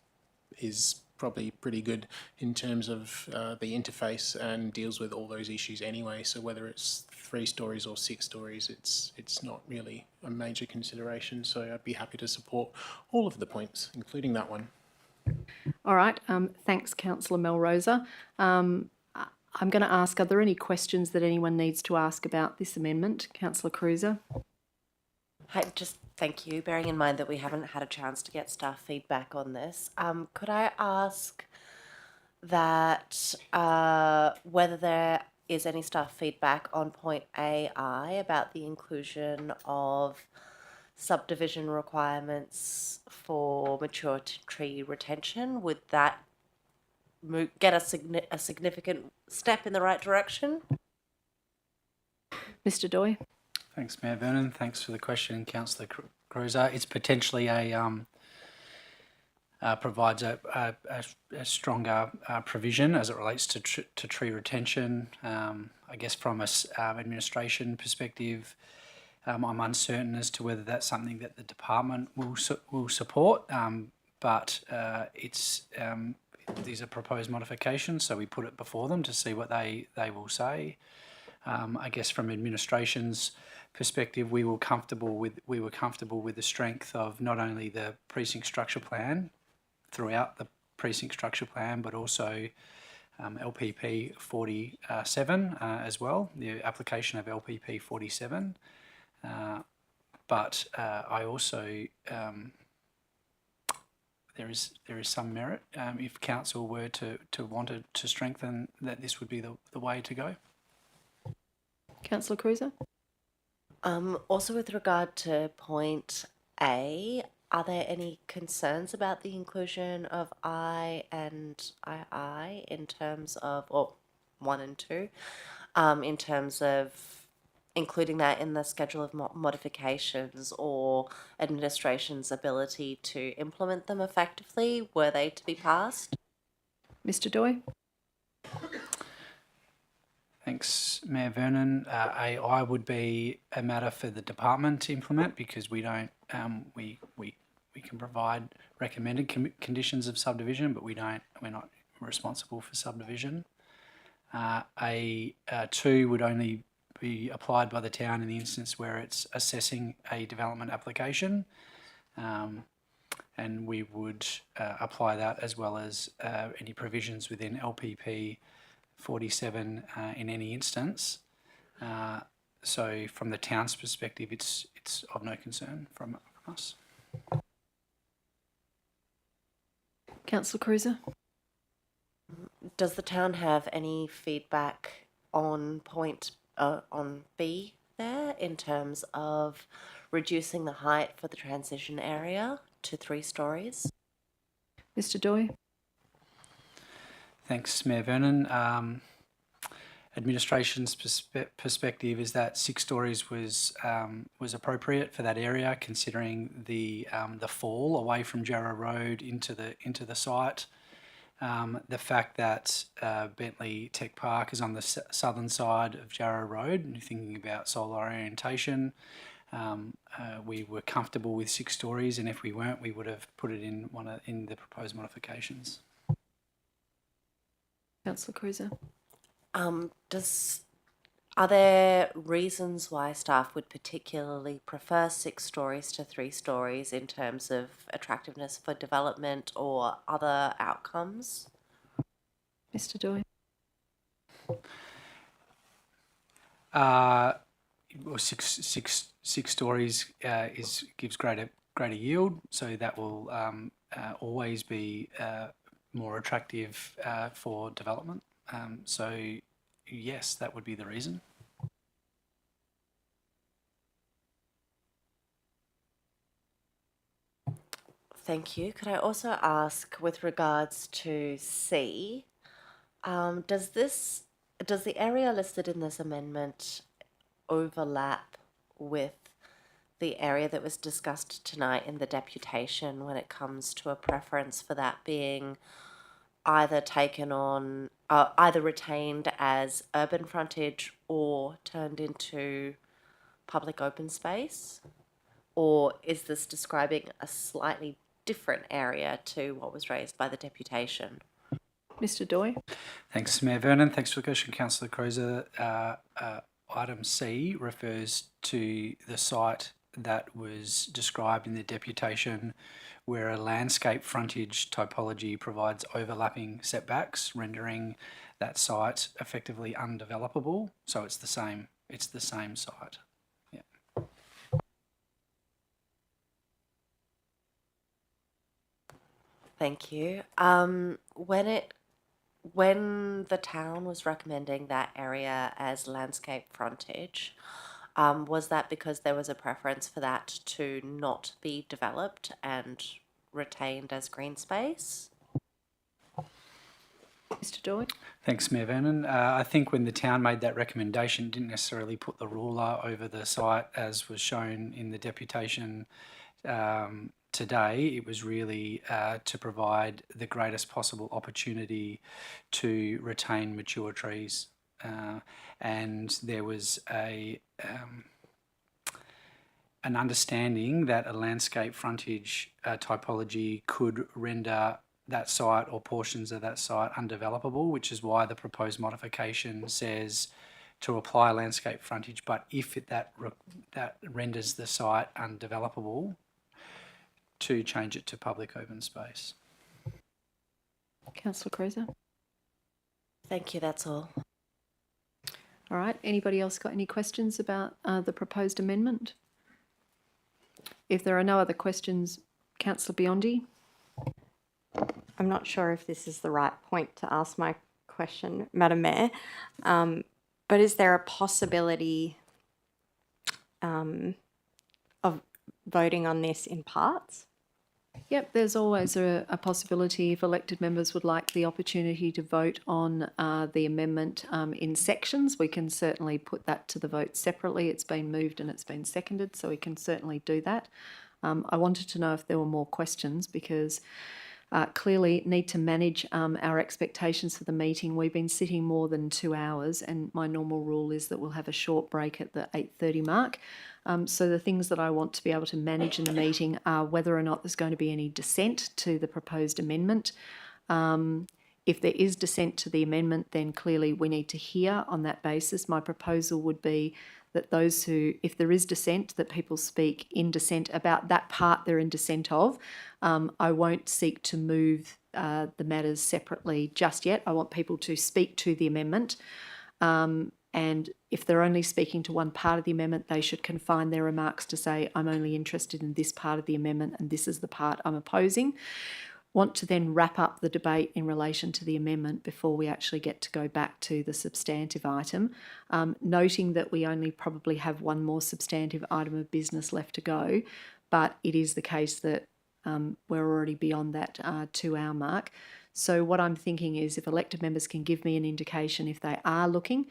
is probably pretty good in terms of the interface and deals with all those issues anyway. So whether it's 3 stories or 6 stories, it's not really a major consideration. So I'd be happy to support all of the points, including that one. All right. Thanks, Councillor Melrosa. I'm going to ask, are there any questions that anyone needs to ask about this amendment? Councillor Cruiser. Hi, just thank you. Bearing in mind that we haven't had a chance to get staff feedback on this, could I ask that whether there is any staff feedback on point AI about the inclusion of subdivision requirements for mature tree retention? Would that get a significant step in the right direction? Mr. Doy. Thanks, Mayor Vernon. Thanks for the question, Councillor Cruiser. It's potentially provides a stronger provision as it relates to tree retention. I guess from a administration perspective, I'm uncertain as to whether that's something that the department will support. But these are proposed modifications, so we put it before them to see what they will say. I guess from administration's perspective, we were comfortable with the strength of not only the precinct structure plan throughout the precinct structure plan, but also LPP 47 as well, the application of LPP 47. But I also there is some merit. If council were to want to strengthen that, this would be the way to go. Councillor Cruiser? Also, with regard to point A, are there any concerns about the inclusion of I and II in terms of, or 1 and 2, in terms of including that in the schedule of modifications or administration's ability to implement them effectively, were they to be passed? Mr Doy? Thanks, Mayor Vernon. AI would be a matter for the department to implement, because we don't, we can provide recommended conditions of subdivision, but we're not responsible for subdivision. A2 would only be applied by the town in the instance where it's assessing a development application, and we would apply that as well as any provisions within LPP 47 in any instance. So from the town's perspective, it's of no concern from us. Councillor Cruiser? Does the town have any feedback on on B there in terms of reducing the height for the transition area to 3 stories? Mr Doy? Thanks, Mayor Vernon. Administration's perspective is that 6 stories was appropriate for that area, considering the fall away from Jarrah Road into the site. The fact that Bentley Tech Park is on the southern side of Jarrah Road, and thinking about solar orientation, we were comfortable with 6 stories, and if we weren't, we would have put it in in the proposed modifications. Councillor Cruiser? Are there reasons why staff would particularly prefer 6 stories to 3 stories in terms of attractiveness for development or other outcomes? Mr Doy? Well, six stories gives greater yield, so that will always be more attractive for development. So yes, that would be the reason. Thank you. Could I also ask, with regards to C, does the area listed in this amendment overlap with the area that was discussed tonight in the deputation when it comes to a preference for that being either taken on, either retained as urban frontage or turned into public open space? Or is this describing a slightly different area to what was raised by the deputation? Mr Doy? Thanks, Mayor Vernon. Thanks for the question, Councillor Cruiser. Item C refers to the site that was described in the deputation where a landscape frontage typology provides overlapping setbacks, rendering that site effectively undevelopable. So it's the same site. Yeah. Thank you. When the town was recommending that area as landscape frontage, was that because there was a preference for that to not be developed and retained as green space? Mr Doy? Thanks, Mayor Vernon. I think when the town made that recommendation, it didn't necessarily put the ruler over the site as was shown in the deputation today. It was really to provide the greatest possible opportunity to retain mature trees. And there was an understanding that a landscape frontage typology could render that site or portions of that site undevelopable, which is why the proposed modification says to apply landscape frontage, but if that renders the site undevelopable, to change it to public open space. Councillor Cruiser? Thank you, that's all. All right, anybody else got any questions about the proposed amendment? If there are no other questions, Councillor Biondi? I'm not sure if this is the right point to ask my question, Madam Mayor, but is there a possibility of voting on this in parts? Yep, there's always a possibility if elected members would like the opportunity to vote on the amendment in sections. We can certainly put that to the vote separately. It's been moved and it's been seconded, so we can certainly do that. I wanted to know if there were more questions because clearly need to manage our expectations for the meeting. We've been sitting more than 2 hours and my normal rule is that we'll have a short break at the 8:30 mark. So the things that I want to be able to manage in the meeting are whether or not there's going to be any dissent to the proposed amendment. If there is dissent to the amendment, then clearly we need to hear on that basis. My proposal would be that those who, if there is dissent, that people speak in dissent about that part they're in dissent of. I won't seek to move the matters separately just yet. I want people to speak to the amendment. And if they're only speaking to one part of the amendment, they should confine their remarks to say, I'm only interested in this part of the amendment and this is the part I'm opposing. Want to then wrap up the debate in relation to the amendment before we actually get to go back to the substantive item, noting that we only probably have one more substantive item of business left to go, but it is the case that we're already beyond that 2-hour mark. So what I'm thinking is if elected members can give me an indication if they are looking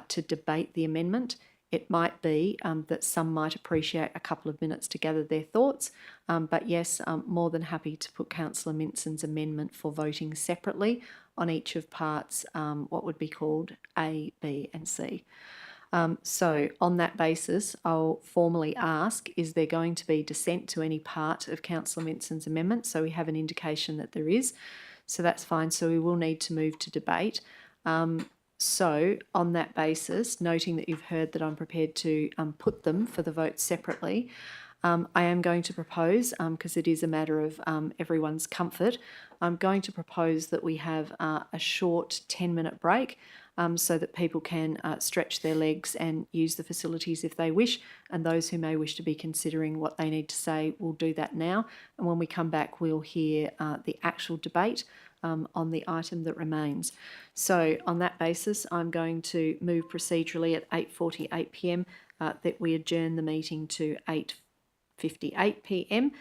to debate the amendment, it might be that some might appreciate a couple of minutes to gather their thoughts. But yes, I'm more than happy to put Councillor Minson's amendment for voting separately on each of parts, what would be called A, B and C. So on that basis, I'll formally ask, is there going to be dissent to any part of Councillor Minson's amendment? So we have an indication that there is. So that's fine. So we will need to move to debate. So on that basis, noting that you've heard that I'm prepared to put them for the vote separately, I am going to propose, because it is a matter of everyone's comfort, I'm going to propose that we have a short 10-minute break so that people can stretch their legs and use the facilities if they wish, and those who may wish to be considering what they need to say will do that now. And when we come back, we'll hear the actual debate on the item that remains. So on that basis, I'm going to move procedurally at 8:48 p.m. That we adjourn the meeting to 8:58 p.m.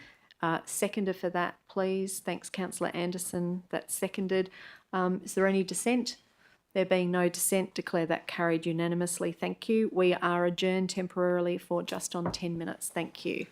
Seconder for that, please. Thanks, Councillor Anderson. That's seconded. Is there any dissent? There being no dissent, declare that carried unanimously. Thank you. We are adjourned temporarily for just on 10 minutes. Thank you.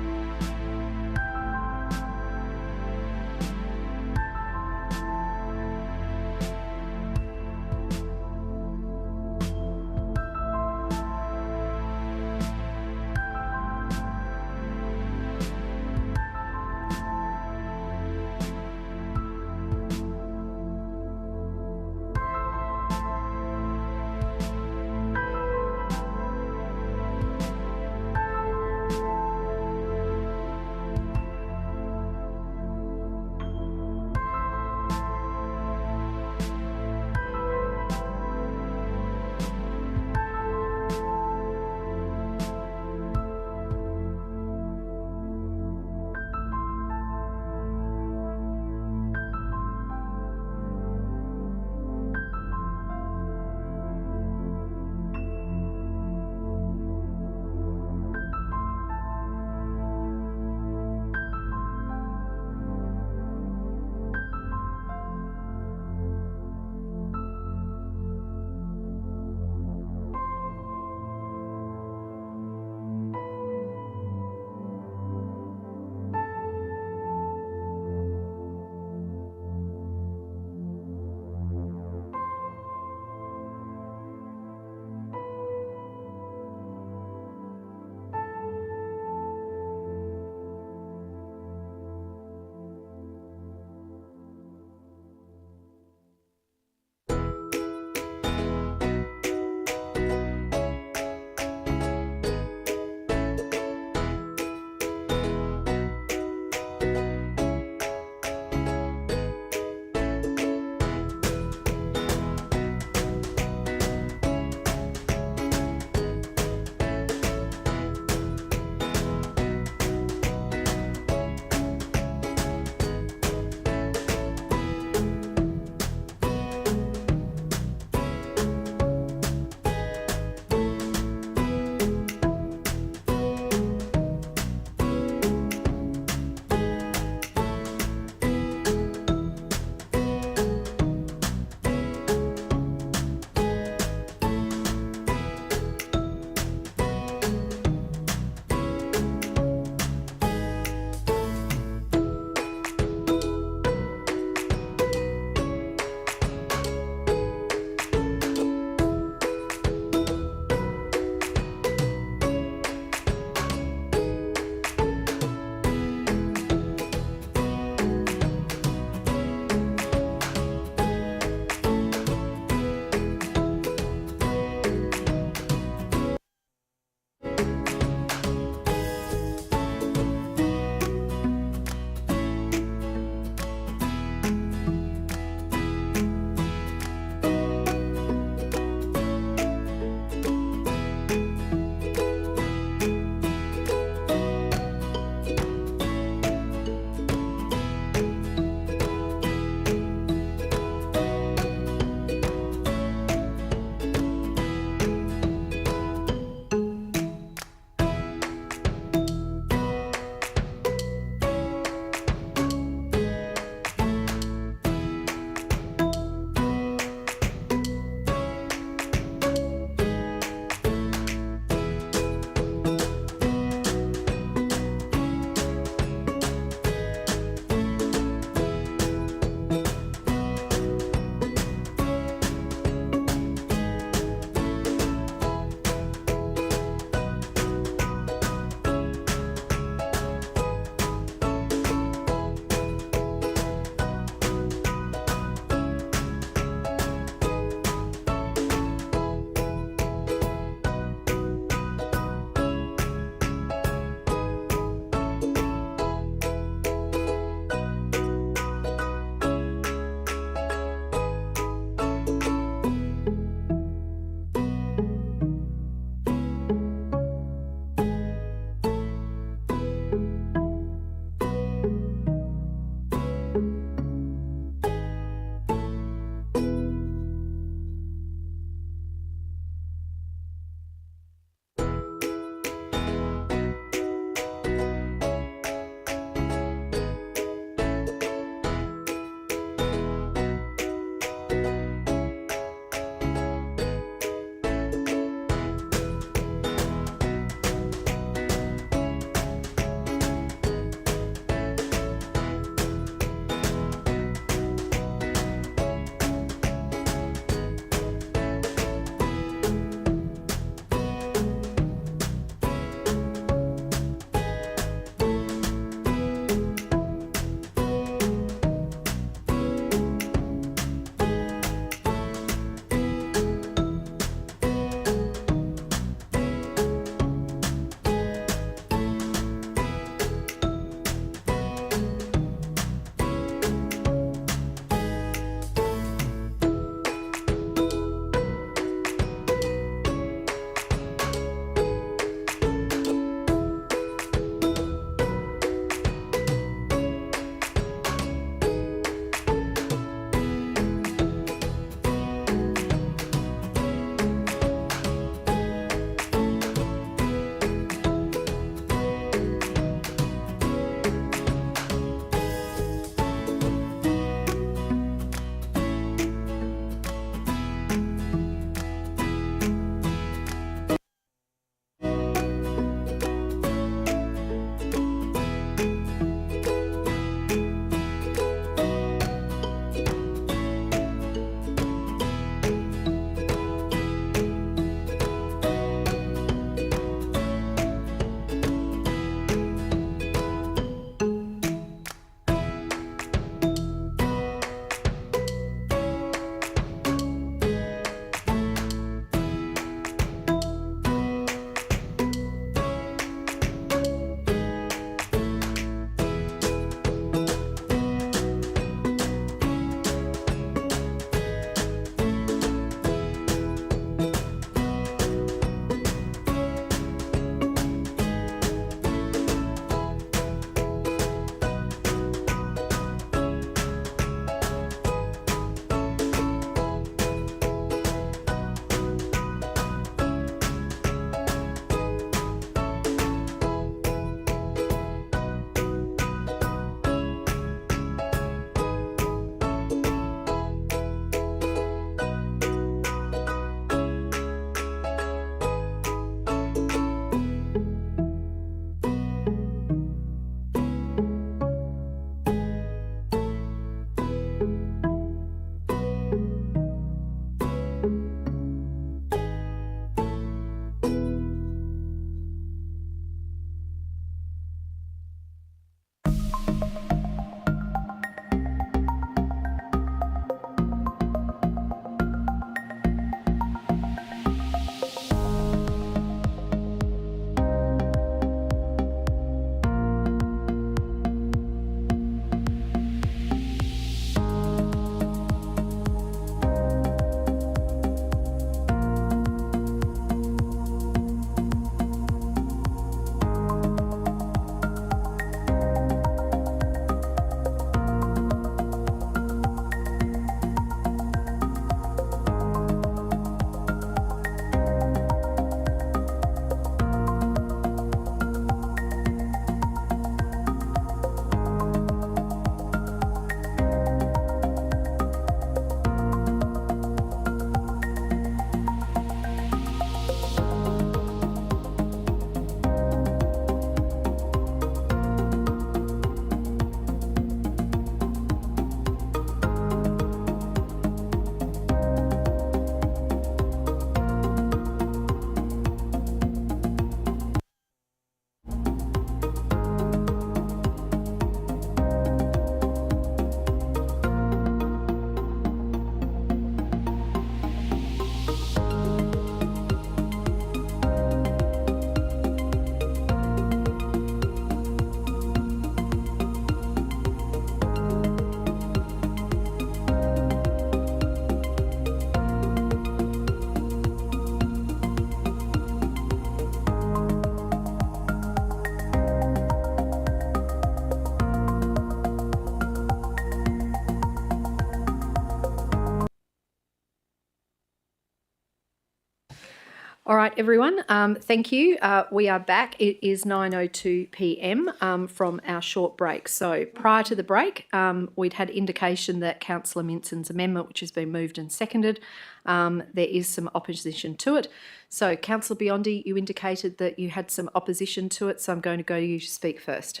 All right, everyone. Thank you. We are back. It is 9:02 p.m. From our short break. So prior to the break, we'd had indication that Councillor Minson's amendment, which has been moved and seconded, there is some opposition to it. So Councillor Biondi, you indicated that you had some opposition to it, so I'm going to go to you to speak first.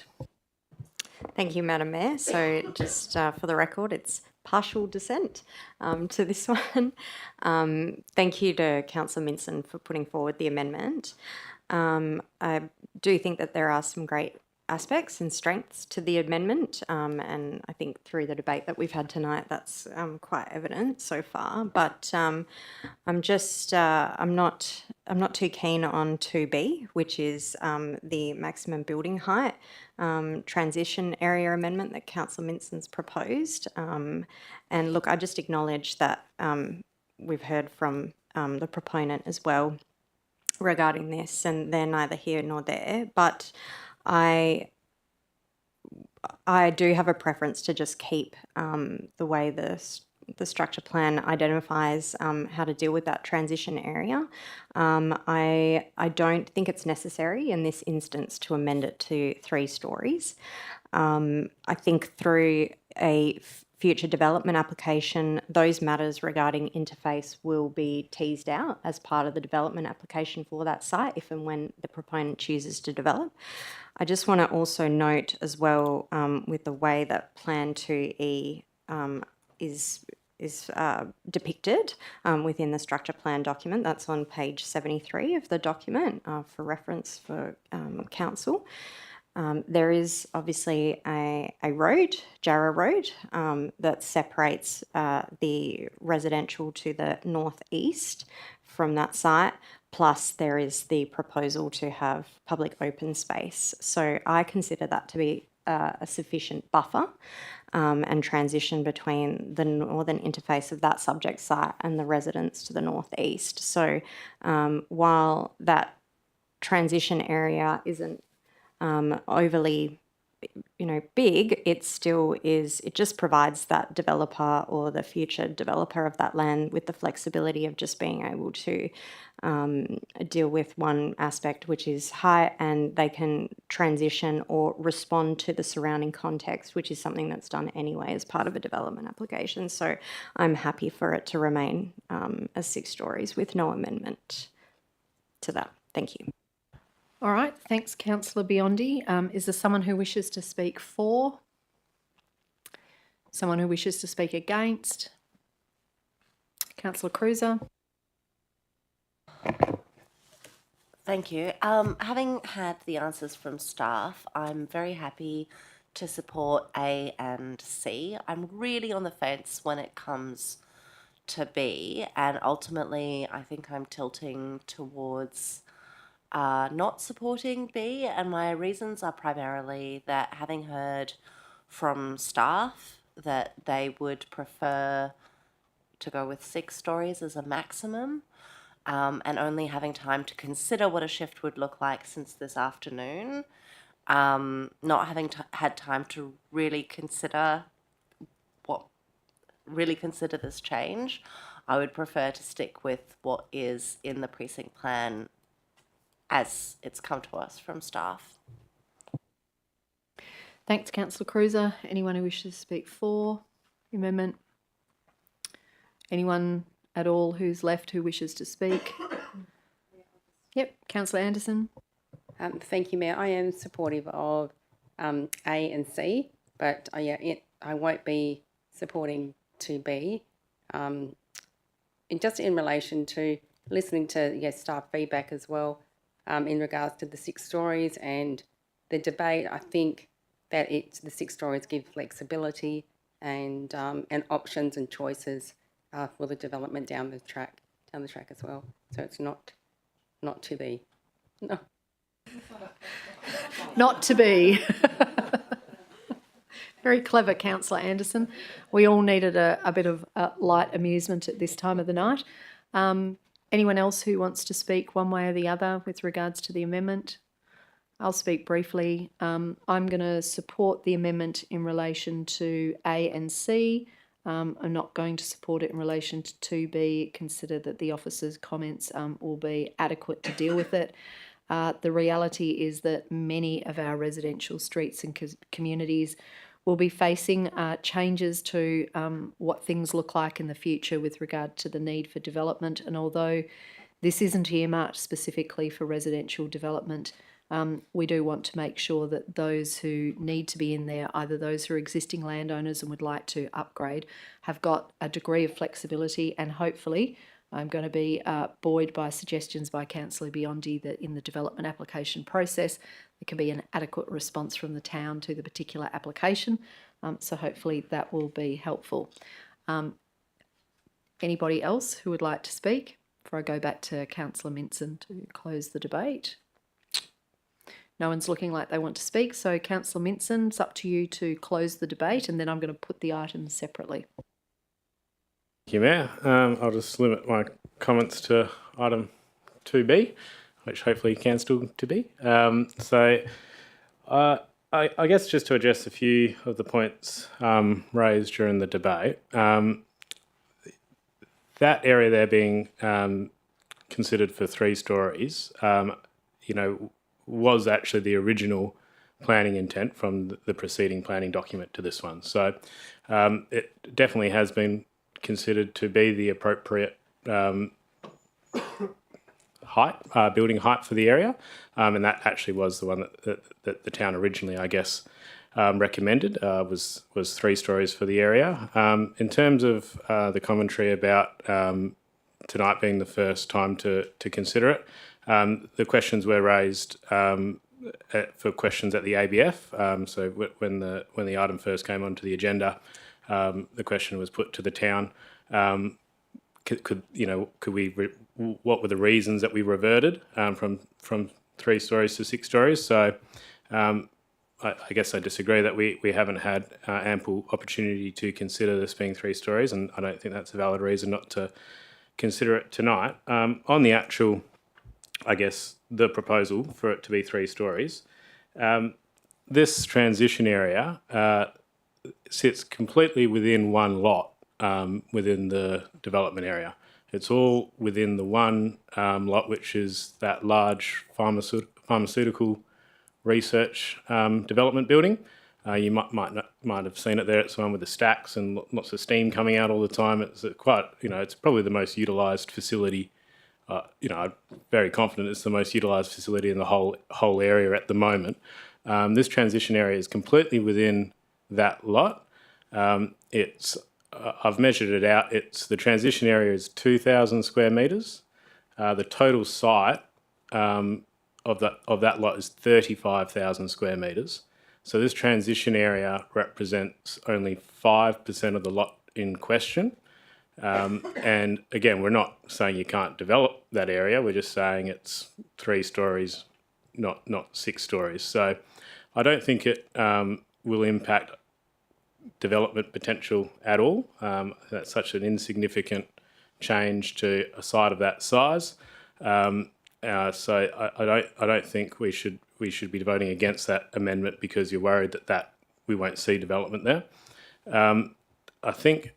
Thank you, Madam Mayor. So just for the record, it's partial dissent to this one. Thank you to Councillor Minson for putting forward the amendment. I do think that there are some great aspects and strengths to the amendment, and I think through the debate that we've had tonight, that's quite evident so far. But I'm not too keen on 2B, which is the maximum building height transition area amendment that Councillor Minson's proposed. And look, I just acknowledge that we've heard from the proponent as well regarding this, and they're neither here nor there. But I do have a preference to just keep the way the structure plan identifies how to deal with that transition area. I don't think it's necessary in this instance to amend it to 3 stories. I think through a future development application, those matters regarding interface will be teased out as part of the development application for that site if and when the proponent chooses to develop. I just want to also note as well with the way that Plan 2E is depicted within the structure plan document. That's on page 73 of the document for reference for council. There is obviously a road, Jarrah Road, that separates the residential to the northeast from that site, plus there is the proposal to have public open space. So I consider that to be a sufficient buffer and transition between the northern interface of that subject site and the residents to the northeast. So while that transition area isn't overly big, it still is, it just provides that developer or the future developer of that land with the flexibility of just being able to deal with one aspect, which is height, and they can transition or respond to the surrounding context, which is something that's done anyway as part of a development application. So I'm happy for it to remain as 6 stories with no amendment to that. Thank you. All right, thanks, Councillor Biondi. Is there someone who wishes to speak for? Someone who wishes to speak against? Councillor Cruiser. Thank you. Having had the answers from staff, I'm very happy to support A and C. I'm really on the fence when it comes to B, and ultimately I think I'm tilting towards not supporting B, and my reasons are primarily that, having heard from staff that they would prefer to go with 6 stories as a maximum, and only having time to consider what a shift would look like since this afternoon, not having had time to really consider this change, I would prefer to stick with what is in the precinct plan as it's come to us from staff. Thanks, Councillor Cruiser. Anyone who wishes to speak for the amendment? Anyone at all who's left who wishes to speak? Yep, Councillor Anderson. Thank you, Mayor. I am supportive of A and C, but I won't be supporting 2B. Just in relation to listening to staff feedback as well, in regards to the 6 stories and the debate, I think that the 6 stories give flexibility and options and choices for the development down the track as well. So it's not to be. No. Not to be. Very clever, Councillor Anderson. We all needed a bit of light amusement at this time of the night. Anyone else who wants to speak one way or the other with regards to the amendment? I'll speak briefly. I'm going to support the amendment in relation to A and C. are not going to support it in relation to 2B, consider that the officer's comments will be adequate to deal with it. The reality is that many of our residential streets and communities will be facing changes to what things look like in the future with regard to the need for development. And although this isn't earmarked specifically for residential development, we do want to make sure that those who need to be in there, either those who are existing landowners and would like to upgrade, have got a degree of flexibility. And hopefully, I'm going to be buoyed by suggestions by Councillor Biondi that in the development application process, there can be an adequate response from the town to the particular application. So hopefully that will be helpful. Anybody else who would like to speak before I go back to Councillor Minson to close the debate? No one's looking like they want to speak. So Councillor Minson, it's up to you to close the debate, and then I'm going to put the items separately. Thank you, Mayor. I'll just limit my comments to item 2B, which hopefully can still to be. I guess just to address a few of the points raised during the debate, that area there being considered for 3 stories, was actually the original planning intent from the preceding planning document to this one. So it definitely has been considered to be the appropriate height, building height for the area, and that actually was the one that the town originally, I guess, recommended was 3 stories for the area. In terms of the commentary about tonight being the first time to consider it, the questions were raised for questions at the ABF. So when the item first came onto the agenda, the question was put to the town. What were the reasons that we reverted from 3 stories to 6 stories? So I guess I disagree that we haven't had ample opportunity to consider this being 3 stories, and I don't think that's a valid reason not to consider it tonight. On the actual, I guess, the proposal for it to be 3 stories, this transition area sits completely within one lot within the development area. It's all within the one lot, which is that large pharmaceutical research development building. You might have seen it there. It's the one with the stacks and lots of steam coming out all the time. It's it's probably the most utilised facility. I'm very confident it's the most utilised facility in the whole area at the moment. This transition area is completely within that lot. I've measured it out. The transition area is 2,000 square metres. The total site of that lot is 35,000 square metres. So this transition area represents only 5% of the lot in question. And again, we're not saying you can't develop that area. We're just saying it's 3 stories, not 6 stories. So I don't think it will impact development potential at all. That's such an insignificant change to a site of that size. So I don't think we should be voting against that amendment because you're worried that we won't see development there. I think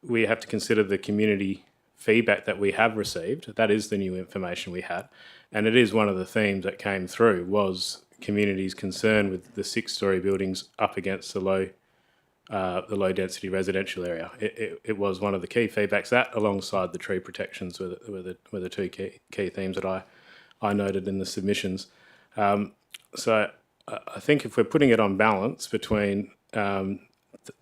we have to consider the community feedback that we have received. That is the new information we had, and it is one of the themes that came through was communities' concern with the 6-story buildings up against the low density residential area. It was one of the key feedbacks. That, alongside the tree protections, were the 2 key themes that I noted in the submissions. So I think if we're putting it on balance between the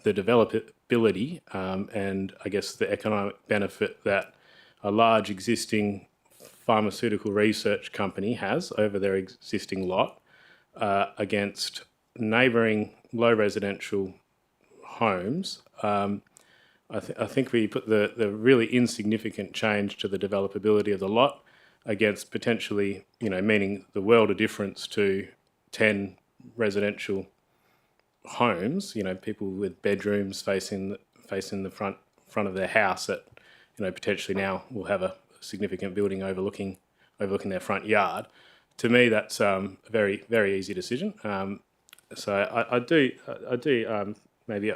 developability and I guess the economic benefit that a large existing pharmaceutical research company has over their existing lot against neighbouring low residential homes, I think we put the really insignificant change to the developability of the lot against potentially, meaning the world of difference to 10 residential homes, people with bedrooms facing the front of their house that, potentially now will have a significant building overlooking their front yard. To me, that's a very, very easy decision. So I do maybe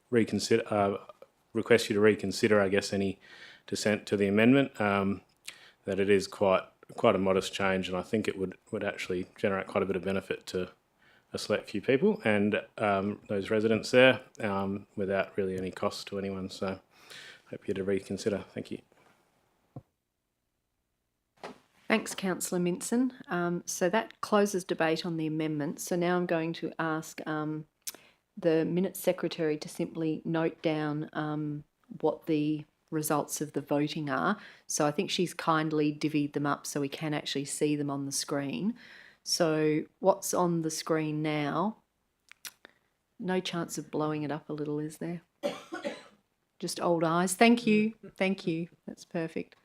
reconsider, request you to reconsider, I guess, any dissent to the amendment. That it is quite a modest change, and I think it would actually generate quite a bit of benefit to a select few people and those residents there without really any cost to anyone. So hope you to reconsider. Thank you. Thanks, Councillor Minson. So that closes debate on the amendment. So now I'm going to ask the Minutes Secretary to simply note down what the results of the voting are. So I think she's kindly divvied them up so we can actually see them on the screen. So what's on the screen now? No chance of blowing it up a little, is there? Just old eyes. Thank you. Thank you. That's perfect.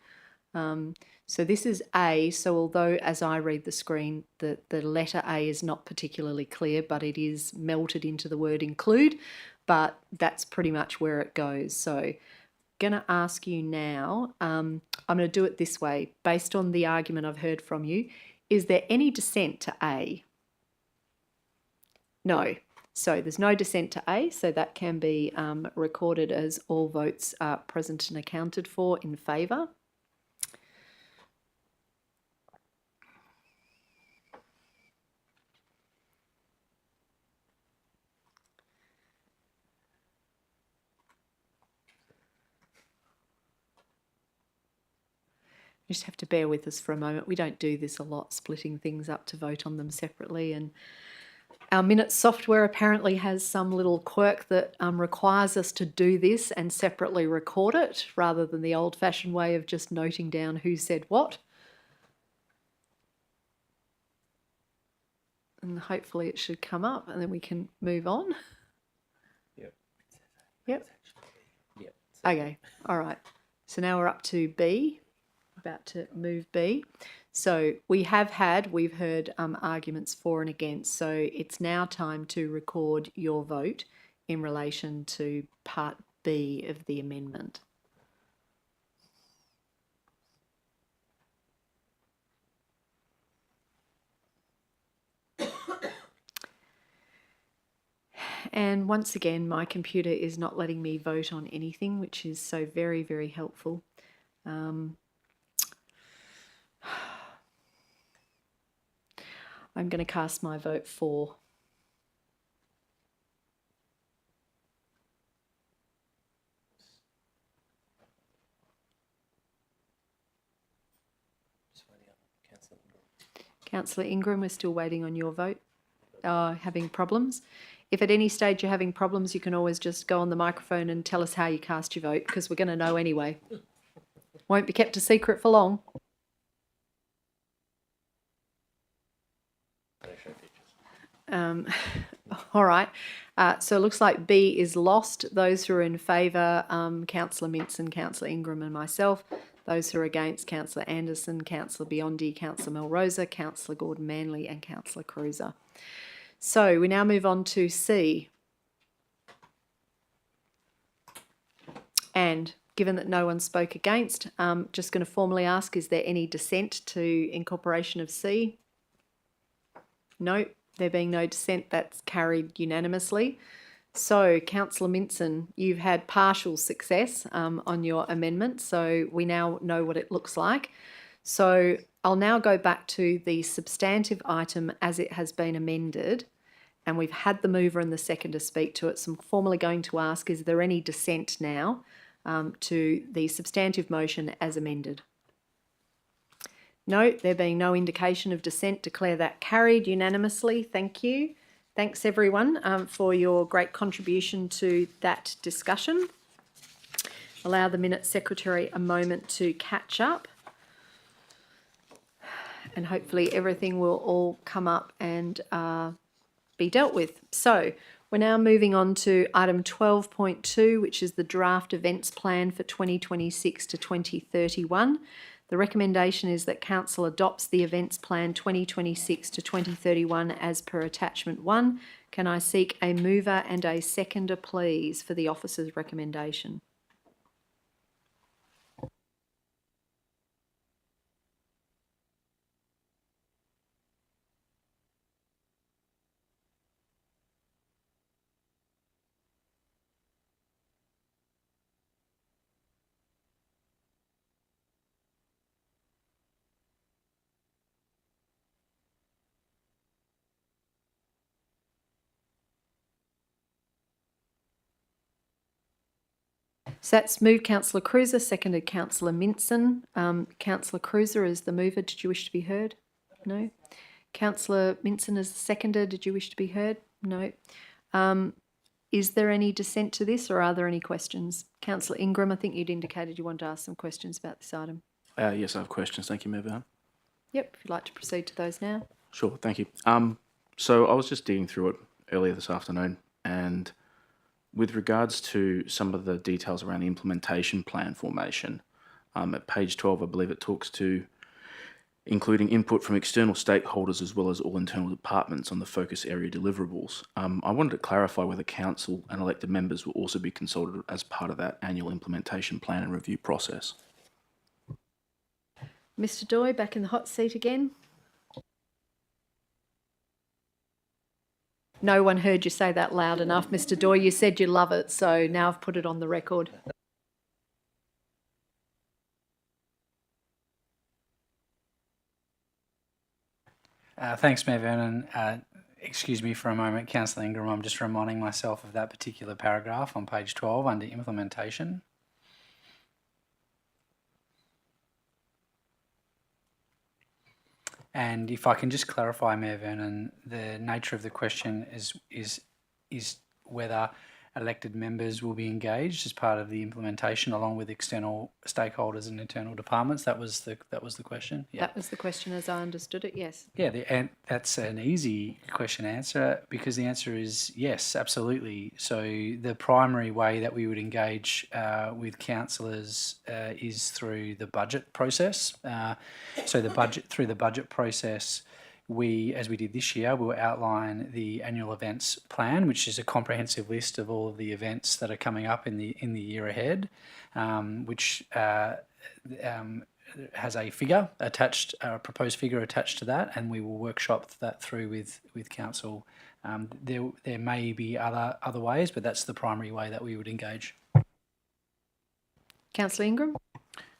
So this is A. So although as I read the screen, the letter A is not particularly clear, but it is melted into the word include, but that's pretty much where it goes. So going to ask you now, I'm going to do it this way. Based on the argument I've heard from you, is there any dissent to A? No. So there's no dissent to A, so that can be recorded as all votes are present and accounted for in favour. You just have to bear with us for a moment. We don't do this a lot, splitting things up to vote on them separately. And our minutes software apparently has some little quirk that requires us to do this and separately record it rather than the old-fashioned way of just noting down who said what. And hopefully it should come up and then we can move on. Yep. Yep. Okay, all right. So now we're up to B. About to move B. So we've heard arguments for and against, so it's now time to record your vote in relation to part B of the amendment. And once again, my computer is not letting me vote on anything, which is so very, very helpful. I'm going to cast my vote for. Councillor Ingram, we're still waiting on your vote. Having problems. If at any stage you're having problems, you can always just go on the microphone and tell us how you cast your vote, because we're going to know anyway. Won't be kept a secret for long. All right. So it looks like B is lost. Those who are in favour, Councillor Minson, Councillor Ingram and myself. Those who are against, Councillor Anderson, Councillor Biondi, Councillor Melrosa, Councillor Gordon-Manley and Councillor Cruiser. So we now move on to C. And given that no one spoke against, just going to formally ask, is there any dissent to incorporation of C? No. There being no dissent, that's carried unanimously. So, Councillor Minson, you've had partial success on your amendment, so we now know what it looks like. So, I'll now go back to the substantive item as it has been amended, and we've had the mover and the seconder speak to it, so I'm formally going to ask, is there any dissent now to the substantive motion as amended? No, there being no indication of dissent, declare that carried unanimously. Thank you. Thanks everyone for your great contribution to that discussion. Allow the Minutes Secretary a moment to catch up. And hopefully everything will all come up and be dealt with. So we're now moving on to item 12.2, which is the draft events plan for 2026 to 2031. The recommendation is that Council adopts the events plan 2026 to 2031 as per attachment 1. Can I seek a mover and a seconder, please, for the officer's recommendation? So that's moved Councillor Cruiser, seconded Councillor Minson. Councillor Cruiser is the mover. Did you wish to be heard? No. Councillor Minson is the seconder. Did you wish to be heard? No. Is there any dissent to this, or are there any questions? Councillor Ingram, I think you'd indicated you wanted to ask some questions about this item. Yes, I have questions. Thank you, Mayor Vernon. Yep, if you'd like to proceed to those now. Sure, thank you. So I was just digging through it earlier this afternoon, and with regards to some of the details around the implementation plan formation, at page 12, I believe it talks to including input from external stakeholders as well as all internal departments on the focus area deliverables. I wanted to clarify whether council and elected members will also be consulted as part of that annual implementation plan and review process. Mr Doy, back in the hot seat again. No one heard you say that loud enough, Mr Doy. You said you love it, so now I've put it on the record. Thanks, Mayor Vernon. Excuse me for a moment, Councillor Ingram. I'm just reminding myself of that particular paragraph on page 12 under implementation. And if I can just clarify, Mayor Vernon, the nature of the question is whether elected members will be engaged as part of the implementation along with external stakeholders and internal departments. That was the question. Yeah. That was the question as I understood it, yes. Yeah, and that's an easy question to answer because the answer is yes, absolutely. So the primary way that we would engage with councillors is through the budget process. Through the budget process, we, as we did this year, will outline the annual events plan, which is a comprehensive list of all of the events that are coming up in the year ahead, which has a figure attached, a proposed figure attached to that, and we will workshop that through with council. There may be other ways, but that's the primary way that we would engage. Councillor Ingram.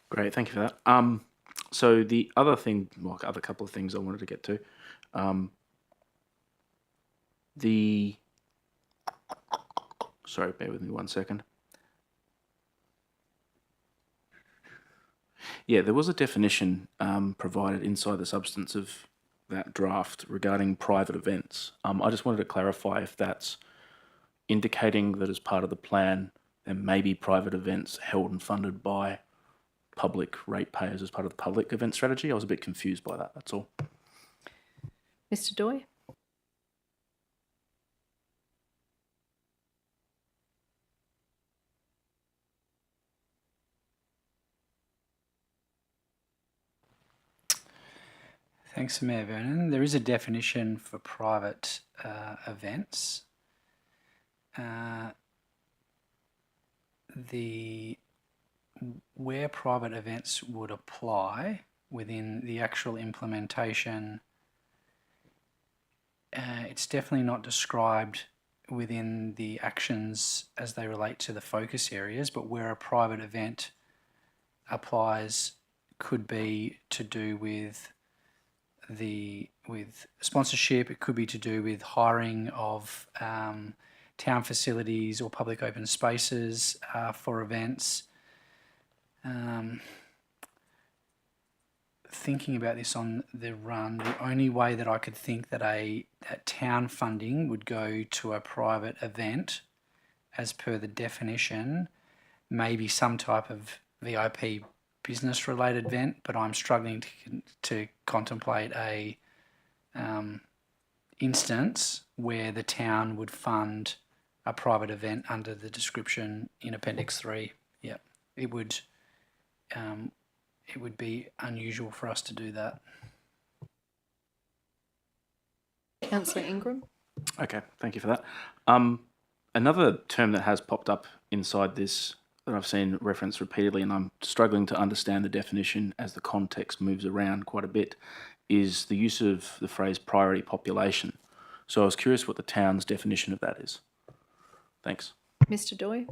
Great, thank you for that. So the other thing, well, other couple of things I wanted to get to, sorry, bear with me 1 second. Yeah, there was a definition provided inside the substance of that draft regarding private events. I just wanted to clarify if that's indicating that as part of the plan, there may be private events held and funded by public ratepayers as part of the public event strategy. I was a bit confused by that, that's all. Mr Doy. Thanks, Mayor Vernon. There is a definition for private events. Where private events would apply within the actual implementation, it's definitely not described within the actions as they relate to the focus areas, but where a private event applies could be to do with sponsorship. It could be to do with hiring of town facilities or public open spaces for events. Thinking about this on the run, the only way that I could think that that town funding would go to a private event, as per the definition, maybe some type of VIP business-related event, but I'm struggling to contemplate a instance where the town would fund a private event under the description in Appendix 3. Yeah, it would be unusual for us to do that. Councillor Ingram. Okay, thank you for that. Another term that has popped up inside this that I've seen referenced repeatedly, and I'm struggling to understand the definition as the context moves around quite a bit, is the use of the phrase priority population. So I was curious what the town's definition of that is. Thanks. Mr Doy.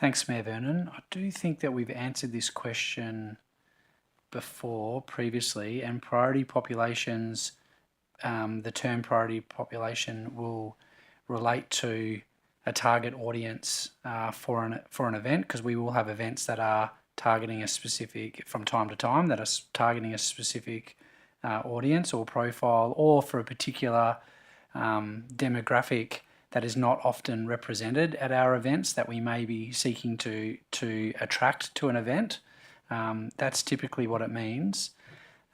Thanks, Mayor Vernon. I do think that we've answered this question previously, and priority populations, the term priority population will relate to a target audience for an event, because we will have events that are targeting a specific, from time to time, that are targeting a specific audience or profile, or for a particular demographic that is not often represented at our events that we may be seeking to attract to an event. That's typically what it means.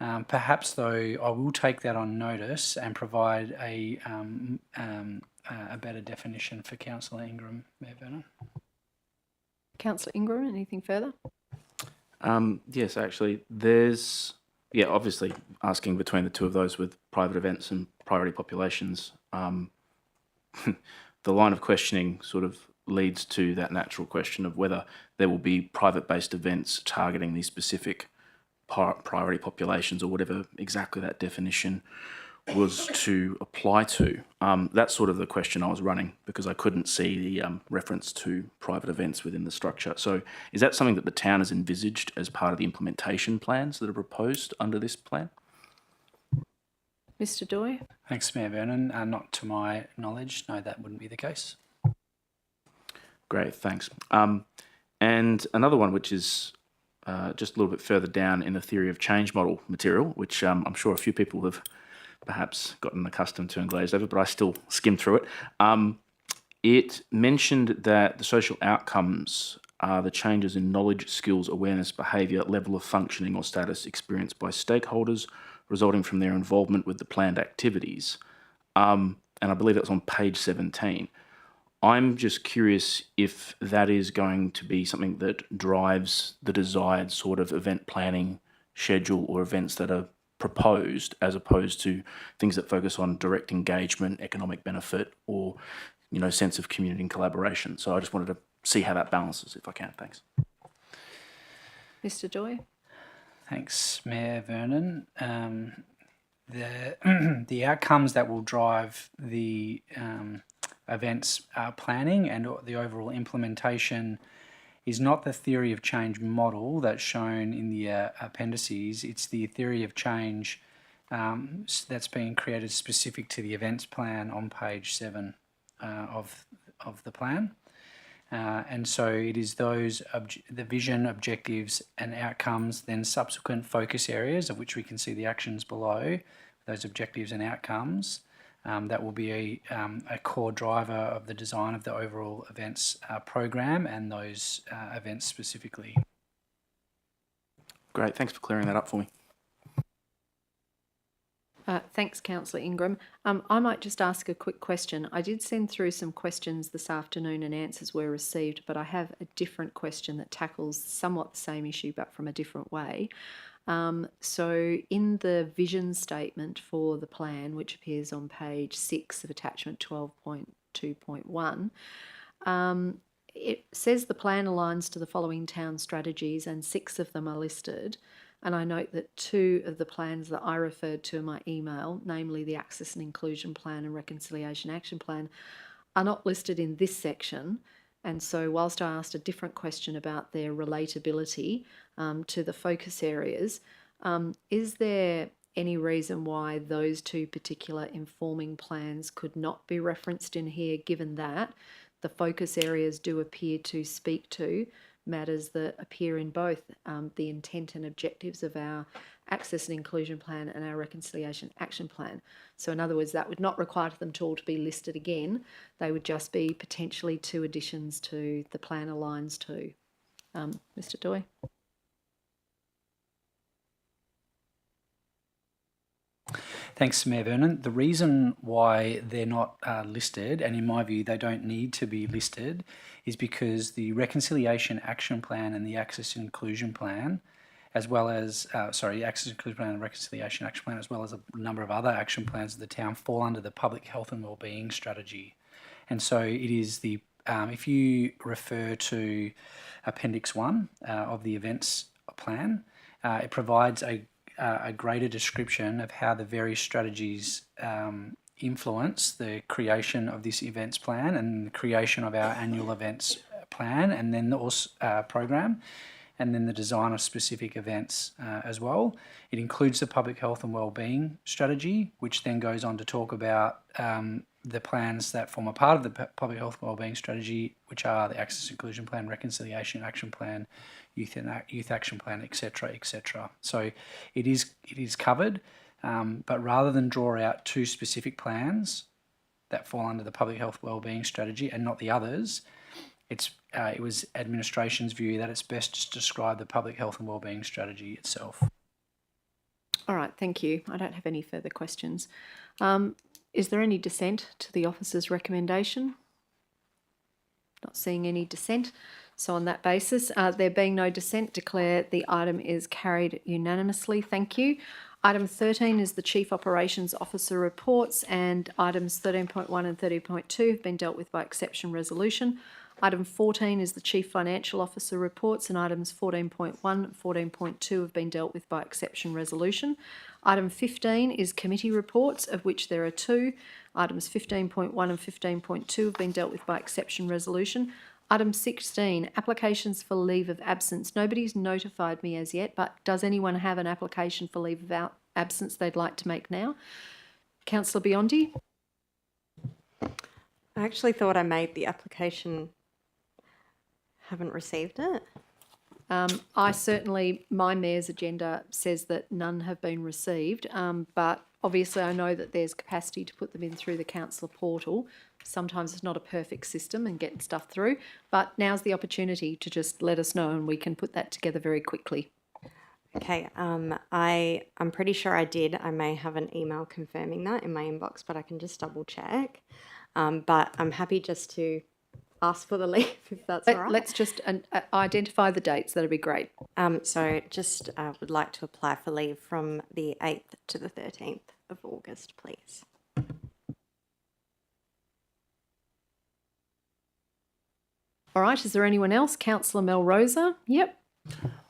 Perhaps, though, I will take that on notice and provide a better definition for Councillor Ingram, Mayor Vernon. Councillor Ingram, anything further? Yes, actually, obviously asking between the two of those with private events and priority populations, the line of questioning sort of leads to that natural question of whether there will be private-based events targeting these specific priority populations, or whatever exactly that definition was to apply to. That's sort of the question I was running, because I couldn't see the reference to private events within the structure. So is that something that the town has envisaged as part of the implementation plans that are proposed under this plan? Mr. Doy? Thanks, Mayor Vernon. Not to my knowledge, no, that wouldn't be the case. Great, thanks. And another one, which is just a little bit further down in the theory of change model material, which I'm sure a few people have perhaps gotten accustomed to and glazed over, but I still skimmed through it. It mentioned that the social outcomes are the changes in knowledge, skills, awareness, behaviour, level of functioning or status experienced by stakeholders resulting from their involvement with the planned activities. And I believe that's on page 17. I'm just curious if that is going to be something that drives the desired sort of event planning schedule or events that are proposed, as opposed to things that focus on direct engagement, economic benefit, or sense of community and collaboration. So I just wanted to see how that balances, if I can. Thanks. Mr. Doy? Thanks, Mayor Vernon. The outcomes that will drive the events planning and the overall implementation is not the theory of change model that's shown in the appendices. It's the theory of change that's being created specific to the events plan on page 7 of the plan. And so it is those the vision, objectives and outcomes, then subsequent focus areas, of which we can see the actions below, those objectives and outcomes, that will be a core driver of the design of the overall events program and those events specifically. Great, thanks for clearing that up for me. Thanks, Councillor Ingram. I might just ask a quick question. I did send through some questions this afternoon and answers were received, but I have a different question that tackles somewhat the same issue but from a different way. So in the vision statement for the plan, which appears on page 6 of attachment 12.2.1, it says the plan aligns to the following town strategies and 6 of them are listed. And I note that 2 of the plans that I referred to in my email, namely the Access and Inclusion Plan and Reconciliation Action Plan, are not listed in this section. And so whilst I asked a different question about their relatability to the focus areas, is there any reason why those 2 particular informing plans could not be referenced in here, given that the focus areas do appear to speak to matters that appear in both the intent and objectives of our Access and Inclusion Plan and our Reconciliation Action Plan? So in other words, that would not require them to all to be listed again. They would just be potentially 2 additions to the plan aligns to. Mr. Doy? Thanks, Mayor Vernon. The reason why they're not listed, and in my view they don't need to be listed, is because the Reconciliation Action Plan and the Access and Inclusion Plan, as well as, Access and Inclusion Plan and Reconciliation Action Plan, as well as a number of other action plans of the town, fall under the Public Health and Wellbeing Strategy. And so it is the, if you refer to Appendix 1 of the events plan, it provides a greater description of how the various strategies influence the creation of this events plan and the creation of our annual events plan and then also program, and then the design of specific events as well. It includes the public health and wellbeing strategy, which then goes on to talk about the plans that form a part of the public health and wellbeing strategy, which are the Access Inclusion Plan, Reconciliation Action Plan, Youth Action Plan, etc., etc. So it is covered, but rather than draw out two specific plans that fall under the public health wellbeing strategy and not the others, it was administration's view that it's best to describe the public health and wellbeing strategy itself. All right, thank you. I don't have any further questions. Is there any dissent to the officer's recommendation? Not seeing any dissent. So on that basis, there being no dissent, declare the item is carried unanimously. Thank you. Item 13 is the Chief Operations Officer reports, and items 13.1 and 13.2 have been dealt with by exception resolution. Item 14 is the Chief Financial Officer reports, and items 14.1 and 14.2 have been dealt with by exception resolution. Item 15 is committee reports, of which there are two. Items 15.1 and 15.2 have been dealt with by exception resolution. Item 16, applications for leave of absence. Nobody's notified me as yet, but does anyone have an application for leave of absence they'd like to make now? Councillor Biondi? I actually thought I made the application. Haven't received it. I certainly, my mayor's agenda says that none have been received, but obviously I know that there's capacity to put them in through the councillor portal. Sometimes it's not a perfect system and getting stuff through, but now's the opportunity to just let us know and we can put that together very quickly. Okay, I'm pretty sure I did. I may have an email confirming that in my inbox, but I can just double check. But I'm happy just to ask for the leave if that's all right. Let's just identify the dates. That'd be great. So just would like to apply for leave from the 8th to the 13th of August, please. All right, is there anyone else? Councillor Melrosa? Yep.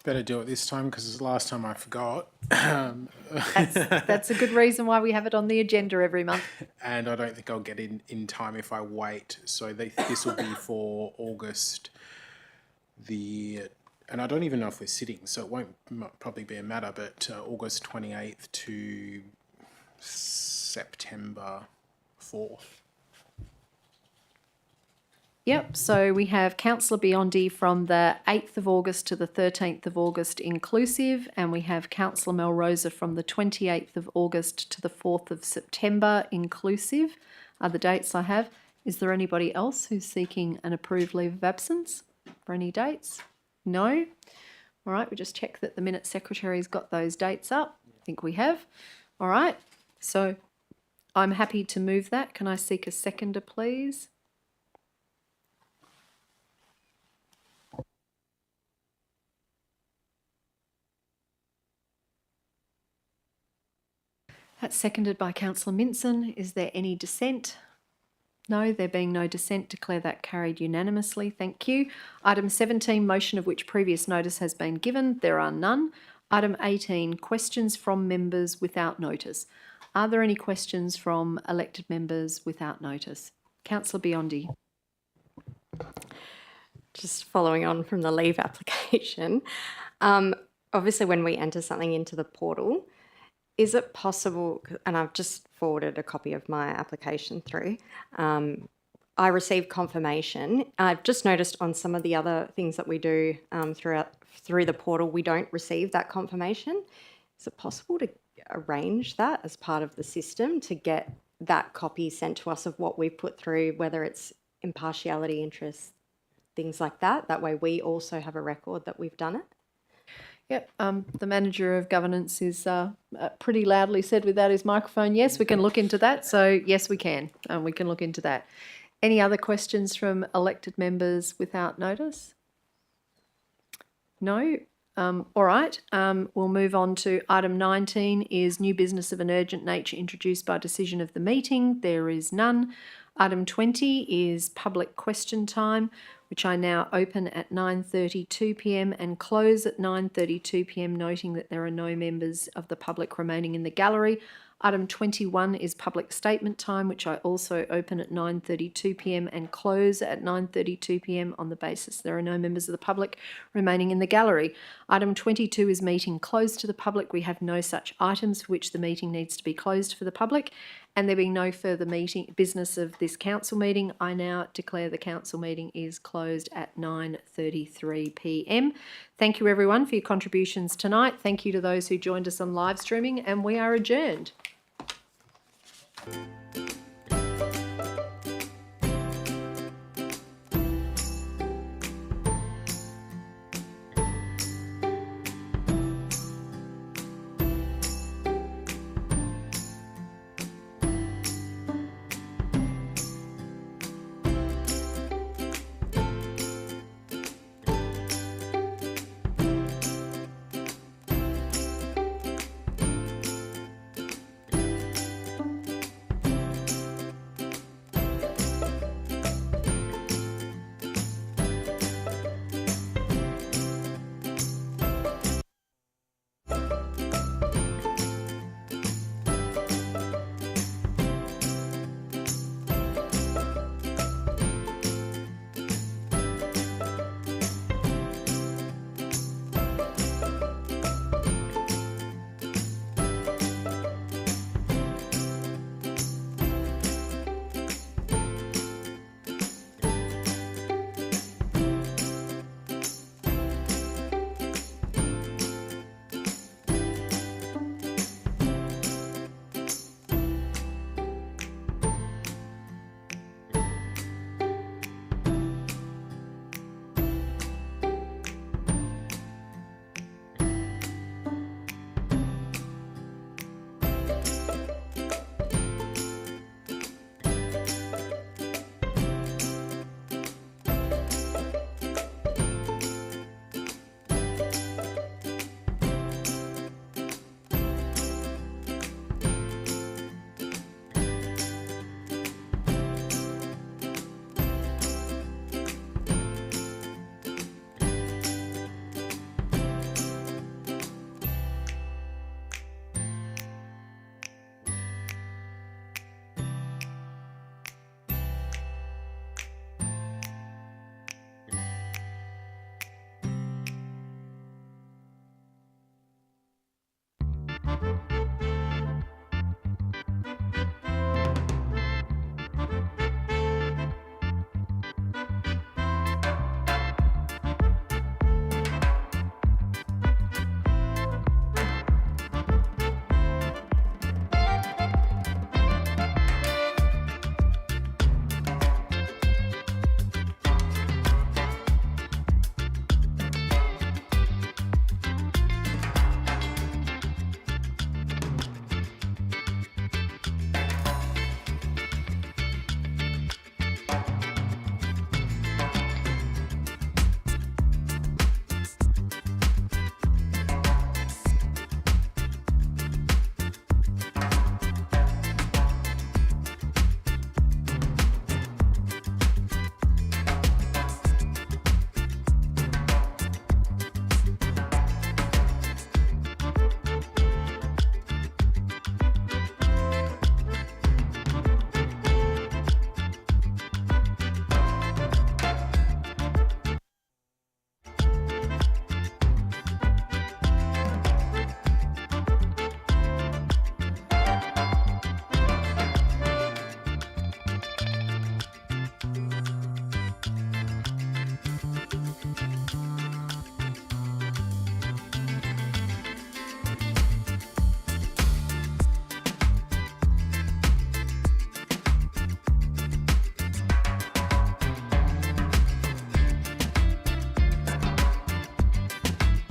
Better do it this time because last time I forgot. That's a good reason why we have it on the agenda every month. And I don't think I'll get in time if I wait. So this will be for August and I don't even know if we're sitting, so it won't probably be a matter, but August 28th to September 4th. Yep, so we have Councillor Biondi from the 8th of August to the 13th of August inclusive, and we have Councillor Melrosa from the 28th of August to the 4th of September inclusive are the dates I have. Is there anybody else who's seeking an approved leave of absence for any dates? No? All right, we just check that the Minutes Secretary's got those dates up. I think we have. All right, so I'm happy to move that. Can I seek a seconder, please? That's seconded by Councillor Minson. Is there any dissent? No, there being no dissent, declare that carried unanimously. Thank you. Item 17, motion of which previous notice has been given. There are none. Item 18, questions from members without notice. Are there any questions from elected members without notice? Councillor Biondi. Just following on from the leave application, obviously when we enter something into the portal, is it possible, and I've just forwarded a copy of my application through, I received confirmation. I've just noticed on some of the other things that we do through the portal, we don't receive that confirmation. Is it possible to arrange that as part of the system to get that copy sent to us of what we've put through, whether it's impartiality, interest, things like that? That way we also have a record that we've done it. Yep, the Manager of Governance is pretty loudly said without his microphone, yes, we can look into that. So, yes, we can. We can look into that. Any other questions from elected members without notice? No? All right, we'll move on to item 19 is new business of an urgent nature introduced by decision of the meeting. There is none. Item 20 is public question time, which I now open at 9:32 p.m. and close at 9:32 p.m, noting that there are no members of the public remaining in the gallery. Item 21 is public statement time, which I also open at 9:32pm and close at 9:32pm on the basis there are no members of the public remaining in the gallery. Item 22 is meeting closed to the public. We have no such items for which the meeting needs to be closed for the public. And there being no further business of this council meeting, I now declare the council meeting is closed at 9:33pm. Thank you everyone for your contributions tonight. Thank you to those who joined us on live streaming, and we are adjourned.